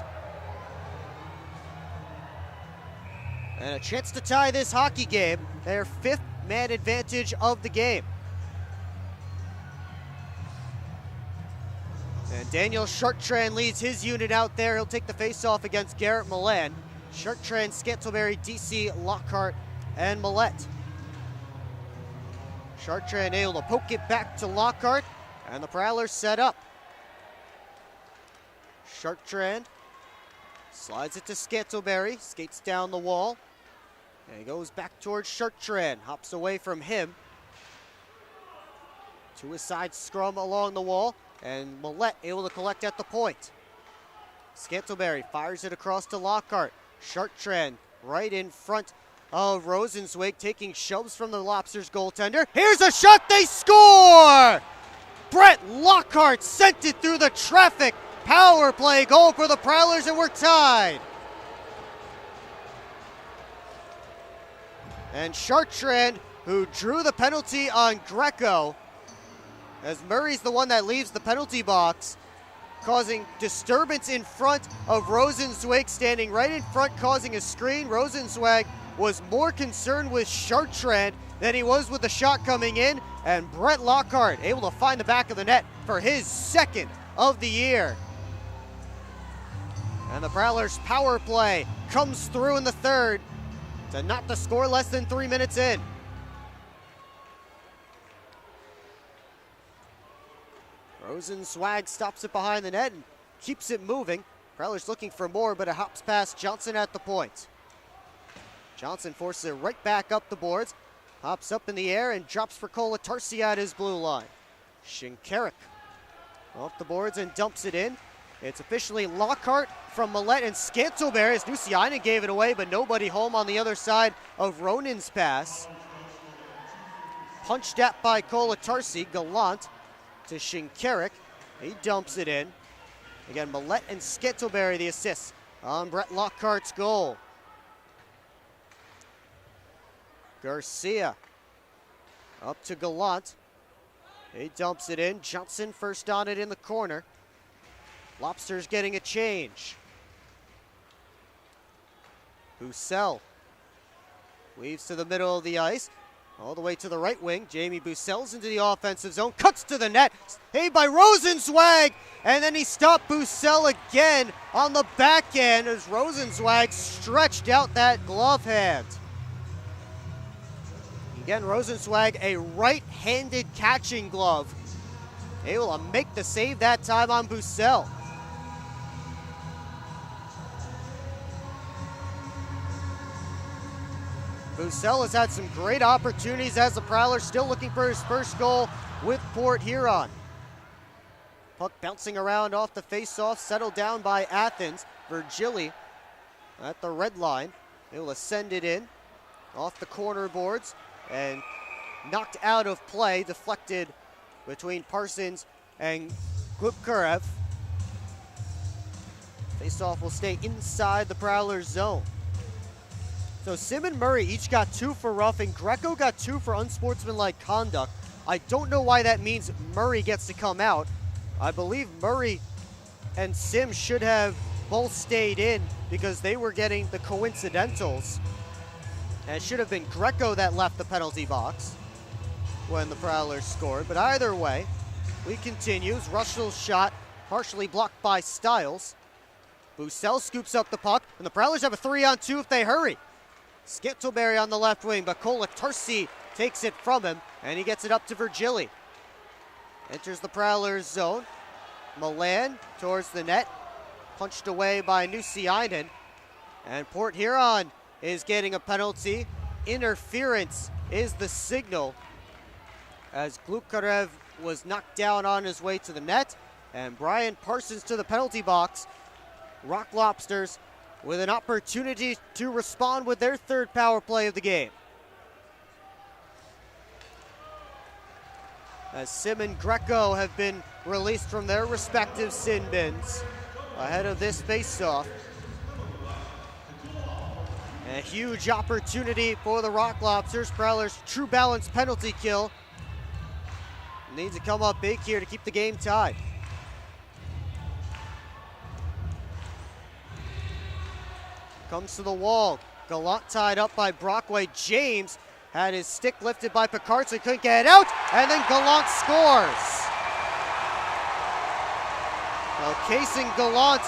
And a chance to tie this hockey game. Their 5th man advantage of the game. And Daniel Chartrand leads his unit out there. He'll take the face-off against Garrett Milan. Chartrand, Scantleberry, DC, Lockhart, and Millette. Chartrand able to poke it back to Lockhart, and the Prowlers set up. Chartrand slides it to Scantleberry, skates down the wall, and he goes back towards Chartrand, hops away from him to his side scrum along the wall, and Millette able to collect at the point. Scantleberry fires it across to Lockhart. Chartrand right in front of Rosenzweig, taking shoves from the Lobsters goaltender. Here's a shot, they score! Brett Lockhart sent it through the traffic. Power play goal for the Prowlers, and we're tied. And Chartrand, who drew the penalty on Greco, as Murray's the one that leaves the penalty box, causing disturbance in front of Rosenzweig, standing right in front, causing a screen. Rosenzweig was more concerned with Chartrand than he was with the shot coming in, and Brett Lockhart able to find the back of the net for his 2nd of the year. And the Prowlers' power play comes through in the 3rd to not to score less than 3 minutes in. Rosenzweig stops it behind the net and keeps it moving. Prowlers looking for more, but it hops past Johnson at the point. Johnson forces it right back up the boards, hops up in the air and drops for Colatarsi at his blue line. Shinkarik off the boards and dumps it in. It's officially Lockhart from Millette and Scantleberry as Nusiainen gave it away, but nobody home on the other side of Ronan's pass. Punched at by Colatarsi. Gallant to Shinkarik. He dumps it in. Again, Millette and Scantleberry the assists on Brett Lockhart's goal. Garcia up to Gallant. He dumps it in. Johnson first on it in the corner. Lobsters getting a change. Bussell weaves to the middle of the ice. All the way to the right wing. Jamie Bussel's into the offensive zone. Cuts to the net. Saved by Rosenzweig. And then he stopped Bussell again on the back end as Rosenzweig stretched out that glove hand. He Again, Rosenzweig, a right-handed catching glove. Able to make the save that time on Bussell. Bussell has had some great opportunities as the Prowler, still looking for his first goal with Port Huron. Puck bouncing around off the face-off, settled down by Athens. Virgili at the red line. Able to send it in off the corner boards and knocked out of play, deflected between Parsons and Glupkarev. Face-off will stay inside the Prowler's zone. So Sim and Murray each got 2 for roughing. Greco got 2 for unsportsmanlike conduct. I don't know why that means Murray gets to come out. I believe Murray and Sim should have both stayed in because they were getting the coincidentals. And it should have been Greco that left the penalty box when the Prowlers scored. But either way, we continues. Russell's shot partially blocked by Stiles. Bussell scoops up the puck, and the Prowlers have a 3-on-2 if they hurry. Scantleberry on the left wing, but Kolatarsi takes it from him, and he gets it up to Virgili. Enters the Prowlers zone. Milan towards the net, punched away by Nusiainen. And Port Huron is getting a penalty. Interference is the signal as Glupkarev was knocked down on his way to the net, and Brian Parsons to the penalty box. Rock Lobsters with an opportunity to respond with their third power play of the game. As Sim and Greco have been released from their respective sin bins ahead of this face-off. A huge opportunity for the Rock Lobsters. Prowlers' true balance penalty kill. Needs to come up big here to keep the game tied. Comes to the wall. Gallant tied up by Brockway. James had his stick lifted by Picard, so he couldn't get it out, and then Gallant scores. Well, Casing Gallant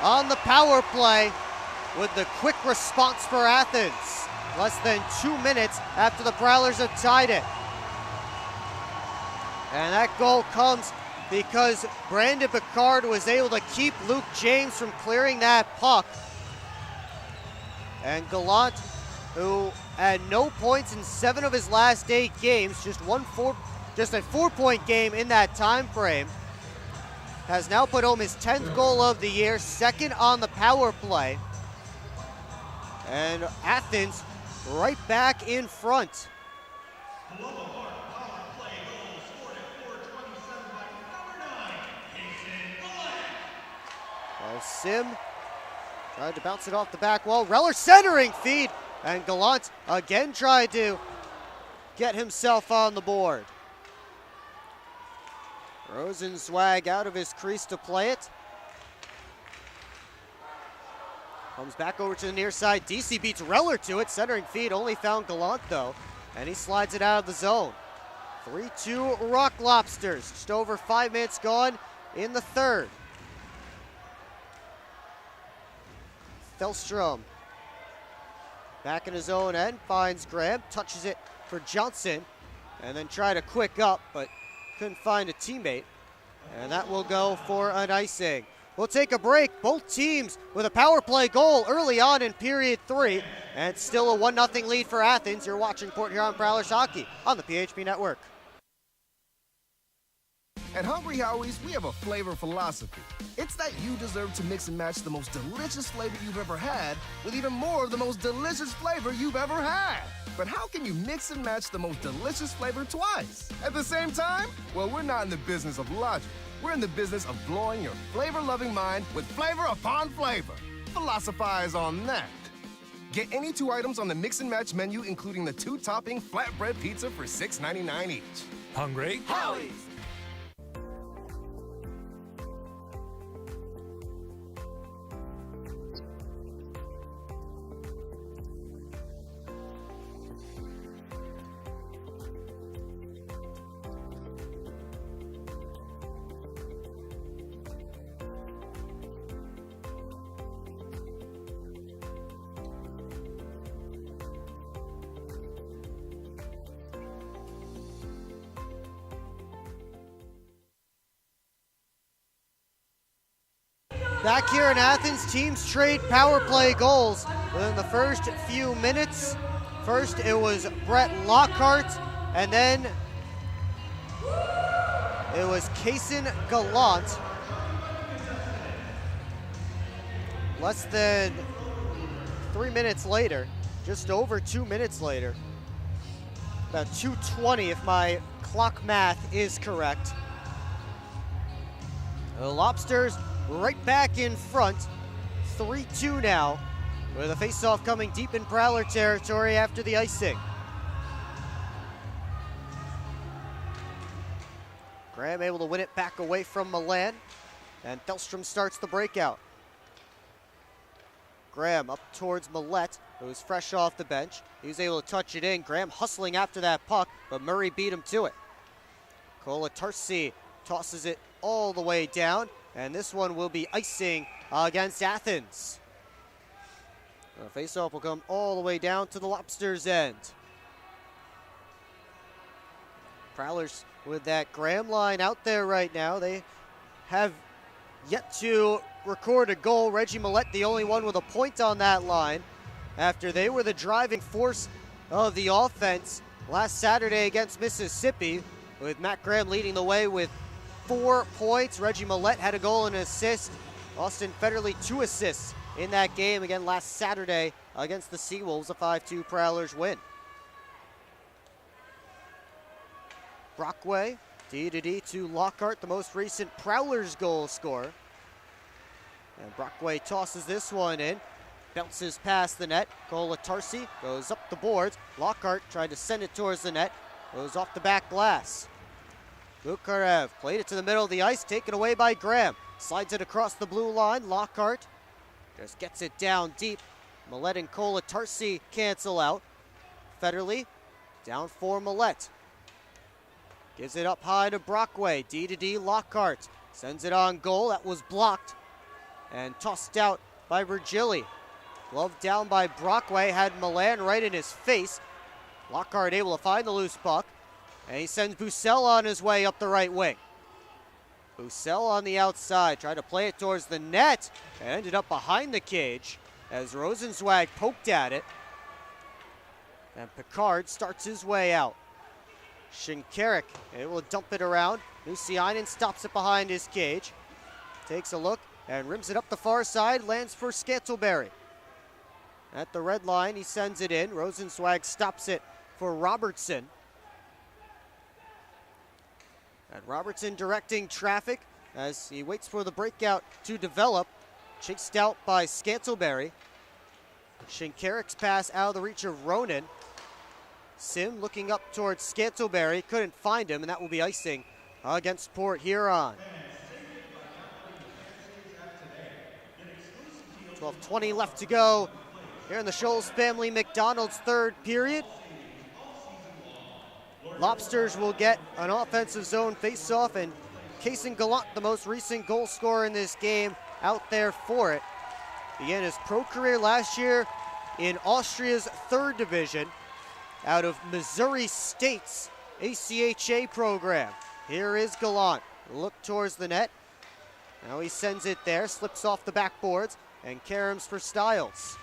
on the power play with the quick response for Athens. Less than 2 minutes after the Prowlers have tied it. And that goal comes because Brandon Picard was able to keep Luke James from clearing that puck. And Gallant, who had no points in 7 of his last 8 games, just a 4-point game in that time frame, has now put home his 10th goal of the year, second on the power play. And Athens right back in front. Well, Sim tried to bounce it off the back wall. Reller centering feed, and Gallant again tried to get himself on the board. Rosenzweig out of his crease to play it. Comes back over to the near side. DC beats Reller to it. Centering feed only found Gallant though, and he slides it out of the zone. 3-2 Rock Lobsters. Just over 5 minutes gone in the third. Felstrom back in his own end, finds Graham, touches it for Johnson, and then tried to quick up, but couldn't find a teammate. And that will go for an icing. We'll take a break. Both teams with a power play goal early on in period 3, and still a 1-0 lead for Athens. You're watching Port Huron Prowlers hockey on the PHP Network. At Hungry Howie's, we have a flavor philosophy. It's that you deserve to mix and match the most delicious flavor you've ever had with even more of the most delicious flavor you've ever had. But how can you mix and match the most delicious flavor twice at the same time? Well, we're not in the business of logic. We're in the business of blowing your flavor-loving mind with flavor upon flavor. Philosophize on that. Get any 2 items on the mix and match menu, including the 2-topping flatbread pizza for $6.99 each. Hungry? Howie's! Back here in Athens, teams trade power play goals within the first few minutes. First, it was Brett Lockhart, and then it was Kaysen Gallant. Less than 3 minutes later, just over 2 minutes later, about 2:20 if my clock math is correct. The Lobsters right back in front, 3-2 now, with a face-off coming deep in Prowler territory after the icing. Graham able to win it back away from Milan, and Thelstrom starts the breakout. Graham up towards Millette, who's fresh off the bench. He was able to touch it in. Graham hustling after that puck, but Murray beat him to it. Kolatarsi tosses it all the way down, and this one will be icing against Athens. The face-off will come all the way down to the Lobsters' end. Prowlers with that Graham line out there right now. They have yet to record a goal. Reggie Millette, the only one with a point on that line, after they were the driving force of the offense last Saturday against Mississippi, with Matt Graham leading the way with 4 points. Reggie Millette had a goal and an assist. Austin Federley 2 assists in that game again last Saturday against the Seawolves, a 5-2 Prowlers win. Brockway, D to Lockhart, the most recent Prowlers goal scorer. And Brockway tosses this one in, bounces past the net. Kolatarsi goes up the boards. Lockhart tried to send it towards the net, goes off the back glass. Bukharev played it to the middle of the ice, taken away by Graham. Slides it across the blue line. Lockhart just gets it down deep. Millette and Kolatarsi cancel out. Federley down for Millette. Gives it up high to Brockway. D Lockhart sends it on goal. That was blocked and tossed out by Virgili. Glove down by Brockway, had Milan right in his face. Lockhart able to find the loose puck, and he sends Bussell on his way up the right wing. Bussell on the outside, tried to play it towards the net, and ended up behind the cage as Rosenzweig poked at it. And Picard starts his way out. Shinkarik able to dump it around. Lucianen stops it behind his cage. Takes a look and rims it up the far side, lands for Scantlebury. At the red line, he sends it in. Rosenzweig stops it for Robertson. And Robertson directing traffic as he waits for the breakout to develop. Chased out by Scantlebury. Shinkarik's pass out of the reach of Ronan. Sim looking up towards Scantlebury, couldn't find him, and that will be icing against Port Huron. 12:20 left to go here in the Scholes family McDonald's third period. Lobsters will get an offensive zone face-off, and Kaysen Gallant, the most recent goal scorer in this game, out there for it. Began his pro career last year in Austria's third division out of Missouri State's ACHA program. Here is Gallant. Look towards the net. Now he sends it there, slips off the backboards, and caroms for Stiles.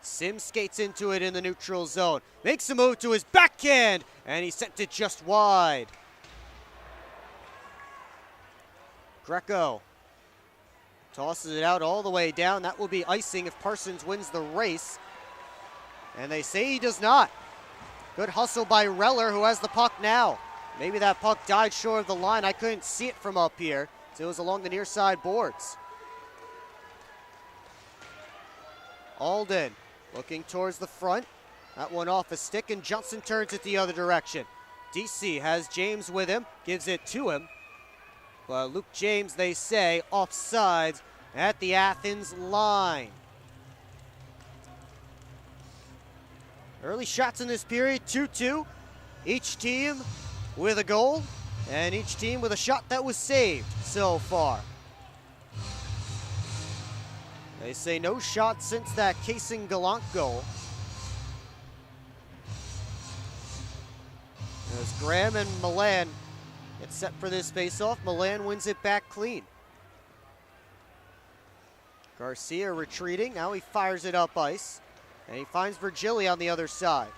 Sim skates into it in the neutral zone. Makes a move to his backhand, and he sent it just wide. Greco tosses it out all the way down. That will be icing if Parsons wins the race. And they say he does not. Good hustle by Reller, who has the puck now. Maybe that puck died short of the line. I couldn't see it from up here, so it was along the near side boards. Alden looking towards the front. That one off a stick, and Johnson turns it the other direction. DC has James with him, gives it to him. But Luke James, they say, offsides at the Athens line. Early shots in this period, 2-2. Each team with a goal, and each team with a shot that was saved so far. They say no shots since that Kaysen Gallant goal. As Graham and Milan get set for this face-off, Milan wins it back clean. Garcia retreating. Now he fires it up ice. And he finds Virgili on the other side.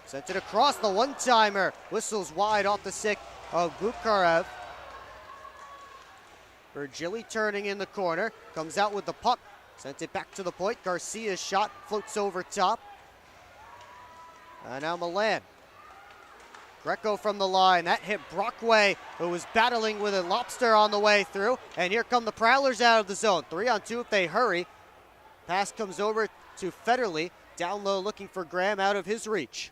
Sent it across the one-timer. Whistles wide off the stick of Bukharev. Virgili turning in the corner. Comes out with the puck. Sent it back to the point. Garcia's shot floats over top. And now Milan. Greco from the line. That hit Brockway, who was battling with a Lobster on the way through. And here come the Prowlers out of the zone. 3-on-2 if they hurry. Pass comes over to Federley. Down low looking for Graham out of his reach.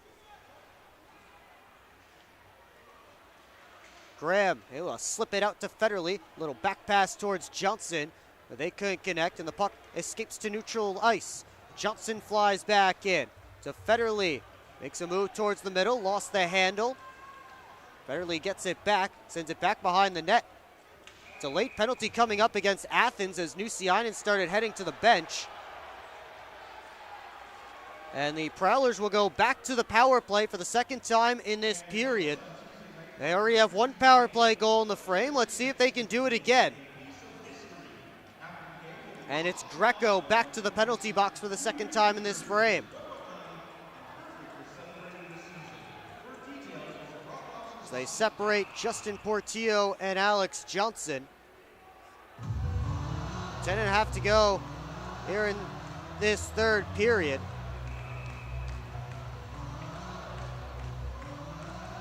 Graham, he'll slip it out to Federley. Little back pass towards Johnson. But they couldn't connect, and the puck escapes to neutral ice. Johnson flies back in to Federley. Makes a move towards the middle, lost the handle. Federley gets it back, sends it back behind the net. It's a late penalty coming up against Athens as Nusiainen started heading to the bench. And the Prowlers will go back to the power play for the second time in this period. They already have one power play goal in the frame. Let's see if they can do it again. And it's Greco back to the penalty box for the second time in this frame. As they separate Justin Portillo and Alex Johnson. 10.5 to go here in this third period.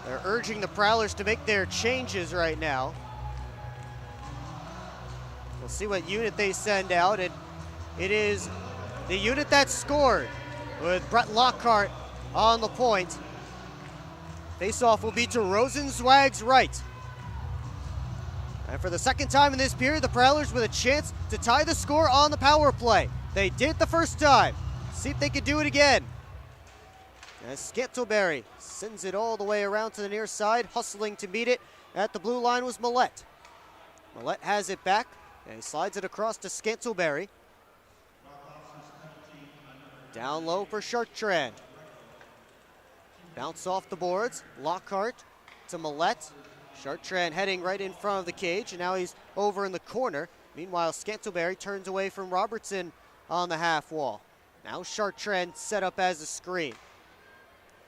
They're urging the Prowlers to make their changes right now. We'll see what unit they send out. It is the unit that scored with Brett Lockhart on the point. Face-off will be to Rosenzweig's right. And for the second time in this period, the Prowlers with a chance to tie the score on the power play. They did the first time. See if they can do it again. As Scantlebury sends it all the way around to the near side, hustling to meet it at the blue line was Millette. Millette has it back, and he slides it across to Scantlebury. Down low for Chartrand. Bounce off the boards, Lockhart to Millette. Chartrand heading right in front of the cage, and now he's over in the corner. Meanwhile, Scantlebury turns away from Robertson on the half wall. Now Chartrand set up as a screen.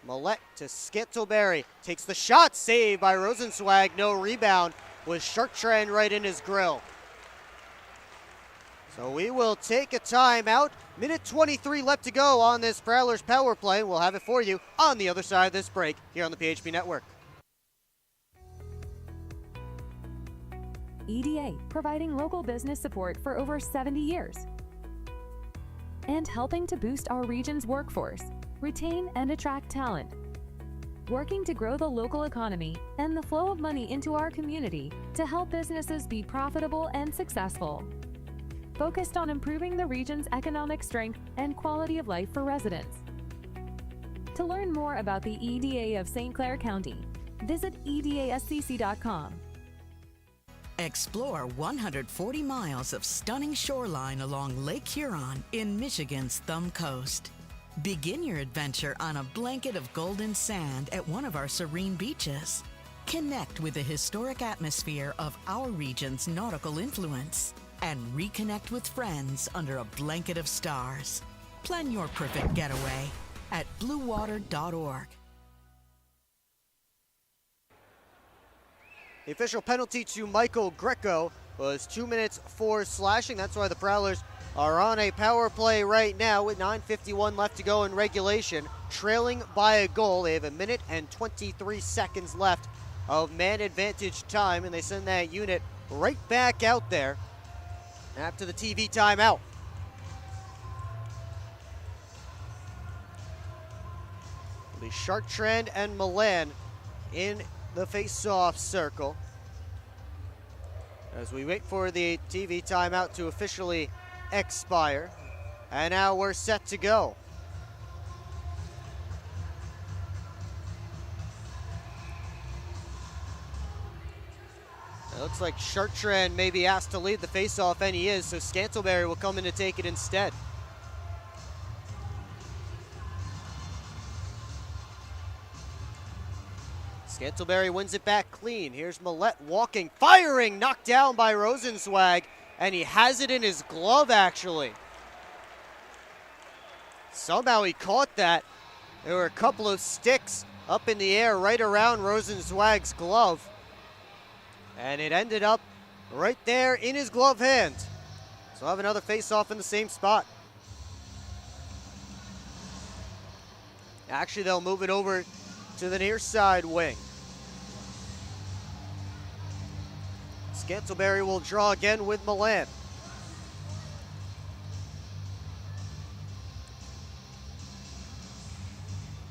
Millette to Scantlebury, takes the shot, saved by Rosenzweig, no rebound, with Chartrand right in his grill. So we will take a timeout. Minute 23 left to go on this Prowlers power play. We'll have it for you on the other side of this break here on the PHP Network. EDA, providing local business support for over 70 years. And helping to boost our region's workforce, retain and attract talent. Working to grow the local economy and the flow of money into our community to help businesses be profitable and successful. Focused on improving the region's economic strength and quality of life for residents. To learn more about the EDA of St. Clair County, visit edascc.com. Explore 140 miles of stunning shoreline along Lake Huron in Michigan's Thumb Coast. Begin your adventure on a blanket of golden sand at one of our serene beaches. Connect with the historic atmosphere of our region's nautical influence and reconnect with friends under a blanket of stars. Plan your perfect getaway at bluewater.org. The official penalty to Michael Greco was 2 minutes for slashing. That's why the Prowlers are on a power play right now with 9:51 left to go in regulation, trailing by a goal. They have a minute and 23 seconds left of man advantage time, and they send that unit right back out there after the TV timeout. It'll be Chartrand and Milan in the face-off circle as we wait for the TV timeout to officially expire. And now we're set to go. It looks like Chartrand may be asked to lead the face-off, and he is, so Scantlebury will come in to take it instead. Scantlebury wins it back clean. Here's Millette walking, firing, knocked down by Rosenzweig. and he has it in his glove, actually. Somehow he caught that. There were a couple of sticks up in the air right around Rosenzweig's glove, and it ended up right there in his glove hand. So I'll have another face-off in the same spot. Actually, they'll move it over to the near side wing. Scantlebury will draw again with Milan.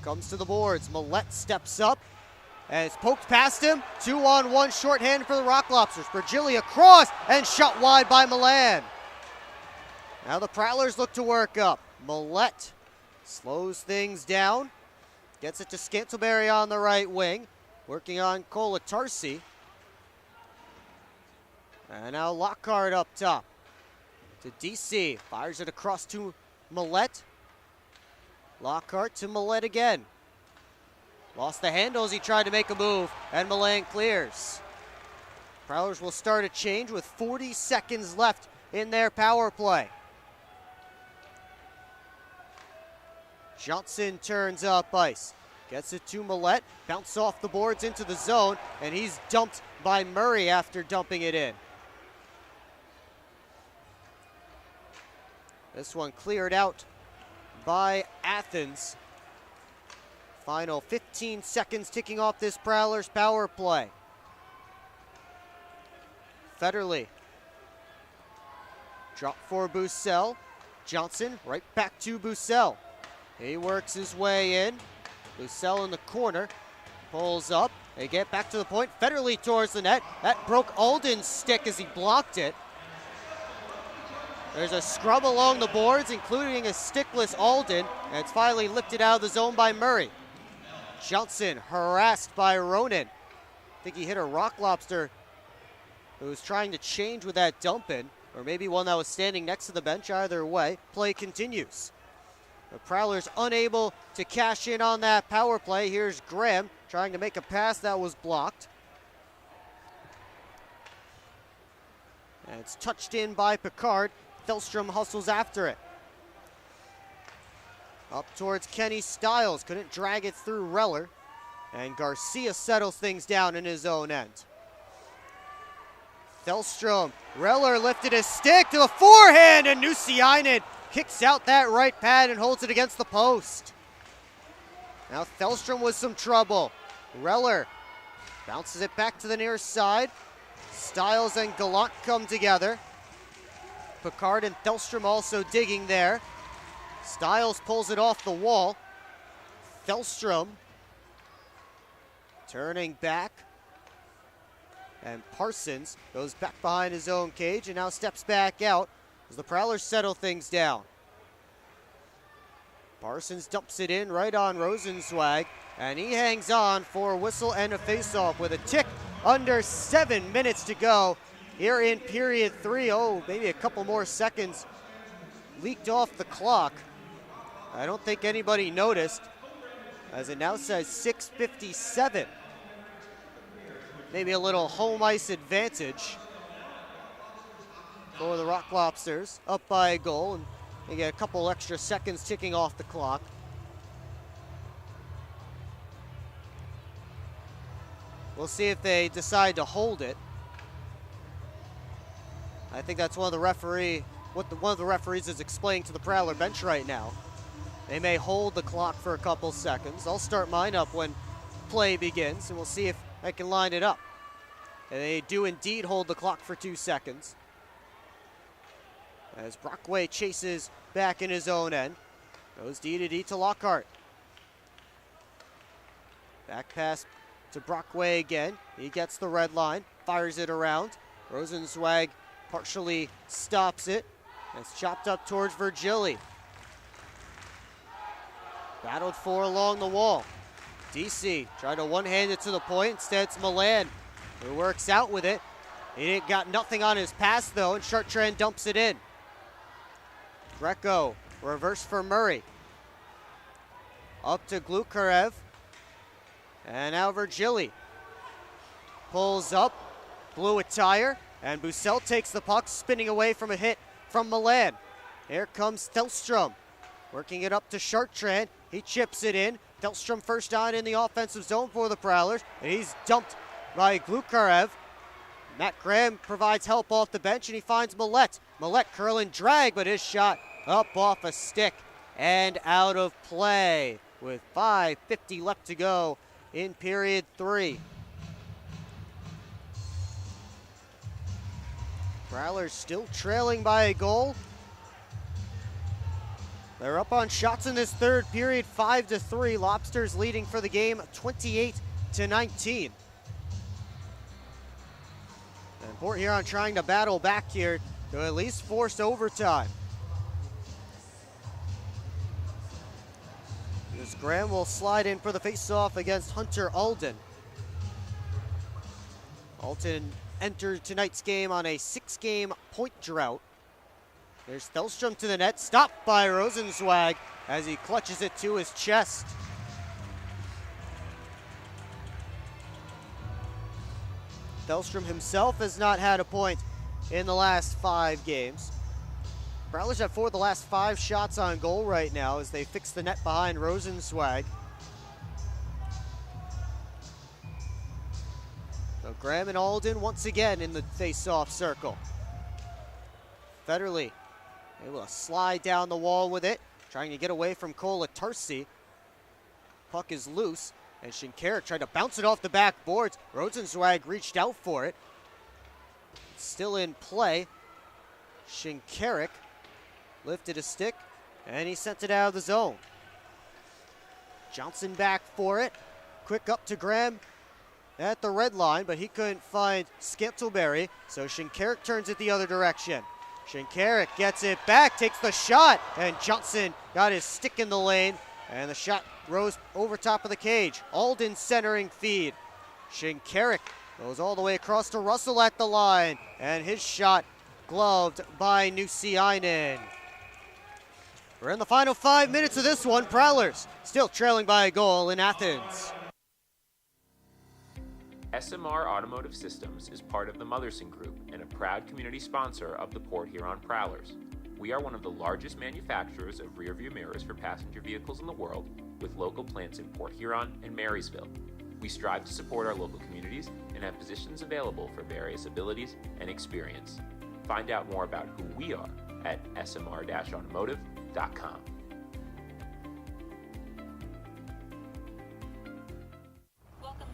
Comes to the boards. Millette steps up and it's poked past him. 2-on-1 shorthand for the Rock Lobsters. Virgili across and shot wide by Milan. Now the Prowlers look to work up. Millette slows things down. Gets it to Scantlebury on the right wing. Working on Colatarsi. And now Lockhart up top to DC. Fires it across to Millette. Lockhart to Millette again. Lost the handle as he tried to make a move, and Milan clears. Prowlers will start a change with 40 seconds left in their power play. Johnson turns up ice. Gets it to Millette. Bounce off the boards into the zone, and he's dumped by Murray after dumping it in. This one cleared out by Athens. Final 15 seconds ticking off this Prowlers power play. Federley. Drop for Bussell. Johnson right back to Bussell. He works his way in. Bussell in the corner. Pulls up. They get back to the point. Federley towards the net. That broke Alden's stick as he blocked it. There's a scrub along the boards, including a stickless Alden, and it's finally lifted out of the zone by Murray. Johnson harassed by Ronan. I think he hit a Rock Lobster who was trying to change with that dump in, or maybe one that was standing next to the bench. Either way, play continues. The Prowlers unable to cash in on that power play. Here's Graham trying to make a pass that was blocked. And it's touched in by Picard. Thelstrom hustles after it. Up towards Kenny Stiles. Couldn't drag it through Reller. And Garcia settles things down in his own end. Thelstrom. Reller lifted his stick to the forehand, and Nusiainen kicks out that right pad and holds it against the post. Now Thelstrom with some trouble. Reller bounces it back to the near side. Stiles and Gallant come together. Picard and Thelstrom also digging there. Stiles pulls it off the wall. Thelstrom turning back. And Parsons goes back behind his own cage and now steps back out as the Prowlers settle things down. Parsons dumps it in right on Rosenzweig, and he hangs on for a whistle and a face-off with a tick under 7 minutes to go here in period 3. Oh, maybe a couple more seconds leaked off the clock. I don't think anybody noticed, as it now says 6:57. Maybe a little home ice advantage for the Rock Lobsters, up by a goal, and they get a couple extra seconds ticking off the clock. We'll see if they decide to hold it. I think that's one of the referees is explaining to the Prowler bench right now. They may hold the clock for a couple seconds. I'll start mine up when play begins, and we'll see if I can line it up. And they do indeed hold the clock for 2 seconds. As Brockway chases back in his own end. Goes D to Lockhart. Back pass to Brockway again. He gets the red line, fires it around. Rosenzweig partially stops it. It's chopped up towards Virgili. Battled for along the wall. DC tried to one-hand it to the point. Instead, it's Milan who works out with it. He got nothing on his pass, though, and Chartrand dumps it in. Greco, reverse for Murray. Up to Glukarev. And now Virgili pulls up, blew a tire, And Bussell takes the puck, spinning away from a hit from Milan. Here comes Thelstrom, working it up to Chartrand. He chips it in. Thelstrom first down in the offensive zone for the Prowlers, and he's dumped by Glukarev. Matt Graham provides help off the bench, and he finds Millette. Millette curl and drag, but his shot up off a stick and out of play with 5:50 left to go in period 3. Prowlers still trailing by a goal. They're up on shots in this third period, 5-3. Lobsters leading for the game, 28-19. And Port Huron trying to battle back here to at least force overtime. As Graham will slide in for the face-off against Hunter Alden. Alden entered tonight's game on a 6-game point drought. There's Thelstrom to the net, stopped by Rosenzweig as he clutches it to his chest. Thelstrom himself has not had a point in the last 5 games. Prowlers have 4 of the last 5 shots on goal right now as they fix the net behind Rosenzweig. So Graham and Alden once again in the face-off circle. Federley able to slide down the wall with it, trying to get away from Kolatarsi. Puck is loose, and Shinkarik tried to bounce it off the backboards. Rosenzweig reached out for it. It's still in play. Shinkarik lifted a stick, and he sent it out of the zone. Johnson back for it. Quick up to Graham at the red line, but he couldn't find Scantleberry, so Shinkarik turns it the other direction. Shinkarik gets it back, takes the shot, and Johnson got his stick in the lane, and the shot rose over top of the cage. Alden centering feed. Shinkarik goes all the way across to Russell at the line, and his shot gloved by Nusiainen. We're in the final 5 minutes of this one. Prowlers still trailing by a goal in Athens. SMR Automotive Systems is part of the Motherson Group and a proud community sponsor of the Port Huron Prowlers. We are one of the largest manufacturers of rear-view mirrors for passenger vehicles in the world, with local plants in Port Huron and Marysville. We strive to support our local communities and have positions available for various abilities and experience. Find out more about who we are at smr-automotive.com.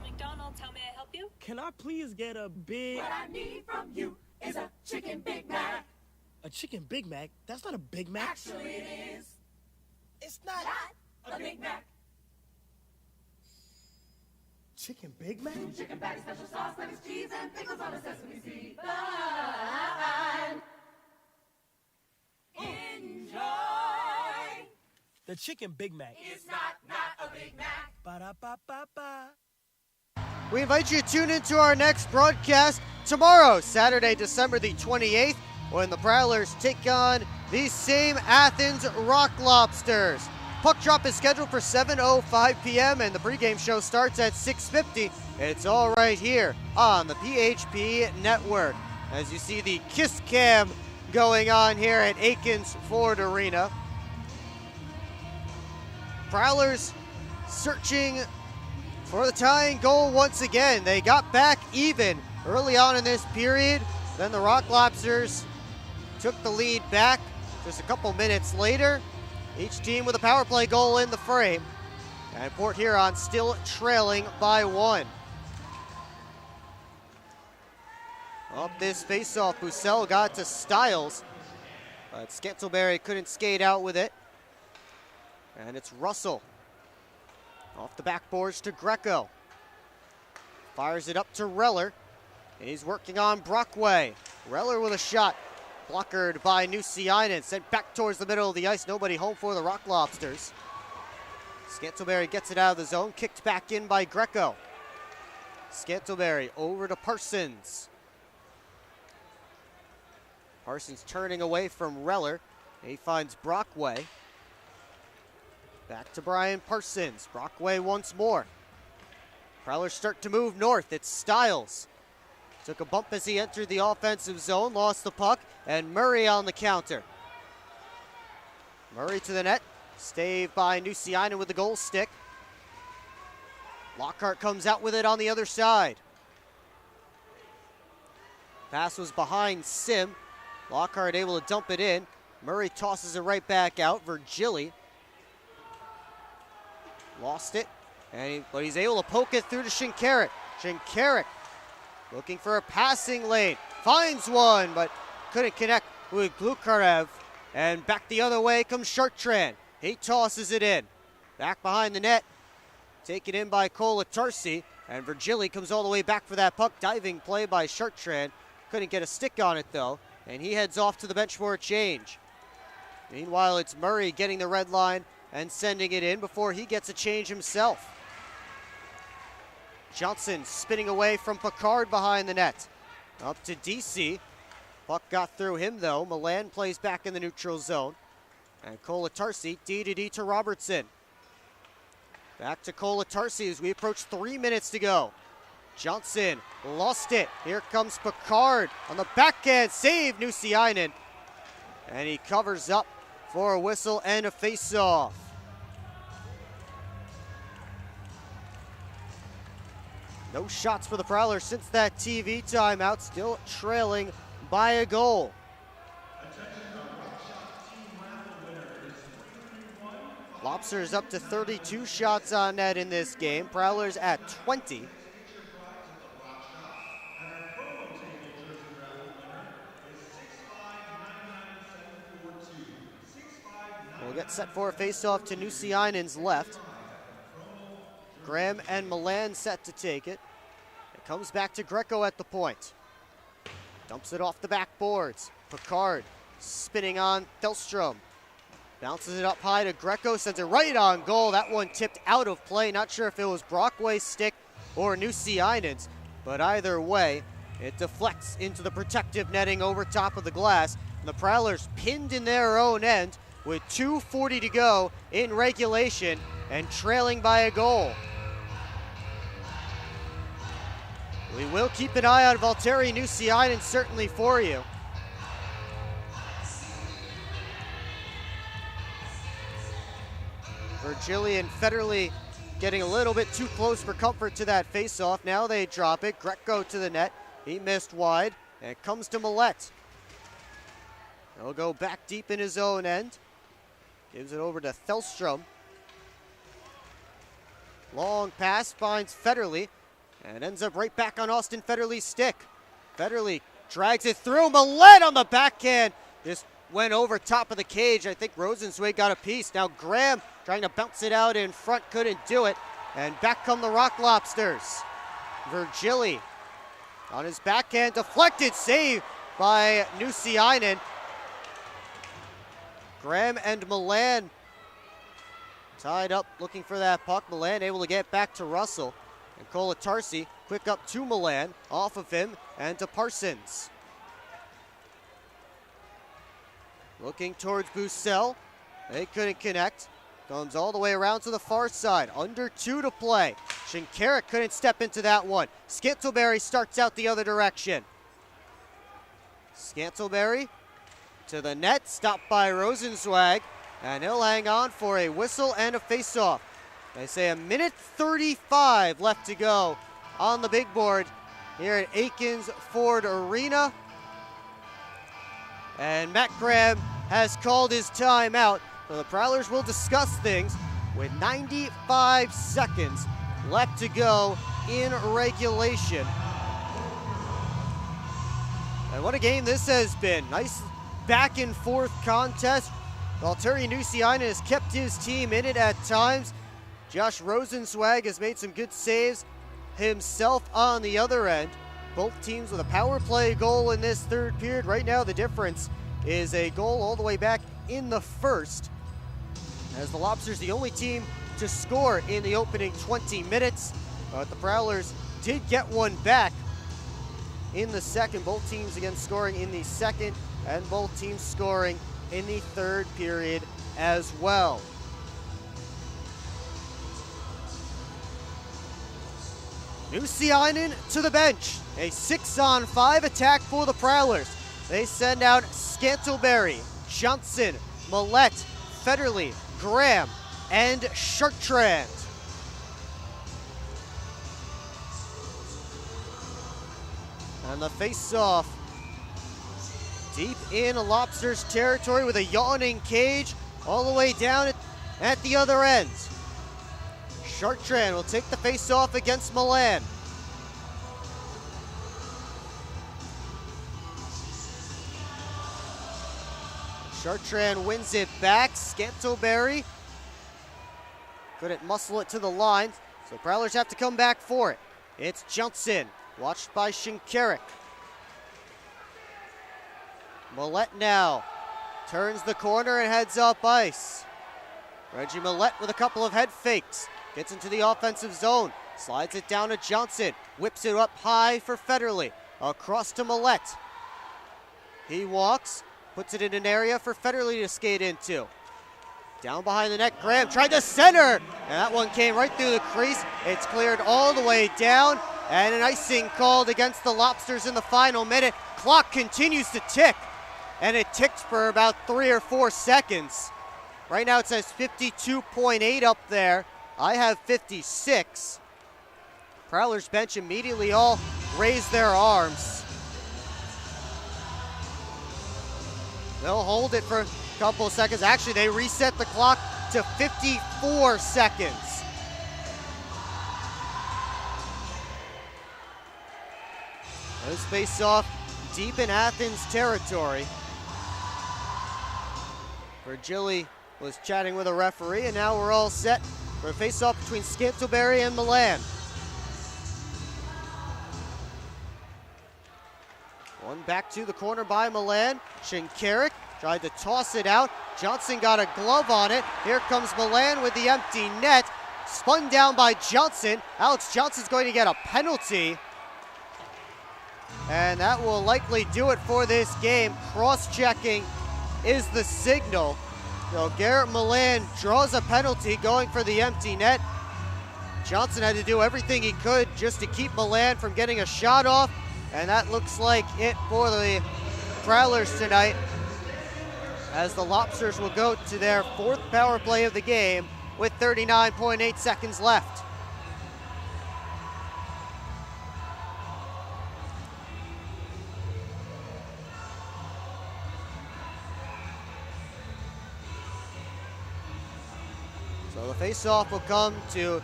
McDonald's, how may I help you? Can I please get a big... What I need from you is a chicken Big Mac. A chicken Big Mac? That's not a Big Mac. Actually, it is. It's not a Big Mac. Chicken Big Mac? Chicken patty, special sauce, lettuce, cheese, and pickles on a sesame seed bun. Enjoy. The chicken Big Mac. It's not a Big Mac. Ba-da-ba-ba-ba. We invite you to tune into our next broadcast tomorrow, Saturday, December the 28th, when the Prowlers take on the same Athens Rock Lobsters. Puck drop is scheduled for 7:05 p.m. and the pregame show starts at 6:50. It's all right here on the PHP Network. As you see the kiss cam going on here at Aikens Ford Arena. Prowlers searching for the tying goal once again. They got back even early on in this period. Then the Rock Lobsters took the lead back just a couple minutes later. Each team with a power play goal in the frame. And Port Huron still trailing by 1. Up this faceoff, Bussell got to Stiles, but Scantleberry couldn't skate out with it. And it's Russell. Off the backboards to Greco. Fires it up to Reller. He's working on Brockway. Reller with a shot. Blockered by Nusiainen. Sent back towards the middle of the ice. Nobody home for the Rock Lobsters. Scantleberry gets it out of the zone. Kicked back in by Greco. Scantleberry over to Parsons. Parsons turning away from Reller. He finds Brockway. Back to Brian Parsons. Brockway once more. Prowlers start to move north. It's Stiles. Took a bump as he entered the offensive zone, lost the puck, and Murray on the counter. Murray to the net, staved by Nusiainen with the goal stick. Lockhart comes out with it on the other side. Pass was behind Sim. Lockhart able to dump it in. Murray tosses it right back out. Virgili lost it, but he's able to poke it through to Shinkarik. Shinkarik looking for a passing lane. Finds one, but couldn't connect with Glukarev. And back the other way comes Chartrand. He tosses it in. Back behind the net. Taken in by Kolatarsi. And Virgili comes all the way back for that puck. Diving play by Chartrand. Couldn't get a stick on it, though. And he heads off to the bench for a change. Meanwhile, it's Murray getting the red line and sending it in before he gets a change himself. Johnson spinning away from Picard behind the net. Up to DC. Puck got through him, though. Milan plays back in the neutral zone. And Kolatarsi, D to Robertson. Back to Kolatarsi as we approach 3 minutes to go. Johnson lost it. Here comes Picard on the backhand. Save Nusiainen. And he covers up for a whistle and a face-off. No shots for the Prowlers since that TV timeout. Still trailing by a goal. Lobsters up to 32 shots on net in this game. Prowlers at 20. We'll get set for a face-off to Nusiainen's left. Graham and Milan set to take it. It comes back to Greco at the point. Dumps it off the backboards. Picard spinning on Thelstrom. Bounces it up high to Greco, sends it right on goal. That one tipped out of play. Not sure if it was Brockway's stick or Nusiainen's, but either way, it deflects into the protective netting over top of the glass. And the Prowlers pinned in their own end with 2:40 to go in regulation and trailing by a goal. We will keep an eye on Valtteri Nusiainen certainly for you. Virgili and Federley getting a little bit too close for comfort to that face-off. Now they drop it. Greco to the net. He missed wide. And it comes to Millette. He'll go back deep in his own end. Gives it over to Thelstrom. Long pass finds Federley. And ends up right back on Austin Federley's stick. Federley drags it through. Millette on the backhand. Just went over top of the cage. I think Rosenzweig got a piece. Now Graham trying to bounce it out in front, couldn't do it. And back come the Rock Lobsters. Virgili on his backhand, deflected save by Nusiainen. Graham and Milan tied up looking for that puck. Milan able to get back to Russell. And Kolatarsi quick up to Milan, off of him, and to Parsons. Looking towards Bussell. They couldn't connect. Comes all the way around to the far side. Under 2 to play. Shinkarik couldn't step into that one. Scantleberry starts out the other direction. Scantleberry to the net. Stopped by Rosenzweig. And he'll hang on for a whistle and a face-off. They say a minute 35 left to go on the big board here at Aikens Ford Arena. And Matt Graham has called his timeout. So the Prowlers will discuss things with 95 seconds left to go in regulation. And what a game this has been. Nice back and forth contest. Valtteri Nusiainen has kept his team in it at times. Josh Rosenzweig has made some good saves himself on the other end. Both teams with a power play goal in this third period. Right now the difference is a goal all the way back in the first, as the Lobsters the only team to score in the opening 20 minutes. But the Prowlers did get one back in the second. Both teams again scoring in the second, and both teams scoring in the third period as well. Nusiainen to the bench. A 6-on-5 attack for the Prowlers. They send out Scantleberry, Johnson, Millette, Federley, Graham, and Chartrand. And the face-off deep in Lobsters territory with a yawning cage all the way down at the other end. Chartrand will take the face-off against Milan. Chartrand wins it back. Scantleberry couldn't muscle it to the line, so Prowlers have to come back for it. It's Johnson, watched by Shinkarik. Millette now turns the corner and heads up ice. Reggie Millette with a couple of head fakes. Gets into the offensive zone. Slides it down to Johnson. Whips it up high for Federley. Across to Millette. He walks. Puts it in an area for Federley to skate into. Down behind the net, Graham tried to center. And that one came right through the crease. It's cleared all the way down. And an icing called against the Lobsters in the final minute. Clock continues to tick. And it ticked for about 3 or 4 seconds. Right now it says 52.8 up there. I have 56. Prowlers bench immediately all raise their arms. They'll hold it for a couple of seconds. Actually, they reset the clock to 54 seconds. This face-off deep in Athens territory. Virgili was chatting with a referee, and now we're all set for a face-off between Scantleberry and Milan. One back to the corner by Milan. Shinkarik tried to toss it out. Johnson got a glove on it. Here comes Milan with the empty net. Spun down by Johnson. Alex Johnson's going to get a penalty. And that will likely do it for this game. Cross-checking is the signal. So Garrett Milan draws a penalty going for the empty net. Johnson had to do everything he could just to keep Milan from getting a shot off. And that looks like it for the Prowlers tonight, as the Lobsters will go to their 4th power play of the game with 39.8 seconds left. So the face-off will come to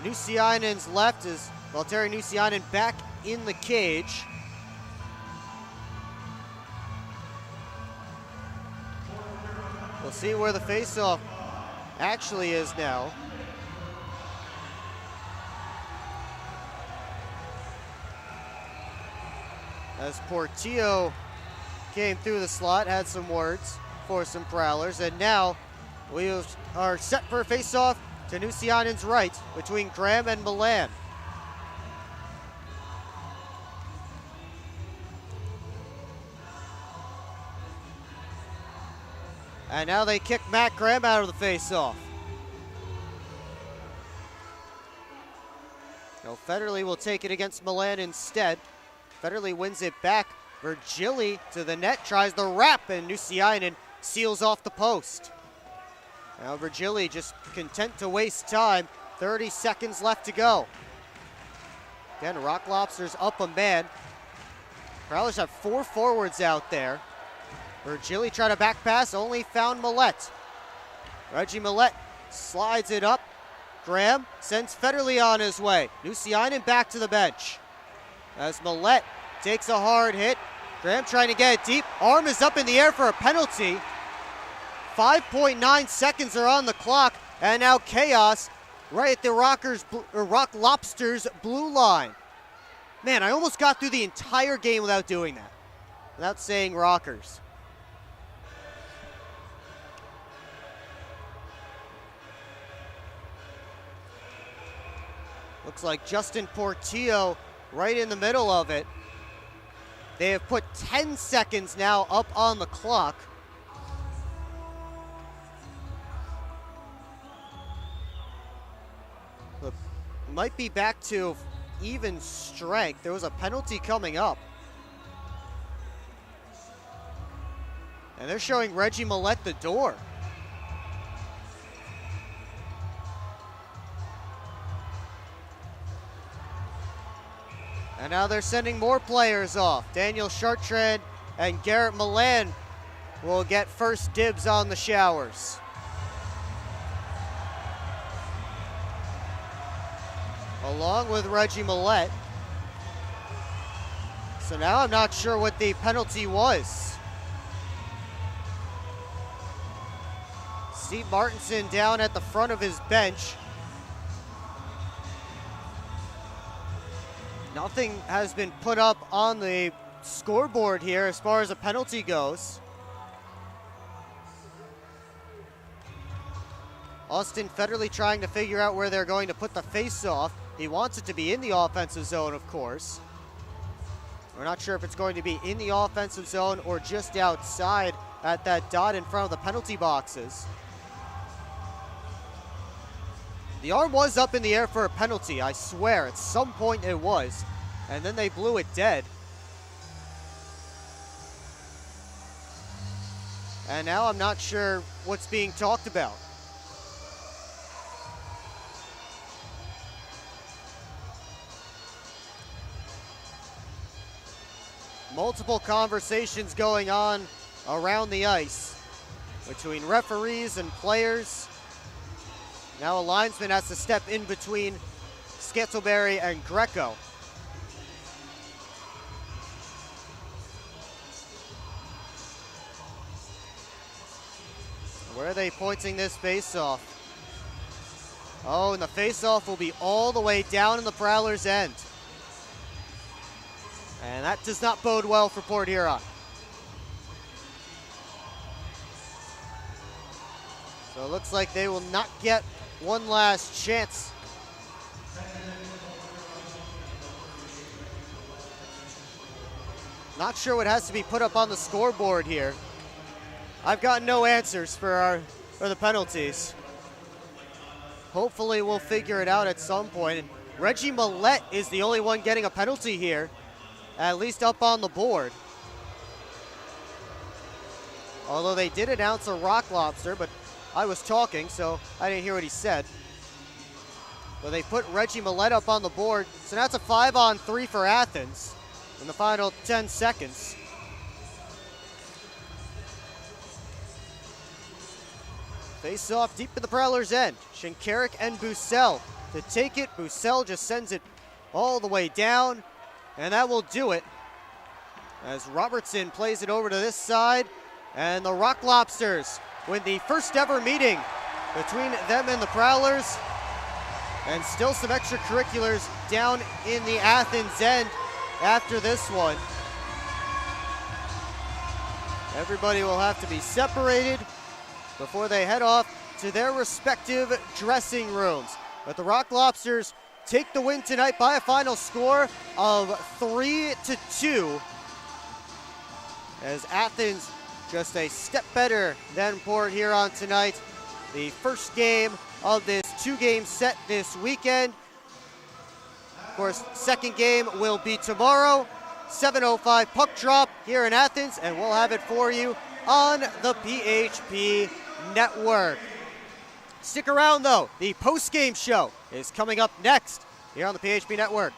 Nusiainen's left as Valtteri Nusiainen back in the cage. We'll see where the face-off actually is now. As Portillo came through the slot, had some words for some Prowlers, and now we are set for a face-off to Nusianen's right between Graham and Milan. And now they kick Matt Graham out of the face-off. So Federley will take it against Milan instead. Federley wins it back. Virgili to the net, tries the wrap, and Nusiainen seals off the post. Now Virgili just content to waste time. 30 seconds left to go. Again, Rock Lobsters up a man. Prowlers have 4 forwards out there. Virgili tried a back pass, only found Millette. Reggie Millette slides it up. Graham sends Federley on his way. Nusiainen back to the bench. As Millette takes a hard hit. Graham trying to get it deep. Arm is up in the air for a penalty. 5.9 seconds are on the clock. And now chaos right at the Rock Lobsters blue line. Man, I almost got through the entire game without doing that. Without saying Rockers. Looks like Justin Portillo right in the middle of it. They have put 10 seconds now up on the clock. Look, might be back to even strength. There was a penalty coming up. And they're showing Reggie Millette the door. And now they're sending more players off. Daniel Chartrand and Garrett Milan will get first dibs on the showers. Along with Reggie Millette. So now I'm not sure what the penalty was. Steve Martinson down at the front of his bench. Nothing has been put up on the scoreboard here as far as a penalty goes. Austin Federley trying to figure out where they're going to put the face-off. He wants it to be in the offensive zone, of course. We're not sure if it's going to be in the offensive zone or just outside at that dot in front of the penalty boxes. The arm was up in the air for a penalty, I swear. At some point it was. And then they blew it dead. And now I'm not sure what's being talked about. Multiple conversations going on around the ice between referees and players. Now a linesman has to step in between Scantleberry and Greco. Where are they pointing this face-off? Oh, and the face-off will be all the way down in the Prowlers' end. And that does not bode well for Port Huron. So it looks like they will not get one last chance. Not sure what has to be put up on the scoreboard here. I've got no answers for the penalties. Hopefully we'll figure it out at some point. And Reggie Millette is the only one getting a penalty here, at least up on the board. Although they did announce a rock lobster, but I was talking, so I didn't hear what he said. But they put Reggie Millette up on the board, so now it's a 5-on-3 for Athens in the final 10 seconds. Face off deep in the Prowlers' end. Shinkarik and Bussell to take it. Bussell just sends it all the way down, and that will do it as Robertson plays it over to this side, and the Rock Lobsters win the first ever meeting between them and the Prowlers, and still some extracurriculars down in the Athens end after this one. Everybody will have to be separated before they head off to their respective dressing rooms. But the Rock Lobsters take the win tonight by a final score of 3-2, as Athens just a step better than Port Huron tonight. The first game of this two-game set this weekend. Of course, second game will be tomorrow, 7:05 puck drop here in Athens, and we'll have it for you on the PHP Network. Stick around though, the post-game show is coming up next here on the PHP Network.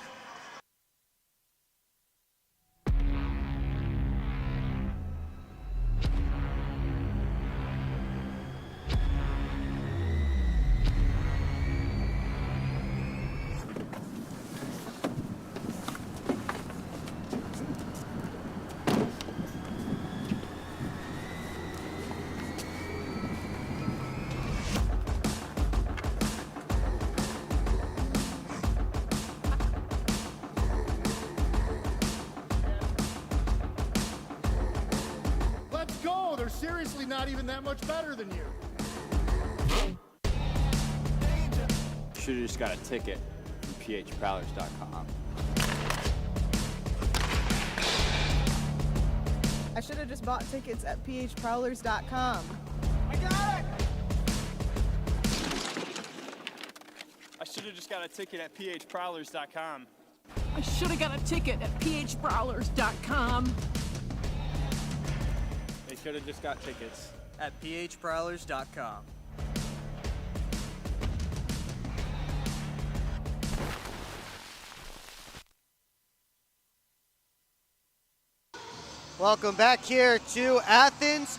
They're seriously not even that much better than you. Should have just got a ticket from phprowlers.com. I should have just bought tickets at phprowlers.com. I got it! I should have just got a ticket at phprowlers.com. I should have got a ticket at phprowlers.com. They should have just got tickets at phprowlers.com. Welcome back here to Athens.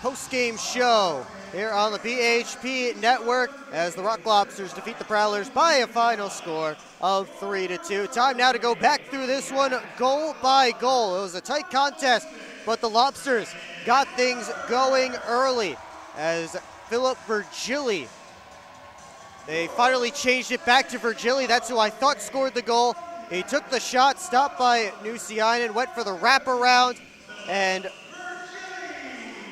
Post-game show here on the BHP Network as the Rock Lobsters defeat the Prowlers by a final score of 3-2. Time now to go back through this one goal by goal. It was a tight contest, but the Lobsters got things going early as Philip Virgili, they finally changed it back to Virgili. That's who I thought scored the goal. He took the shot, stopped by Nusiainen, went for the wraparound, and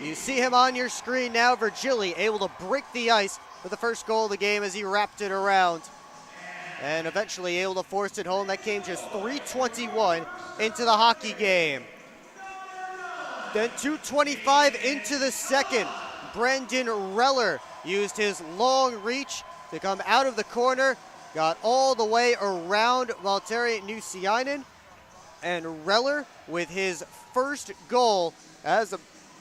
you see him on your screen now. Virgili able to break the ice for the first goal of the game as he wrapped it around and eventually able to force it home. That came just 3:21 into the hockey game. Then 2:25 into the second, Brendan Reller used his long reach to come out of the corner, got all the way around Valtteri Nusiainen, and Reller with his first goal as a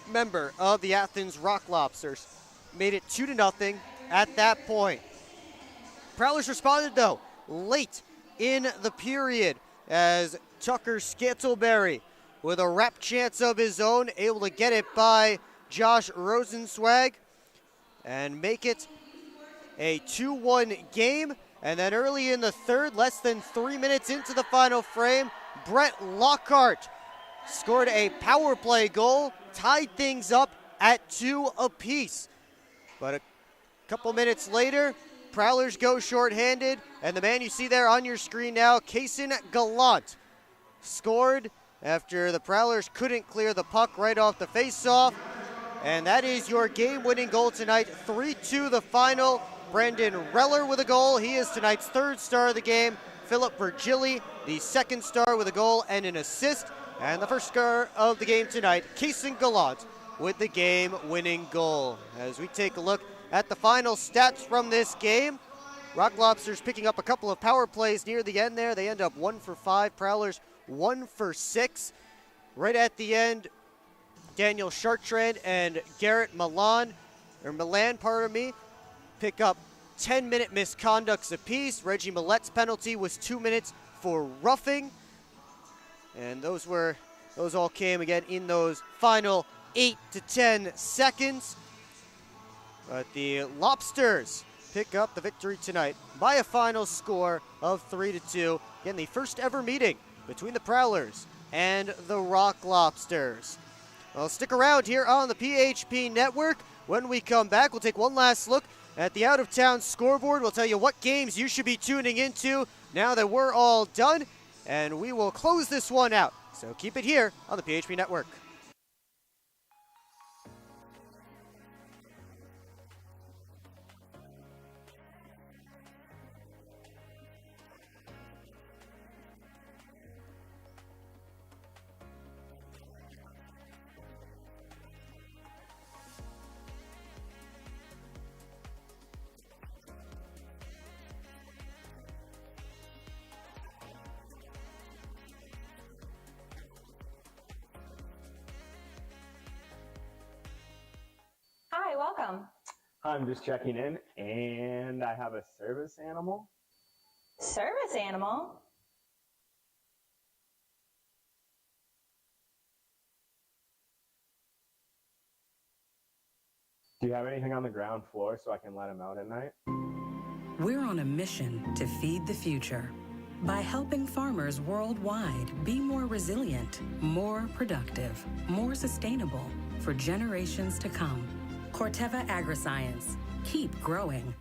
member of the Athens Rock Lobsters made it 2-0 at that point. Prowlers responded though late in the period as Tucker Scantleberry with a wrap chance of his own able to get it by Josh Rosenzweig and make it a 2-1 game. And then early in the third, less than 3 minutes into the final frame, Brett Lockhart scored a power play goal, tied things up at 2 apiece. But a couple minutes later, Prowlers go shorthanded, and the man you see there on your screen now, Kaysen Gallant, scored after the Prowlers couldn't clear the puck right off the faceoff. And that is your game-winning goal tonight, 3-2 the final. Brendan Reller with a goal. He is tonight's third star of the game. Philip Virgili, the second star with a goal and an assist. And the first star of the game tonight, Kaysen Gallant with the game-winning goal. As we take a look at the final stats from this game, Rock Lobsters picking up a couple of power plays near the end there. They end up 1 for 5. Prowlers 1 for 6. Right at the end, Daniel Chartrand and Garrett Milan, pick up 10-minute misconducts apiece. Reggie Millett's penalty was 2 minutes for roughing. And those all came again in those final 8 to 10 seconds. But the Lobsters pick up the victory tonight by a final score of 3-2. Again, the first ever meeting between the Prowlers and the Rock Lobsters. Well, stick around here on the PHP Network. When we come back, we'll take one last look at the out-of-town scoreboard. We'll tell you what games you should be tuning into now that we're all done, and we will close this one out. So keep it here on the PHP Network. Hi, welcome. I'm just checking in, and I have a service animal. Service animal? Do you have anything on the ground floor so I can let him out at night? We're on a mission to feed the future by helping farmers worldwide be more resilient, more productive, more sustainable for generations to come. Corteva Agriscience. Keep growing.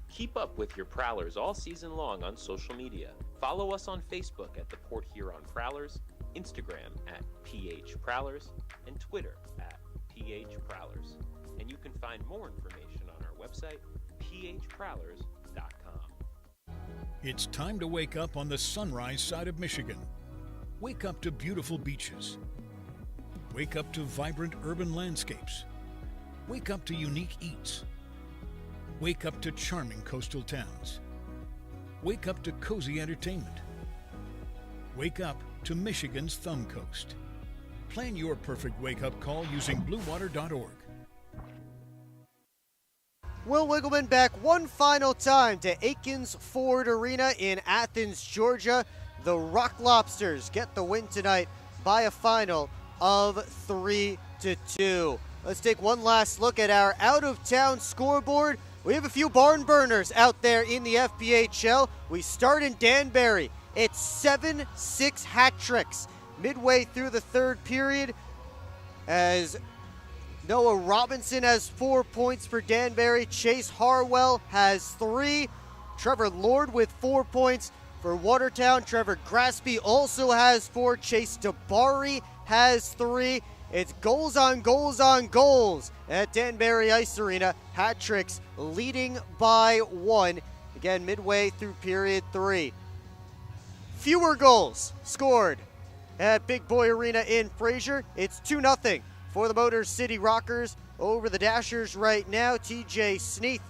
Keep up with your Prowlers all season long on social media. Follow us on Facebook at the Port Huron Prowlers, Instagram at PH Prowlers, and Twitter at PH Prowlers. And you can find more information on our website, phprowlers.com. It's time to wake up on the sunrise side of Michigan. Wake up to beautiful beaches. Wake up to vibrant urban landscapes. Wake up to unique eats. Wake up to charming coastal towns. Wake up to cozy entertainment. Wake up to Michigan's Thumb Coast. Plan your perfect wake-up call using bluewater.org. Will Wiggleman back one final time to Aikens Ford Arena in Athens, Georgia. The Rock Lobsters get the win tonight by a final of 3-2. Let's take one last look at our out-of-town scoreboard. We have a few barn burners out there in the FPHL. We start in Danbury. It's 7-6 hat tricks midway through the third period as Noah Robinson has 4 points for Danbury. Chase Harwell has 3. Trevor Lord with 4 points for Watertown. Trevor Graspy also has 4. Chase DeBari has 3. It's goals on goals on goals at Danbury Ice Arena. Hat tricks leading by 1. Again, midway through period 3. Fewer goals scored at Big Boy Arena in Fraser. It's 2-0 for the Motor City Rockers over the Dashers right now. TJ Sneath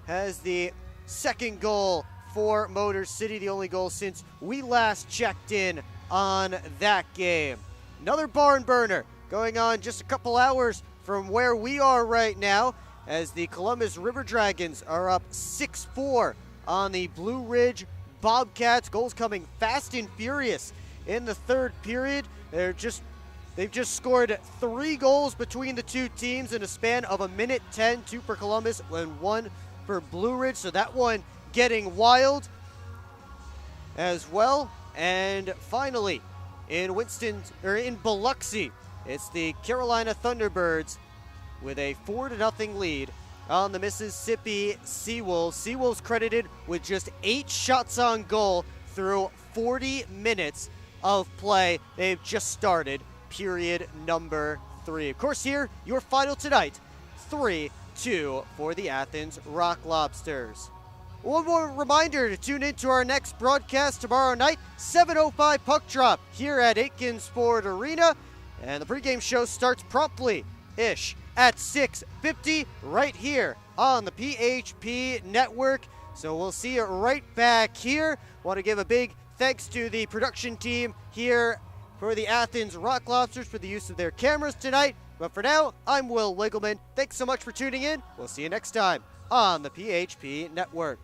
has the second goal for Motor City, the only goal since we last checked in on that game. Another barn burner going on just a couple hours from where we are right now as the Columbus River Dragons are up 6-4 on the Blue Ridge Bobcats. Goals coming fast and furious in the third period. They've just scored 3 goals between the two teams in a span of 1:10, 2 for Columbus and 1 for Blue Ridge. So that one getting wild as well. And finally, in Biloxi, it's the Carolina Thunderbirds with a 4-0 lead on the Mississippi Seawolves. Seawolves credited with just 8 shots on goal through 40 minutes of play. They've just started period number 3. Of course, here, your final tonight, 3-2 for the Athens Rock Lobsters. One more reminder to tune in to our next broadcast tomorrow night, 7:05 puck drop here at Aikens Ford Arena. And the pregame show starts promptly-ish at 6:50 right here on the PHP Network. So we'll see you right back here. Want to give a big thanks to the production team here for the Athens Rock Lobsters for the use of their cameras tonight. But for now, I'm Will Wiggleman. Thanks so much for tuning in. We'll see you next time on the PHP Network.